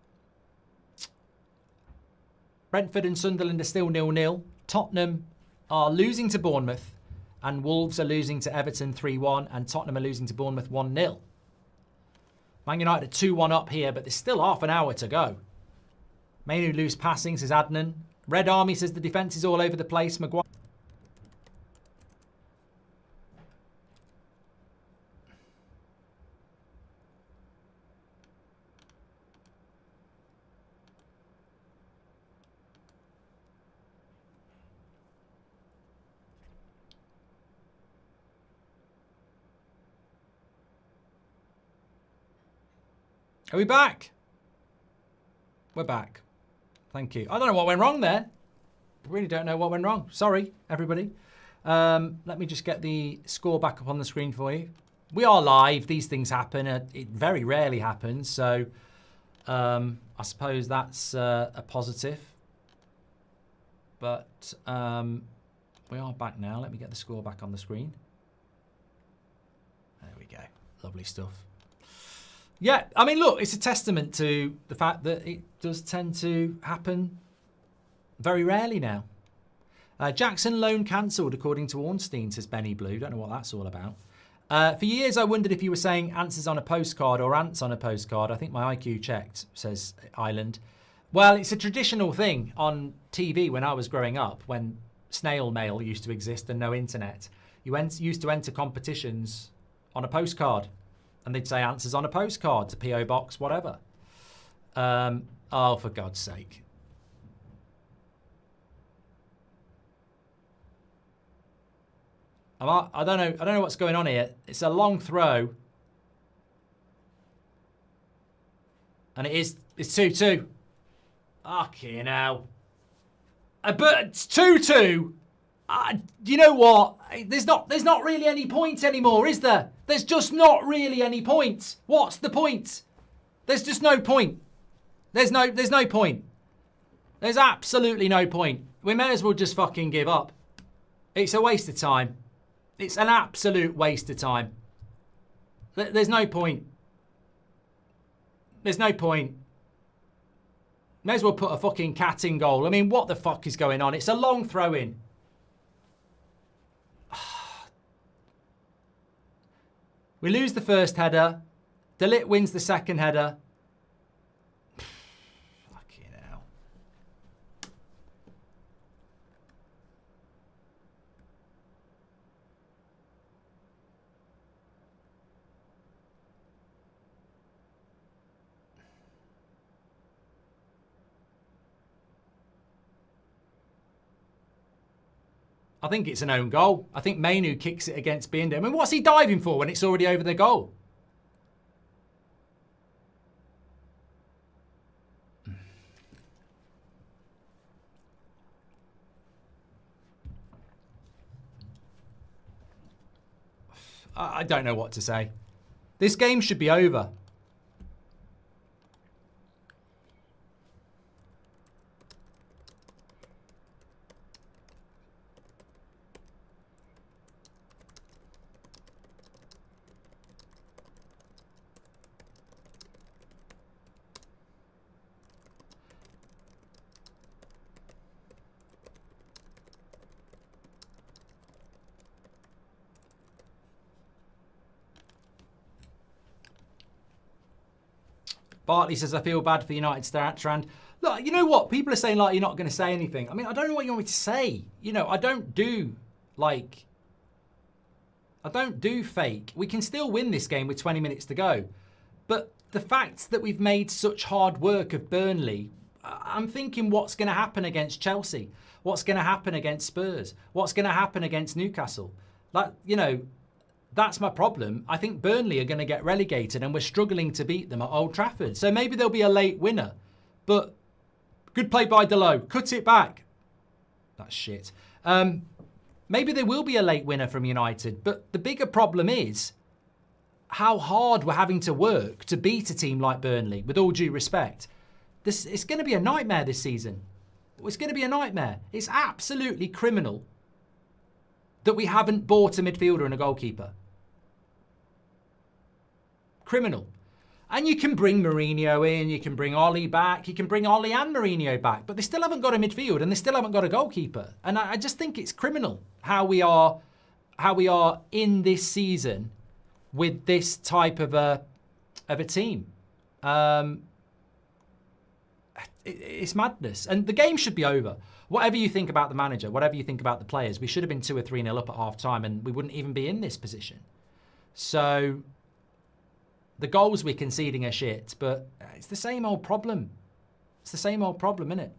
Brentford and Sunderland are still 0-0. Tottenham are losing to Bournemouth. And Wolves are losing to Everton 3-1. And Tottenham are losing to Bournemouth 1-0. Man United are 2-1 up here, but there's still half an hour to go. Mainu loose passing, says Adnan. Red Army says the defence is all over the place. Maguire. Are we back? We're back. Thank you. I don't know what went wrong there. I really don't know what went wrong. Sorry, everybody. Let me just get the score back up on the screen for you. We are live. These things happen. It very rarely happens. So I suppose that's a positive. But we are back now. Let me get the score back on the screen. There we go. Lovely stuff. Yeah, I mean, look, it's a testament to the fact that it does tend to happen very rarely now. Jackson loan cancelled, according to Ornstein, says Benny Blue. Don't know what that's all about. For years, I wondered if you were saying answers on a postcard or ants on a postcard. I think my IQ checked, says Island. Well, it's a traditional thing on TV when I was growing up, when snail mail used to exist and no internet. You used to enter competitions on a postcard. And they'd say answers on a postcard to PO Box, whatever. Oh, for God's sake. I don't know what's going on here. It's a long throw. And it's 2-2. Okay, now. But it's 2-2. You know what? There's not really any point anymore, is there? There's just not really any point. What's the point? There's just no point. There's no point. There's absolutely no point. We may as well just fucking give up. It's a waste of time. It's an absolute waste of time. There's no point. There's no point. May as well put a fucking cat in goal. I mean, what the fuck is going on? It's a long throw-in. We lose the first header. De Ligt wins the second header. Fucking hell. I think it's an own goal. I think Mainu kicks it against Binder. I mean, what's he diving for when it's already over the goal? I don't know what to say. This game should be over. Bartley says, I feel bad for United Strand. Look, you know what? People are saying, like, you're not going to say anything. I mean, I don't know what you want me to say. You know, I don't do fake. We can still win this game with 20 minutes to go. But the fact that we've made such hard work of Burnley, I'm thinking what's going to happen against Chelsea? What's going to happen against Spurs? What's going to happen against Newcastle? Like, you know, that's my problem. I think Burnley are going to get relegated and we're struggling to beat them at Old Trafford. So maybe there'll be a late winner. But good play by Delo. Cut it back. That's shit. Maybe there will be a late winner from United. But the bigger problem is how hard we're having to work to beat a team like Burnley, with all due respect. It's going to be a nightmare this season. It's going to be a nightmare. It's absolutely criminal that we haven't bought a midfielder and a goalkeeper. Criminal. And you can bring Mourinho in, you can bring Ollie back, you can bring Ollie and Mourinho back, but they still haven't got a midfield and they still haven't got a goalkeeper. And I just think it's criminal how we are in this season with this type of a team. It's madness. And the game should be over. Whatever you think about the manager, whatever you think about the players, we should have been 2 or 3-0 up at half time and we wouldn't even be in this position. So the goals we're conceding are shit, but it's the same old problem. It's the same old problem, isn't it?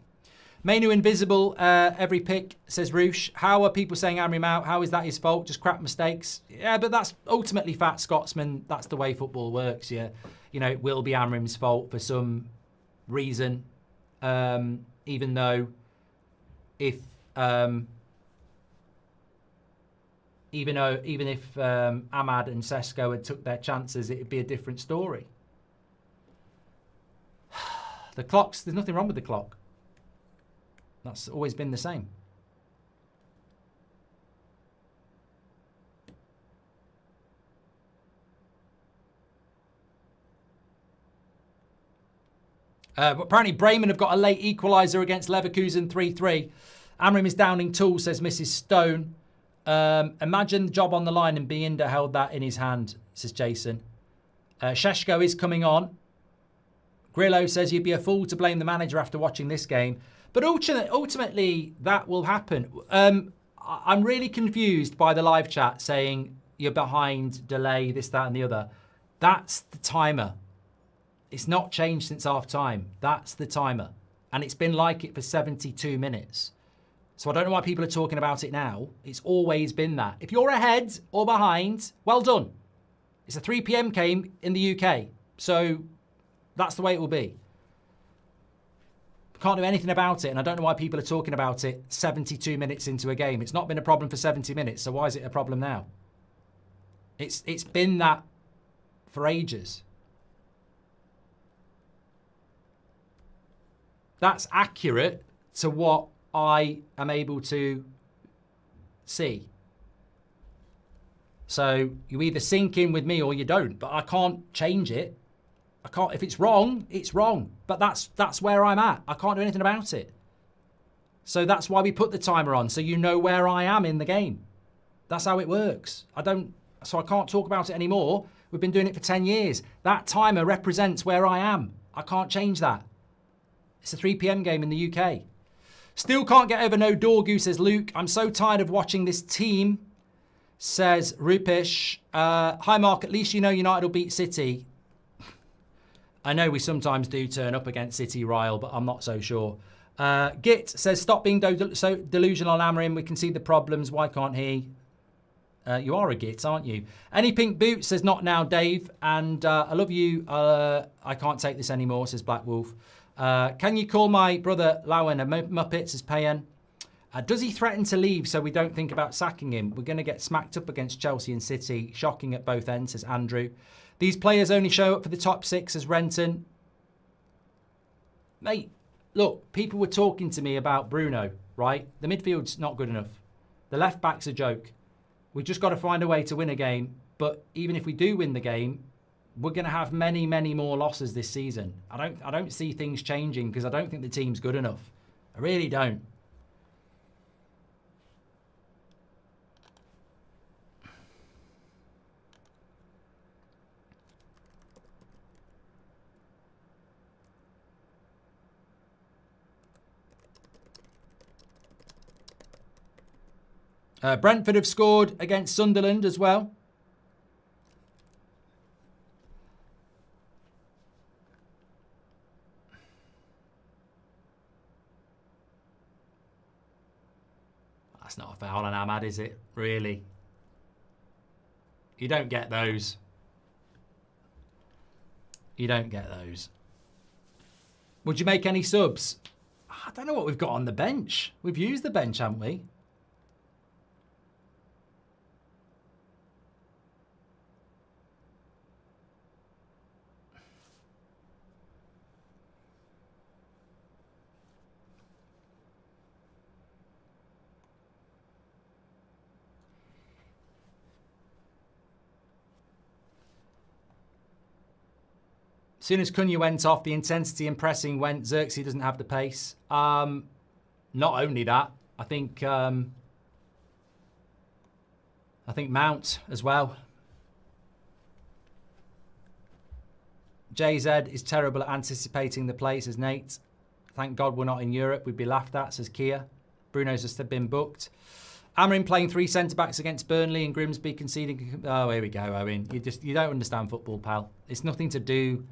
Mainu invisible, every pick, says Roosh. How are people saying Amorim out? How is that his fault? Just crap mistakes? Yeah, but that's ultimately fat Scotsman. That's the way football works, yeah. You know, it will be Amorim's fault for some reason, even though if even if Ahmad and Sesko had took their chances, it'd be a different story. The clocks, there's nothing wrong with the clock. That's always been the same. Apparently Bremen have got a late equaliser against Leverkusen 3-3. Amorim is downing tools, says Mrs. Stone. Imagine the job on the line and Binder held that in his hand, says Jason. Sheshko is coming on. Grillo says you'd be a fool to blame the manager after watching this game. But ultimately, that will happen. I'm really confused by the live chat saying you're behind, delay, this, that, and the other. That's the timer. It's not changed since half time. That's the timer. And it's been like it for 72 minutes. So I don't know why people are talking about it now. It's always been that. If you're ahead or behind, well done. It's a 3 p.m. game in the UK. So that's the way it will be. Can't do anything about it, and I don't know why people are talking about it 72 minutes into a game. It's not been a problem for 70 minutes, so why is it a problem now? It's been that for ages. That's accurate to what I am able to see. So you either sync in with me or you don't, but I can't change it. I can't. If it's wrong, it's wrong. But that's where I'm at. I can't do anything about it. So that's why we put the timer on, so you know where I am in the game. That's how it works. So I can't talk about it anymore. We've been doing it for 10 years. That timer represents where I am. I can't change that. It's a 3 p.m. game in the UK. Still can't get over no Dorgu, says Luke. I'm so tired of watching this team, says Rupesh. Hi, Mark. At least you know United will beat City. I know we sometimes do turn up against City, Ryle, but I'm not so sure. Git says, stop being so delusional on Amorim. We can see the problems. Why can't he? You are a Git, aren't you? Any pink boots says, not now, Dave. And I love you. I can't take this anymore, says Black Wolf. Can you call my brother Lowen a Muppet, says Payan. Does he threaten to leave so we don't think about sacking him? We're going to get smacked up against Chelsea and City. Shocking at both ends, says Andrew. These players only show up for the top 6, says Renton. Mate, look, people were talking to me about Bruno, right? The midfield's not good enough. The left back's a joke. We've just got to find a way to win a game. But even if we do win the game, we're going to have many, many more losses this season. I don't see things changing because I don't think the team's good enough. I really don't. Brentford have scored against Sunderland as well. That's not a foul on Ahmad, is it? Really? You don't get those. You don't get those. Would you make any subs? I don't know what we've got on the bench. We've used the bench, haven't we? As soon as Cunha went off, the intensity and pressing went. Xerxes doesn't have the pace. Not only that, I think Mount as well. JZ is terrible at anticipating the play, says Nate. Thank God we're not in Europe. We'd be laughed at, says Kia. Bruno's just been booked. Amorim playing 3 centre-backs against Burnley and Grimsby conceding. Oh, here we go, Owen. You don't understand football, pal. It's nothing to do.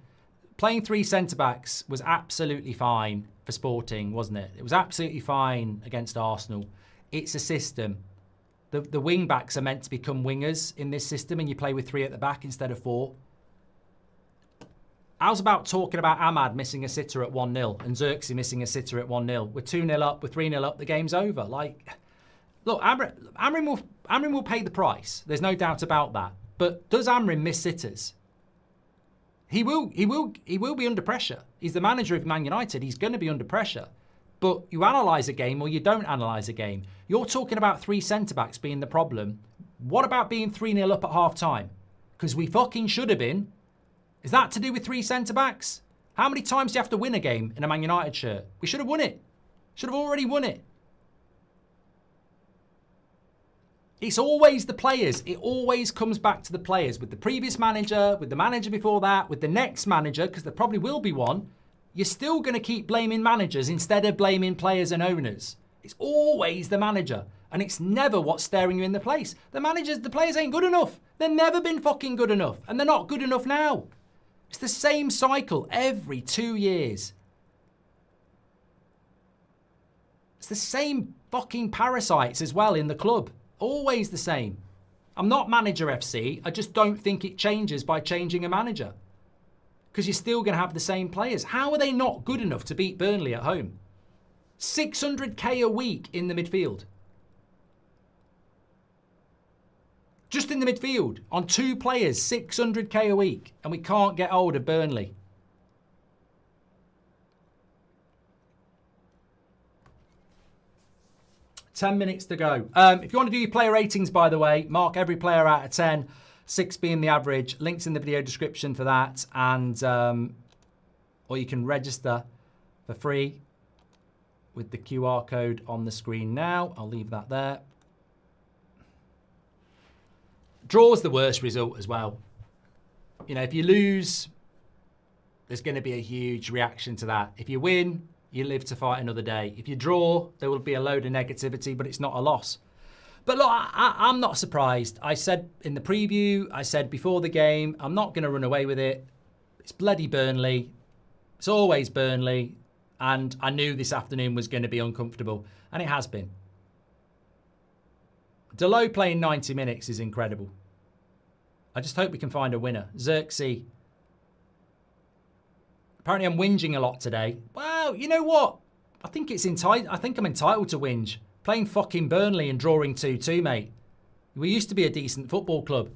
Playing 3 centre-backs was absolutely fine for Sporting, wasn't it? It was absolutely fine against Arsenal. It's a system. The wing-backs are meant to become wingers in this system, and you play with 3 at the back instead of 4. How's about talking about Ahmad missing a sitter at 1-0 and Xerxes missing a sitter at 1-0? We're 2-0 up, we're 3-0 up, the game's over. Like, look, Amorim will pay the price. There's no doubt about that. But does Amorim miss sitters? He will be under pressure. He's the manager of Man United. He's going to be under pressure. But you analyse a game or you don't analyse a game. You're talking about 3 centre-backs being the problem. What about being 3-0 up at half-time? Because we fucking should have been. Is that to do with 3 centre-backs? How many times do you have to win a game in a Man United shirt? We should have won it. Should have already won it. It's always the players. It always comes back to the players. With the previous manager, with the manager before that, with the next manager, because there probably will be one, you're still going to keep blaming managers instead of blaming players and owners. It's always the manager. And it's never what's staring you in the face. The players ain't good enough. They've never been fucking good enough. And they're not good enough now. It's the same cycle every 2 years. It's the same fucking parasites as well in the club. Always the same. I'm not manager FC. I just don't think it changes by changing a manager. Because you're still going to have the same players. How are they not good enough to beat Burnley at home? 600k a week in the midfield. Just in the midfield. On 2 players, 600k a week. And we can't get hold of Burnley. $10 minutes to go. If you want to do your player ratings, by the way, mark every player out of 10. 6 being the average. Links in the video description for that. And, or you can register for free with the QR code on the screen now. I'll leave that there. Draw's the worst result as well. You know, if you lose, there's going to be a huge reaction to that. If you win, you live to fight another day. If you draw, there will be a load of negativity, but it's not a loss. But look, I'm not surprised. I said in the preview, I said before the game, I'm not going to run away with it. It's bloody Burnley. It's always Burnley. And I knew this afternoon was going to be uncomfortable. And it has been. Delo playing 90 minutes is incredible. I just hope we can find a winner. Xerxes. Apparently I'm whinging a lot today. Well, you know what? I think I'm entitled to whinge. Playing fucking Burnley and drawing 2-2, mate. We used to be a decent football club.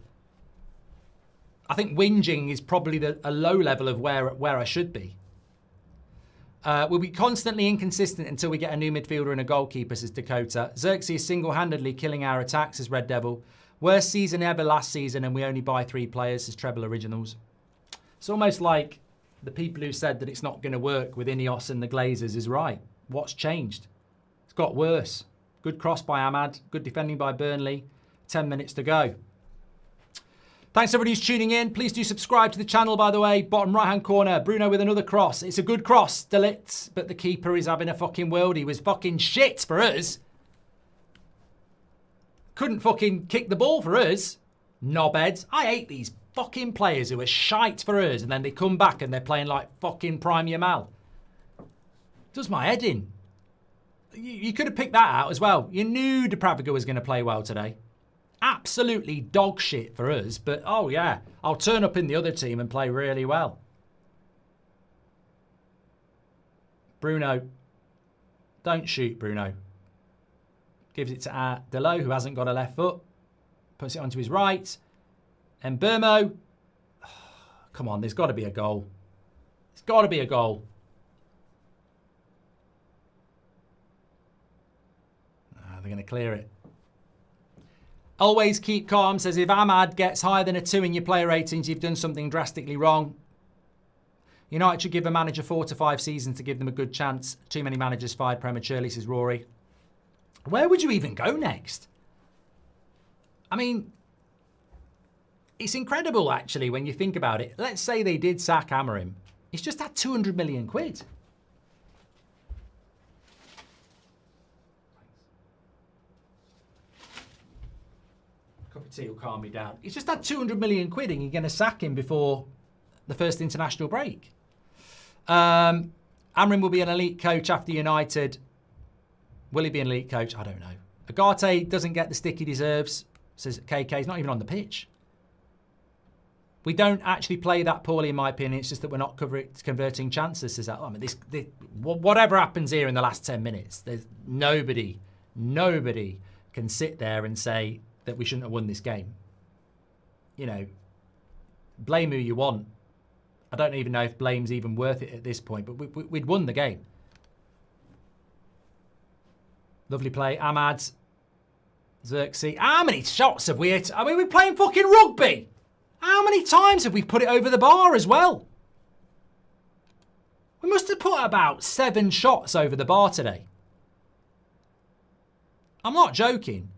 I think whinging is probably a low level of where I should be. We'll be constantly inconsistent until we get a new midfielder and a goalkeeper, says Dakota. Xerxes is single-handedly killing our attacks, says Red Devil. Worst season ever last season, and we only buy 3 players, says Treble Originals. It's almost like the people who said that it's not going to work with Ineos and the Glazers is right. What's changed? It's got worse. Good cross by Ahmad. Good defending by Burnley. 10 minutes to go. Thanks everybody who's tuning in. Please do subscribe to the channel, by the way. Bottom right-hand corner. Bruno with another cross. It's a good cross, Delict, but the keeper is having a fucking world. He was fucking shit for us. Couldn't fucking kick the ball for us. Knobheads. I hate these fucking players who are shite for us and then they come back and they're playing like fucking Prime Yamal. Does my head in. You could have picked that out as well. You knew Depraviga was going to play well today. Absolutely dog shit for us, but oh yeah, I'll turn up in the other team and play really well. Bruno. Don't shoot, Bruno. Gives it to Delo, who hasn't got a left foot. Puts it onto his right. And Burmo. Oh, come on, there's got to be a goal. There's got to be a goal. They're going to clear it. Always keep calm, says if Ahmad gets higher than a 2 in your player ratings, you've done something drastically wrong. United should give a manager 4 to 5 seasons to give them a good chance. Too many managers fired prematurely, says Rory. Where would you even go next? I mean, it's incredible, actually, when you think about it. Let's say they did sack Amorim. He's just had 200 million quid. Cup of tea will calm me down. He's just had 200 million quid and you're going to sack him before the first international break. Amorim will be an elite coach after United. Will he be an elite coach? I don't know. Agate doesn't get the stick he deserves, says KK. He's not even on the pitch. We don't actually play that poorly, in my opinion. It's just that we're not converting chances, says that. I mean, whatever happens here in the last 10 minutes, there's nobody can sit there and say that we shouldn't have won this game. You know, blame who you want. I don't even know if blame's even worth it at this point, but we'd won the game. Lovely play. Ahmad. Xerxes. How many shots have we hit? I mean, we're playing fucking rugby. How many times have we put it over the bar as well? We must have put about 7 shots over the bar today. I'm not joking.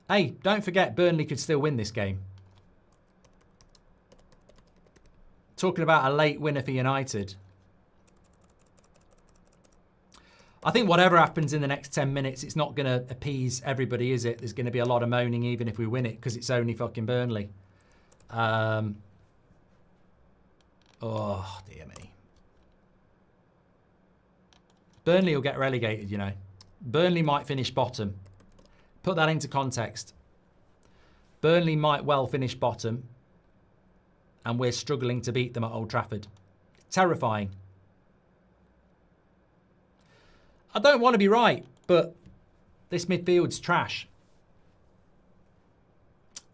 Hey, don't forget Burnley could still win this game. Talking about a late winner for United. I think whatever happens in the next 10 minutes, it's not going to appease everybody, is it? There's going to be a lot of moaning even if we win it because it's only fucking Burnley. Oh, dear me. Burnley will get relegated, you know. Burnley might finish bottom. Put that into context. Burnley might well finish bottom and we're struggling to beat them at Old Trafford. Terrifying. I don't want to be right, but this midfield's trash.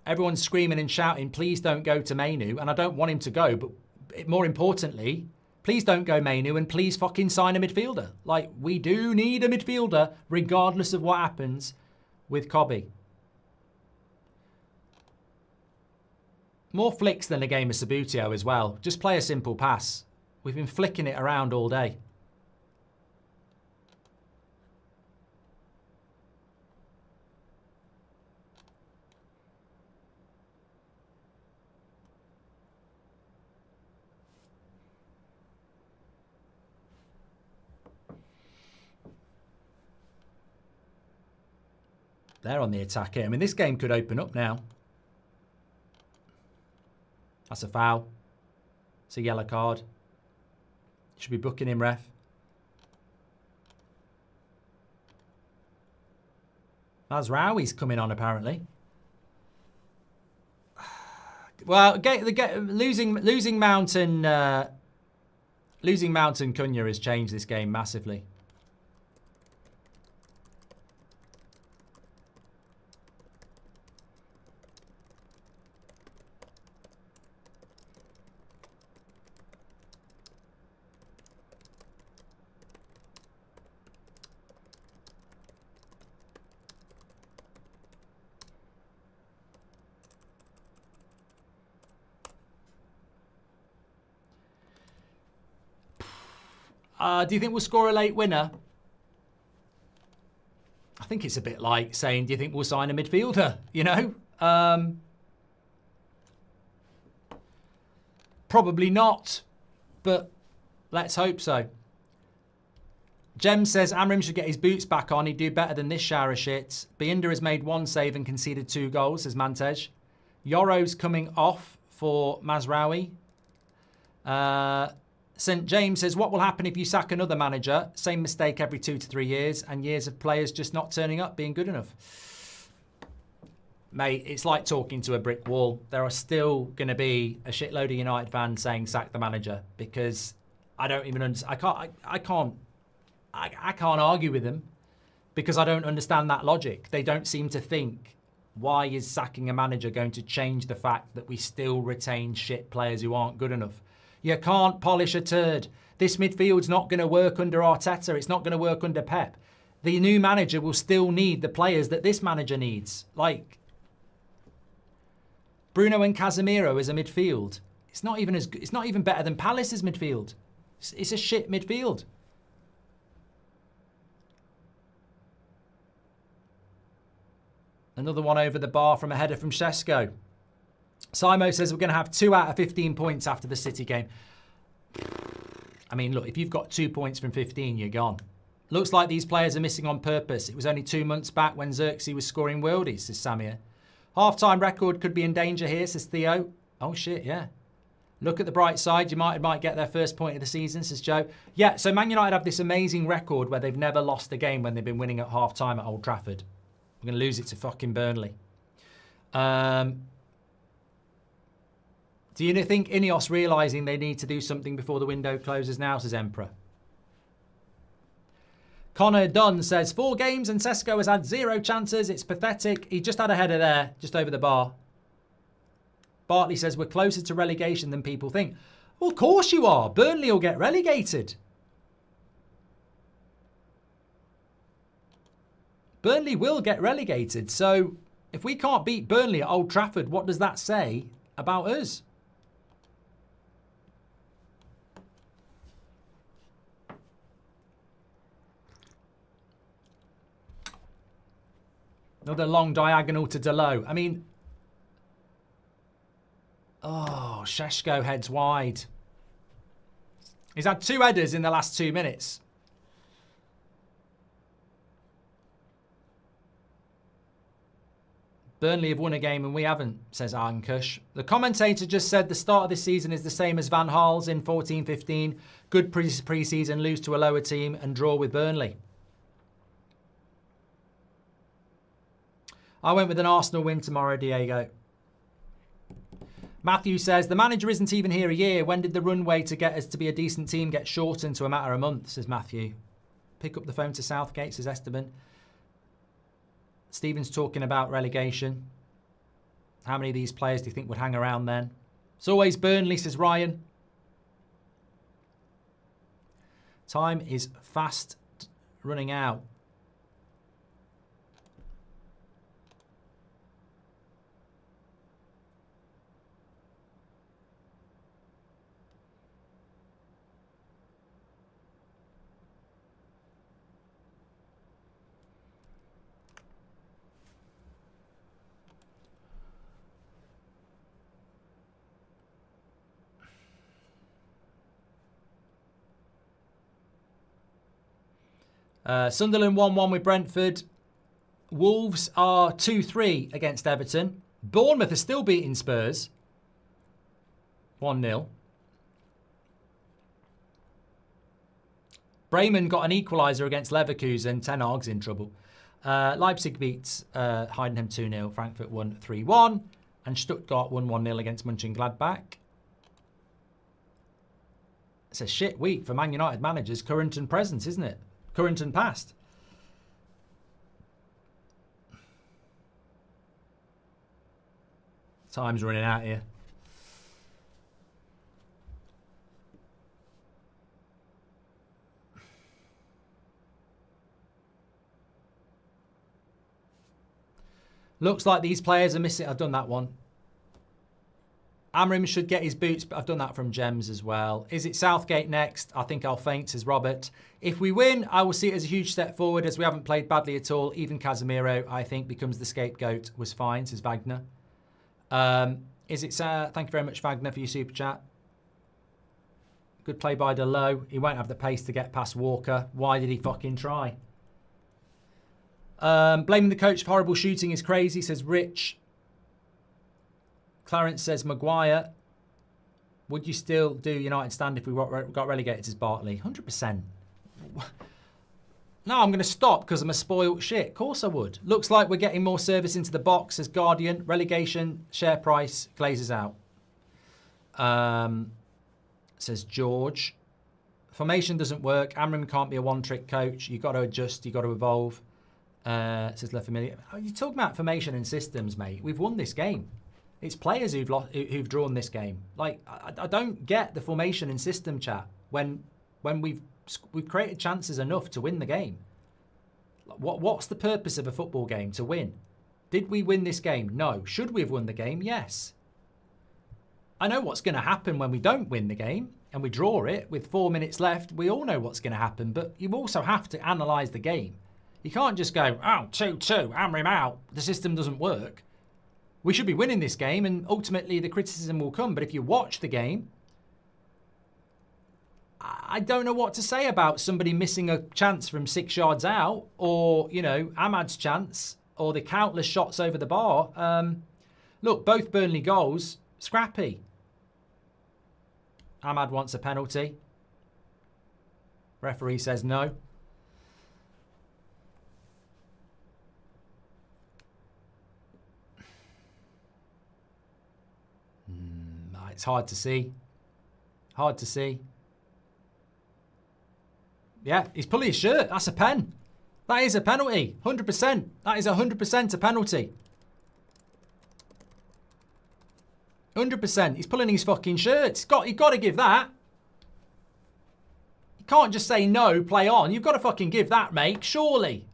Everyone's screaming and shouting, please don't go to Mainu, and I don't want him to go, but more importantly, Please don't go Mainu, and please fucking sign a midfielder. Like, we do need a midfielder, regardless of what happens with Cobby. More flicks than a game of Sabutio as well. Just play a simple pass. We've been flicking it around all day. They're on the attack here. I mean, this game could open up now. That's a foul. It's a yellow card. Should be booking him, ref. Mazraoui's coming on, apparently. Well, losing Mountain Cunha has changed this game massively. Do you think we'll score a late winner? I think it's a bit like saying, do you think we'll sign a midfielder? You know? Probably not, but let's hope so. Jem says Amorim should get his boots back on. He'd do better than this shower of shit. Binder has made 1 save and conceded 2 goals, says Mantej. Yoro's coming off for Mazraoui. St. James says, what will happen if you sack another manager? Same mistake every 2 to 3 years, and years of players just not turning up, being good enough. Mate, it's like talking to a brick wall. There are still going to be a shitload of United fans saying sack the manager, because I don't even understand. I can't argue with them, because I don't understand that logic. They don't seem to think, why is sacking a manager going to change the fact that we still retain shit players who aren't good enough? You can't polish a turd. This midfield's not going to work under Arteta. It's not going to work under Pep. The new manager will still need the players that this manager needs. Like Bruno and Casemiro as a midfield. It's not even better than Palace's midfield. It's a shit midfield. Another one over the bar from a header from Šeško. Simo says we're going to have 2 out of 15 points after the City game. I mean, look, if you've got 2 points from 15, you're gone. Looks like these players are missing on purpose. It was only 2 months back when Xerxes was scoring worldies, says Samir. Half-time record could be in danger here, says Theo. Oh, shit, yeah. Look at the bright side. United might get their first point of the season, says Joe. Yeah, so Man United have this amazing record where they've never lost a game when they've been winning at half-time at Old Trafford. We're going to lose it to fucking Burnley. Do you think Ineos realising they need to do something before the window closes now, says Emperor? Connor Dunn says, 4 games and Šeško has had 0 chances. It's pathetic. He just had a header there, just over the bar. Bartley says, we're closer to relegation than people think. Well, of course you are. Burnley will get relegated. Burnley will get relegated. So if we can't beat Burnley at Old Trafford, what does that say about us? Another long diagonal to Delo. I mean, oh, Šeško heads wide. He's had 2 headers in the last 2 minutes. Burnley have won a game and we haven't, says Ankush. The commentator just said the start of this season is the same as Van Gaal's in 14-15. Good pre-season, lose to a lower team and draw with Burnley. I went with an Arsenal win tomorrow, Diego. Matthew says, the manager isn't even here a year. When did the runway to get us to be a decent team get shortened to a matter of months, says Matthew. Pick up the phone to Southgate, says Esteban. Stephen's talking about relegation. How many of these players do you think would hang around then? It's always Burnley, says Ryan. Time is fast running out. Sunderland 1-1 with Brentford. Wolves are 2-3 against Everton. Bournemouth are still beating Spurs. 1-0. Bremen got an equaliser against Leverkusen. Ten Hag's in trouble. Leipzig beats Heidenheim 2-0. Frankfurt won 3-1. And Stuttgart won 1-0 against Mönchengladbach. It's a shit week for Man United managers, current and present, isn't it? Current and past. Time's running out here. Looks like these players are missing. I've done that one. Amorim should get his boots, but I've done that from Gems as well. Is it Southgate next? I think I'll faint, says Robert. If we win, I will see it as a huge step forward, as we haven't played badly at all. Even Casemiro, I think, becomes the scapegoat. Was fine, says Wagner. Is it thank you very much, Wagner, for your super chat. Good play by Delo. He won't have the pace to get past Walker. Why did he fucking try? Blaming the coach for horrible shooting is crazy, says Rich. Clarence says, Maguire, would you still do United stand if we got relegated, says Bartley? 100%. No, I'm going to stop because I'm a spoiled shit. Of course I would. Looks like we're getting more service into the box, says Guardian. Relegation, share price, glazes out. Says George. Formation doesn't work. Amorim can't be a one-trick coach. You've got to adjust. You've got to evolve. Says La Familia. You're talking about formation and systems, mate. We've won this game. It's players who've drawn this game. Like, I don't get the formation and system chat when we've created chances enough to win the game. What's the purpose of a football game? To win. Did we win this game? No. Should we have won the game? Yes. I know what's going to happen when we don't win the game and we draw it with 4 minutes left. We all know what's going to happen, but you also have to analyse the game. You can't just go, oh, 2-2, Amorim out. The system doesn't work. We should be winning this game, and ultimately the criticism will come. But if you watch the game, I don't know what to say about somebody missing a chance from 6 yards out, or, you know, Ahmad's chance, or the countless shots over the bar. Look, both Burnley goals, scrappy. Ahmad wants a penalty. Referee says no. It's hard to see. Hard to see. Yeah, he's pulling his shirt. That's a pen. That is a penalty. 100%. That is 100% a penalty. 100%. He's pulling his fucking shirt. You've got to give that. You can't just say no, play on. You've got to fucking give that, mate. Surely.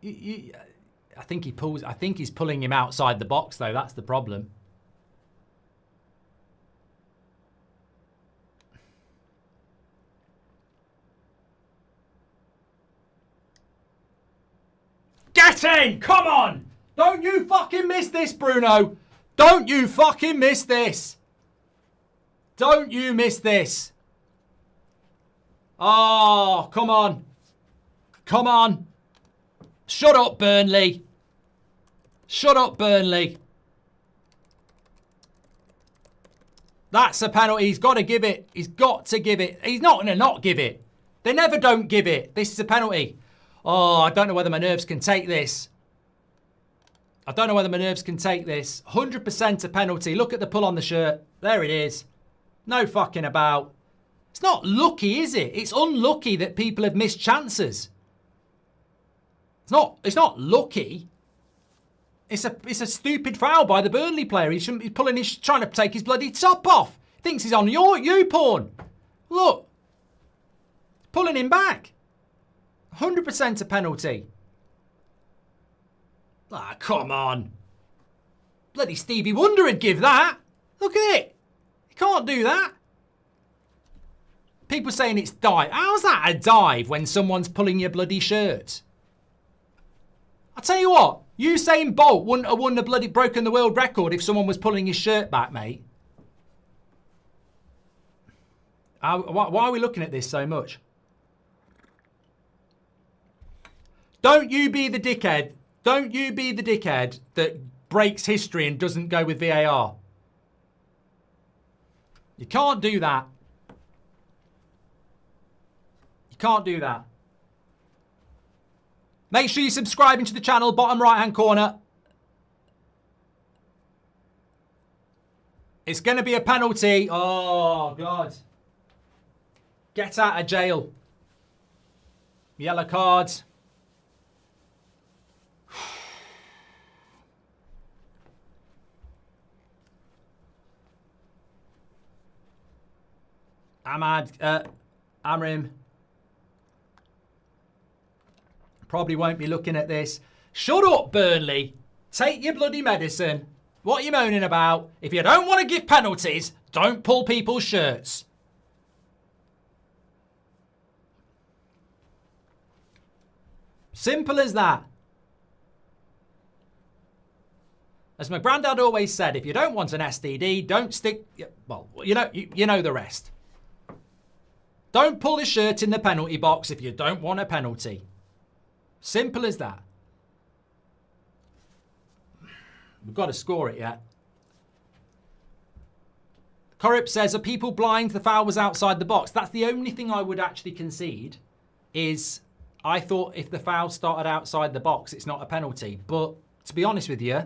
I think he pulls. I think he's pulling him outside the box, though. That's the problem. Get in! Come on! Don't you fucking miss this, Bruno! Don't you fucking miss this! Don't you miss this! Oh, come on! Come on! Shut up, Burnley. Shut up, Burnley. That's a penalty. He's got to give it. He's got to give it. He's not going to not give it. They never don't give it. This is a penalty. Oh, I don't know whether my nerves can take this. I don't know whether my nerves can take this. 100% a penalty. Look at the pull on the shirt. There it is. No fucking about. It's not lucky, is it? It's unlucky that people have missed chances. It's not lucky. It's a stupid foul by the Burnley player. He shouldn't be trying to take his bloody top off. Thinks he's on you porn. Look. Pulling him back. 100% a penalty. Ah, come on. Bloody Stevie Wonder would give that. Look at it. You can't do that. People saying it's dive. How's that a dive when someone's pulling your bloody shirt? I'll tell you what. Usain Bolt wouldn't have won the bloody broken the world record if someone was pulling his shirt back, mate. Why are we looking at this so much? Don't you be the dickhead. Don't you be the dickhead that breaks history and doesn't go with VAR. You can't do that. You can't do that. Make sure you're subscribing to the channel, bottom right-hand corner. It's going to be a penalty. Oh, God. Get out of jail. Yellow cards. Amorim probably won't be looking at this. Shut up, Burnley. Take your bloody medicine. What are you moaning about? If you don't want to give penalties, don't pull people's shirts. Simple as that. As my granddad always said, if you don't want an STD, don't stick... Well, you know the rest. Don't pull a shirt in the penalty box if you don't want a penalty. Simple as that. We've got to score it yet. Corrup says, are people blind? The foul was outside the box. That's the only thing I would actually concede is I thought if the foul started outside the box, it's not a penalty. But to be honest with you,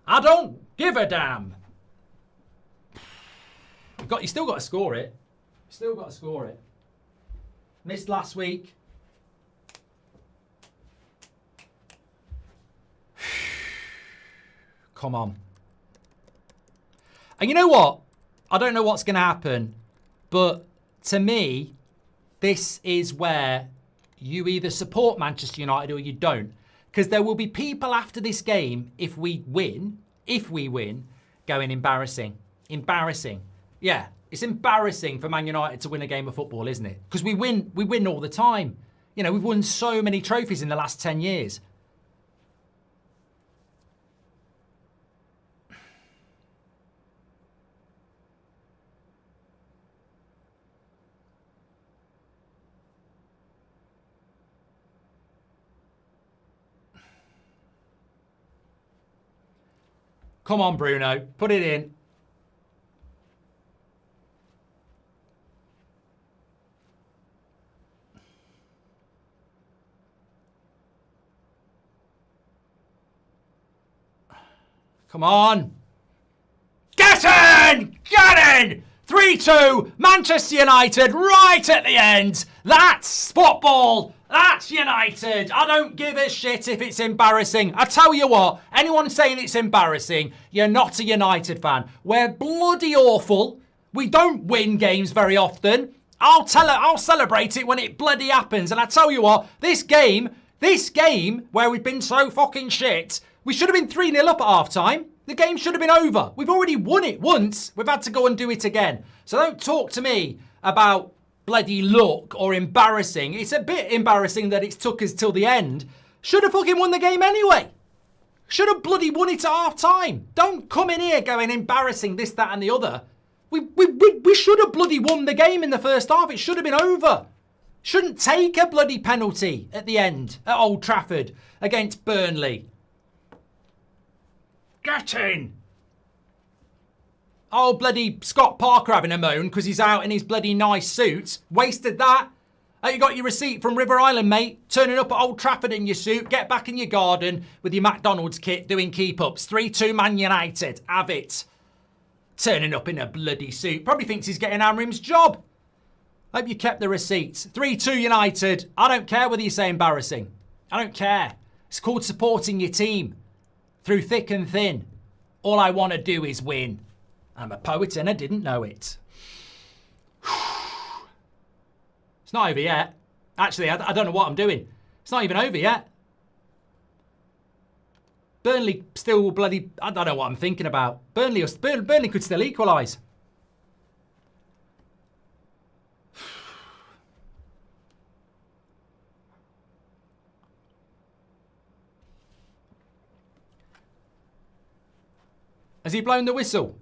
I don't give a damn. You still got to score it. Still got to score it. Missed last week. Come on. And you know what? I don't know what's going to happen, but to me, this is where you either support Manchester United or you don't. Because there will be people after this game, if we win, going embarrassing. Embarrassing. Yeah, it's embarrassing for Man United to win a game of football, isn't it? Because we win all the time. You know, we've won so many trophies in the last 10 years. Come on, Bruno. Put it in. Come on. Get in! Get in! 3-2, Manchester United right at the end. That's football. That's United. I don't give a shit if it's embarrassing. I tell you what, anyone saying it's embarrassing, you're not a United fan. We're bloody awful. We don't win games very often. I'll celebrate it when it bloody happens. And I tell you what, this game where we've been so fucking shit, we should have been 3-0 up at half-time. The game should have been over. We've already won it once. We've had to go and do it again. So don't talk to me about bloody luck or embarrassing. It's a bit embarrassing that it's took us till the end. Should have fucking won the game anyway. Should have bloody won it at half-time. Don't come in here going embarrassing this, that and the other. We should have bloody won the game in the first half. It should have been over. Shouldn't take a bloody penalty at the end at Old Trafford against Burnley. Get in! Oh, bloody Scott Parker having a moan because he's out in his bloody nice suit. Wasted that. You got your receipt from River Island, mate. Turning up at Old Trafford in your suit. Get back in your garden with your McDonald's kit doing keep-ups. 3-2 Man United. Have it. Turning up in a bloody suit. Probably thinks he's getting Amorim's job. Hope you kept the receipts. 3-2 United. I don't care whether you say embarrassing. I don't care. It's called supporting your team through thick and thin. All I want to do is win. I'm a poet and I didn't know it. It's not over yet. Actually, I don't know what I'm doing. It's not even over yet. Burnley still bloody... I don't know what I'm thinking about. Burnley could still equalise. Has he blown the whistle?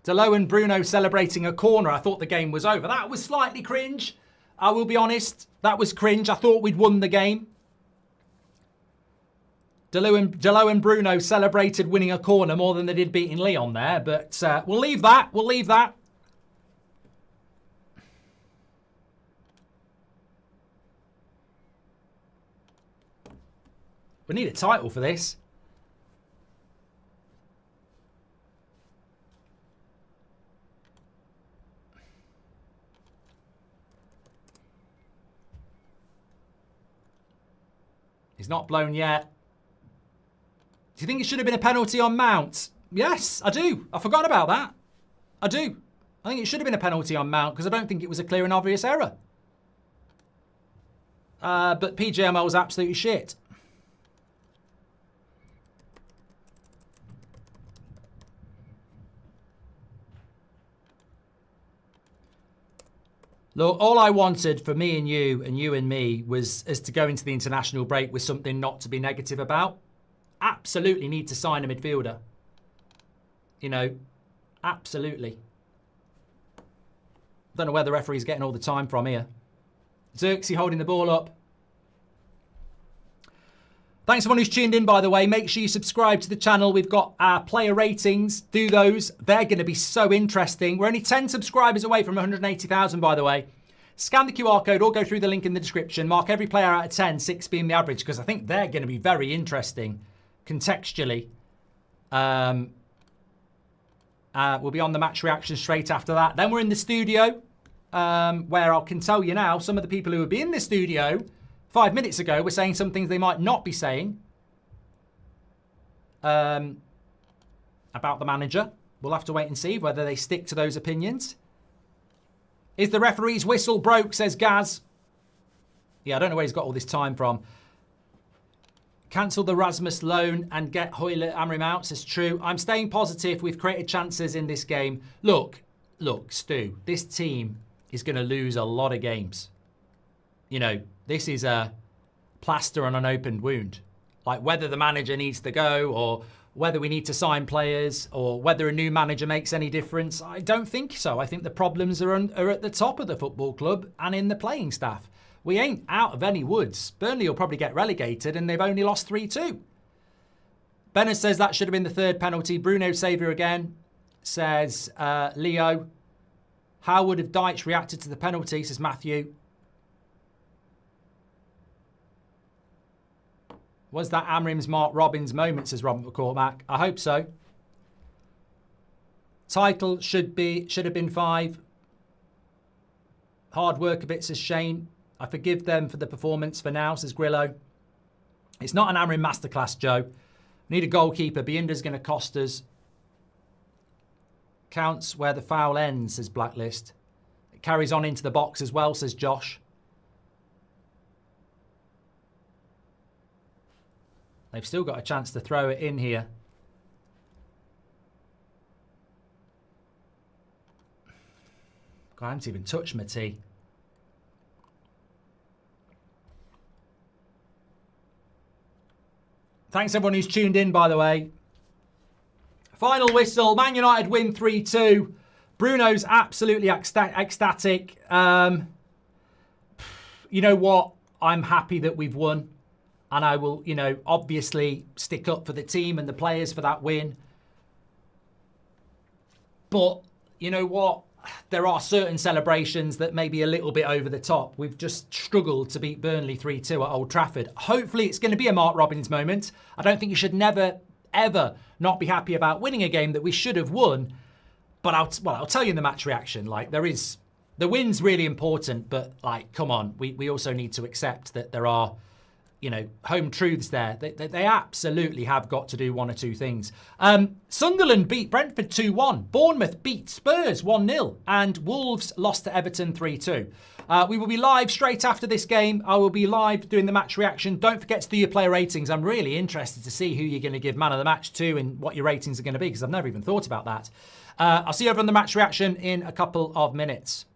Delo and Bruno celebrating a corner. I thought the game was over. That was slightly cringe. I will be honest. That was cringe. I thought we'd won the game. Delo and Bruno celebrated winning a corner more than they did beating Leon there. But we'll leave that. We'll leave that. We need a title for this. He's not blown yet. Do you think it should have been a penalty on Mount? Yes, I do. I forgot about that. I do. I think it should have been a penalty on Mount because I don't think it was a clear and obvious error. But PJML was absolutely shit. Look, all I wanted for me and you and me was to go into the international break with something not to be negative about. Absolutely need to sign a midfielder. You know, absolutely. Don't know where the referee's getting all the time from here. Xerxes holding the ball up. Thanks everyone who's tuned in, by the way. Make sure you subscribe to the channel. We've got our player ratings. Do those. They're going to be so interesting. We're only 10 subscribers away from 180,000, by the way. Scan the QR code or go through the link in the description. Mark every player out of 10, 6 being the average, because I think they're going to be very interesting contextually. We'll be on the match reaction straight after that. Then we're in the studio, where I can tell you now, some of the people who would be in the studio 5 minutes ago were saying some things they might not be saying about the manager. We'll have to wait and see whether they stick to those opinions. Is the referee's whistle broke, says Gaz. Yeah, I don't know where he's got all this time from. Cancel the Rasmus loan and get Hoyle Amorim out, says True. I'm staying positive. We've created chances in this game. Look, Stu, this team is going to lose a lot of games. You know, this is a plaster on an open wound. Like whether the manager needs to go or whether we need to sign players or whether a new manager makes any difference. I don't think so. I think the problems are at the top of the football club and in the playing staff. We ain't out of any woods. Burnley will probably get relegated and they've only lost 3-2. Bennett says that should have been the third penalty. Bruno saviour again, says Leo. How would have Deitch reacted to the penalty, says Matthew. Was that Amorim's Mark Robbins moment, says Robert McCormack? I hope so. Title should have been 5. Hard work a bit, says Shane. I forgive them for the performance for now, says Grillo. It's not an Amorim masterclass, Joe. We need a goalkeeper. Biunda's going to cost us. Counts where the foul ends, says Blacklist. It carries on into the box as well, says Josh. They've still got a chance to throw it in here. God, I haven't even touched my tea. Thanks everyone who's tuned in, by the way. Final whistle. Man United win 3-2. Bruno's absolutely ecstatic. You know what? I'm happy that we've won. And I will, you know, obviously stick up for the team and the players for that win. But, you know what? There are certain celebrations that may be a little bit over the top. We've just struggled to beat Burnley 3-2 at Old Trafford. Hopefully it's going to be a Mark Robbins moment. I don't think you should never, ever not be happy about winning a game that we should have won. But I'll tell you in the match reaction, like the win's really important, but like, come on, we also need to accept that there are home truths there. They absolutely have got to do one or two things. Sunderland beat Brentford 2-1. Bournemouth beat Spurs 1-0. And Wolves lost to Everton 3-2. We will be live straight after this game. I will be live doing the match reaction. Don't forget to do your player ratings. I'm really interested to see who you're going to give man of the match to and what your ratings are going to be, because I've never even thought about that. I'll see you over on the match reaction in a couple of minutes.